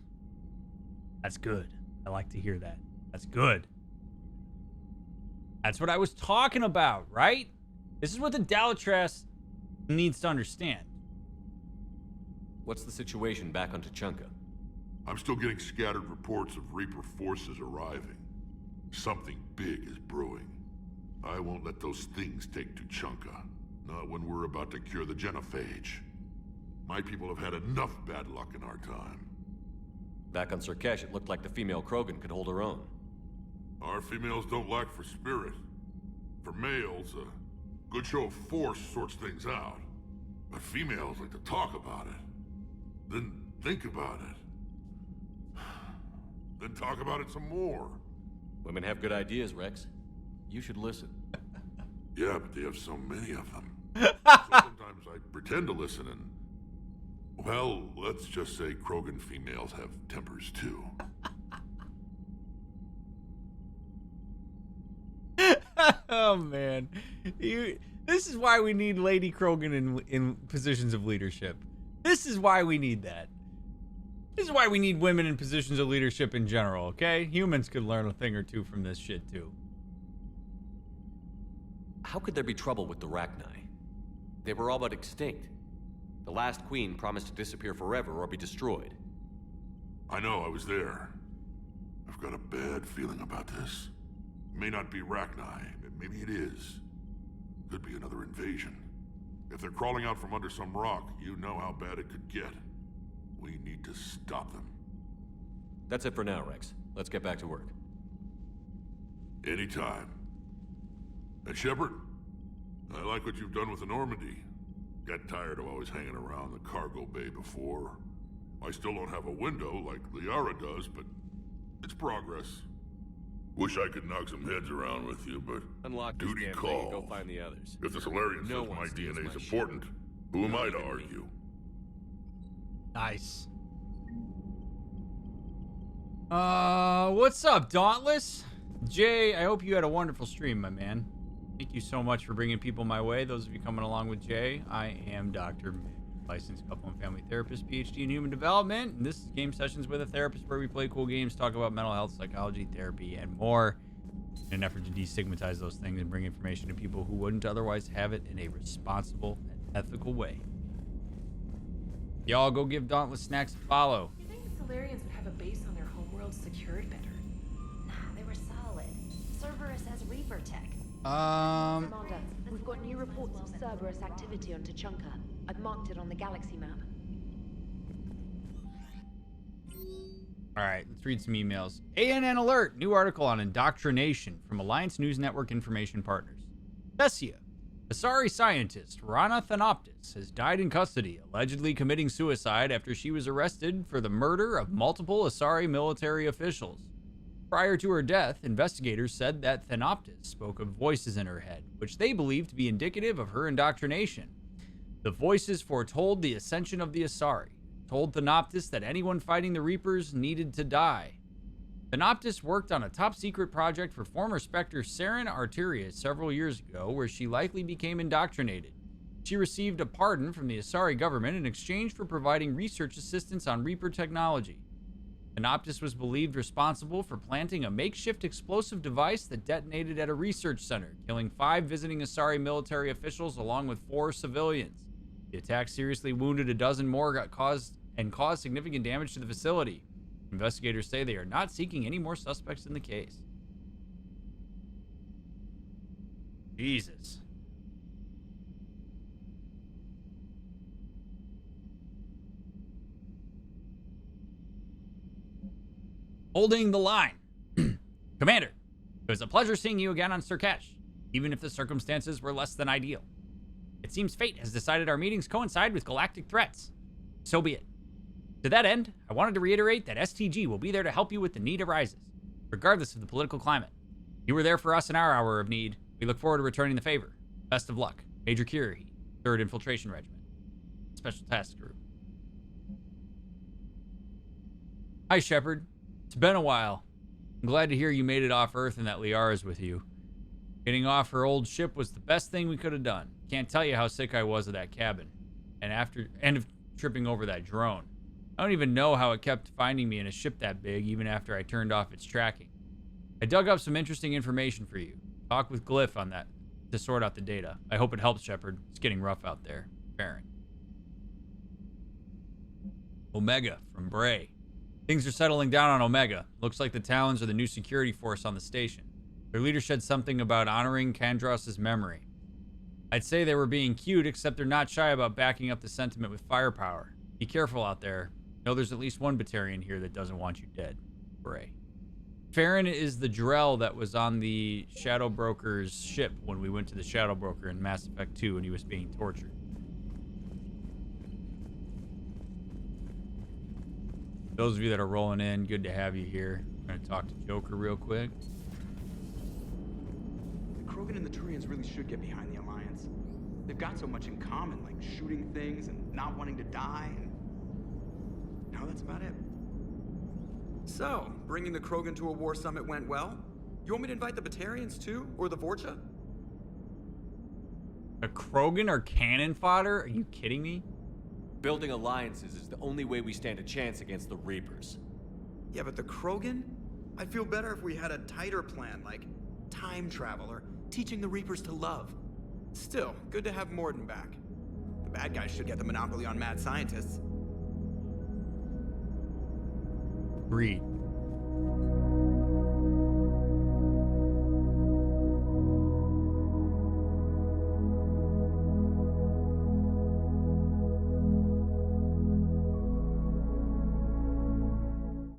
good. I like to hear that. That's good. That's what I was talking about, right? This is what the Dalatras needs to understand. What's the situation back on Tuchanka? I'm still getting scattered reports of Reaper forces arriving. Something big is brewing. I won't let those things take Tuchanka. Not when we're about to cure the Genophage. My people have had enough bad luck in our time. Back on Surkesh, it looked like the female Krogan could hold her own. Our females don't lack for spirit. For males, a good show of force sorts things out. But females like to talk about it. Then think about it. Then talk about it some more. Women have good ideas, Rex. You should listen. Yeah, but they have so many of them. So sometimes I pretend to listen and... Well, let's just say Krogan females have tempers too. Oh man, this is why we need Lady Krogan in positions of leadership. This is why we need that. This is why we need women in positions of leadership in general. Okay, humans could learn a thing or two from this shit too. How could there be trouble with the Rachni? They were all but extinct. The last queen promised to disappear forever or be destroyed. I know, I was there. I've got a bad feeling about this. It may not be Rachni, maybe it is. Could be another invasion. If they're crawling out from under some rock, you know how bad it could get. We need to stop them. That's it for now, Rex. Let's get back to work. Anytime. And Shepard, I like what you've done with the Normandy. Got tired of always hanging around the cargo bay before. I still don't have a window like Liara does, but it's progress. Wish I could knock some heads around with you, but Unlock this duty damn thing and go calls. find the others. If the Solarian No says one my steals DNA is my important, who am I to argue? Nice. What's up, Dauntless? Jay, I hope you had a wonderful stream, my man. Thank you so much for bringing people my way. Those of you coming along with Jay, I am Dr. Mick, licensed couple and family therapist, PhD in human development. And this is Game Sessions with a Therapist, where we play cool games, talk about mental health, psychology, therapy, and more, in an effort to destigmatize those things and bring information to people who wouldn't otherwise have it in a responsible and ethical way. Y'all go give Dauntless Snacks a follow. You think the Solarians would have a base on their homeworld secured better? Nah, they were solid. Cerberus has Reaper tech. Commander, we've got new reports of Cerberus activity on Tuchanka. I've marked it on the galaxy map. All right, let's read some emails. ANN alert! New article on indoctrination from Alliance News Network Information Partners. Thessia, Asari scientist Rana Thanoptis has died in custody, allegedly committing suicide after she was arrested for the murder of multiple Asari military officials. Prior to her death, investigators said that Thanoptis spoke of voices in her head, which they believed to be indicative of her indoctrination. The voices foretold the ascension of the Asari, told Thanoptis that anyone fighting the Reapers needed to die. Thanoptis worked on a top-secret project for former Spectre Saren Arterius several years ago, where she likely became indoctrinated. She received a pardon from the Asari government in exchange for providing research assistance on Reaper technology. Thanoptis was believed responsible for planting a makeshift explosive device that detonated at a research center, killing 5 visiting Asari military officials along with 4 civilians. The attack seriously wounded a dozen more, caused significant damage to the facility. Investigators say they are not seeking any more suspects in the case. Jesus. Holding the line. Commander, it was a pleasure seeing you again on Surkesh, even if the circumstances were less than ideal. It seems fate has decided our meetings coincide with galactic threats. So be it. To that end, I wanted to reiterate that STG will be there to help you with the need arises, regardless of the political climate. You were there for us in our hour of need. We look forward to returning the favor. Best of luck. Major Curie, 3rd Infiltration Regiment. Special Task Group. Hi, Shepard. It's been a while. I'm glad to hear you made it off Earth and that Liara's with you. Getting off her old ship was the best thing we could have done. Can't tell you how sick I was of that cabin. And of tripping over that drone. I don't even know how it kept finding me in a ship that big, even after I turned off its tracking. I dug up some interesting information for you. Talk with Glyph on that to sort out the data. I hope it helps, Shepard. It's getting rough out there. Farron. Omega from Bray. Things are settling down on Omega. Looks like the Talons are the new security force on the station. Their leader said something about honoring Kandros' memory. I'd say they were being cute, except they're not shy about backing up the sentiment with firepower. Be careful out there. Know there's at least one Batarian here that doesn't want you dead. Bray. Farron is the Drell that was on the Shadow Broker's ship when we went to the Shadow Broker in Mass Effect 2 and he was being tortured. Those of you that are rolling in, good to have you here. I'm going to talk to Joker real quick. The Krogan and the Turians really should get behind the Alliance. They've got so much in common, like shooting things and not wanting to die, and No, that's about it. So, bringing the Krogan to a war summit went well? You want me to invite the Batarians too? Or the Vorcha? A Krogan or cannon fodder? Are you kidding me? Building alliances is the only way we stand a chance against the Reapers. Yeah, but the Krogan? I'd feel better if we had a tighter plan, like time travel or teaching the Reapers to love. Still, good to have Morden back. The bad guys should get the monopoly on mad scientists. Agreed.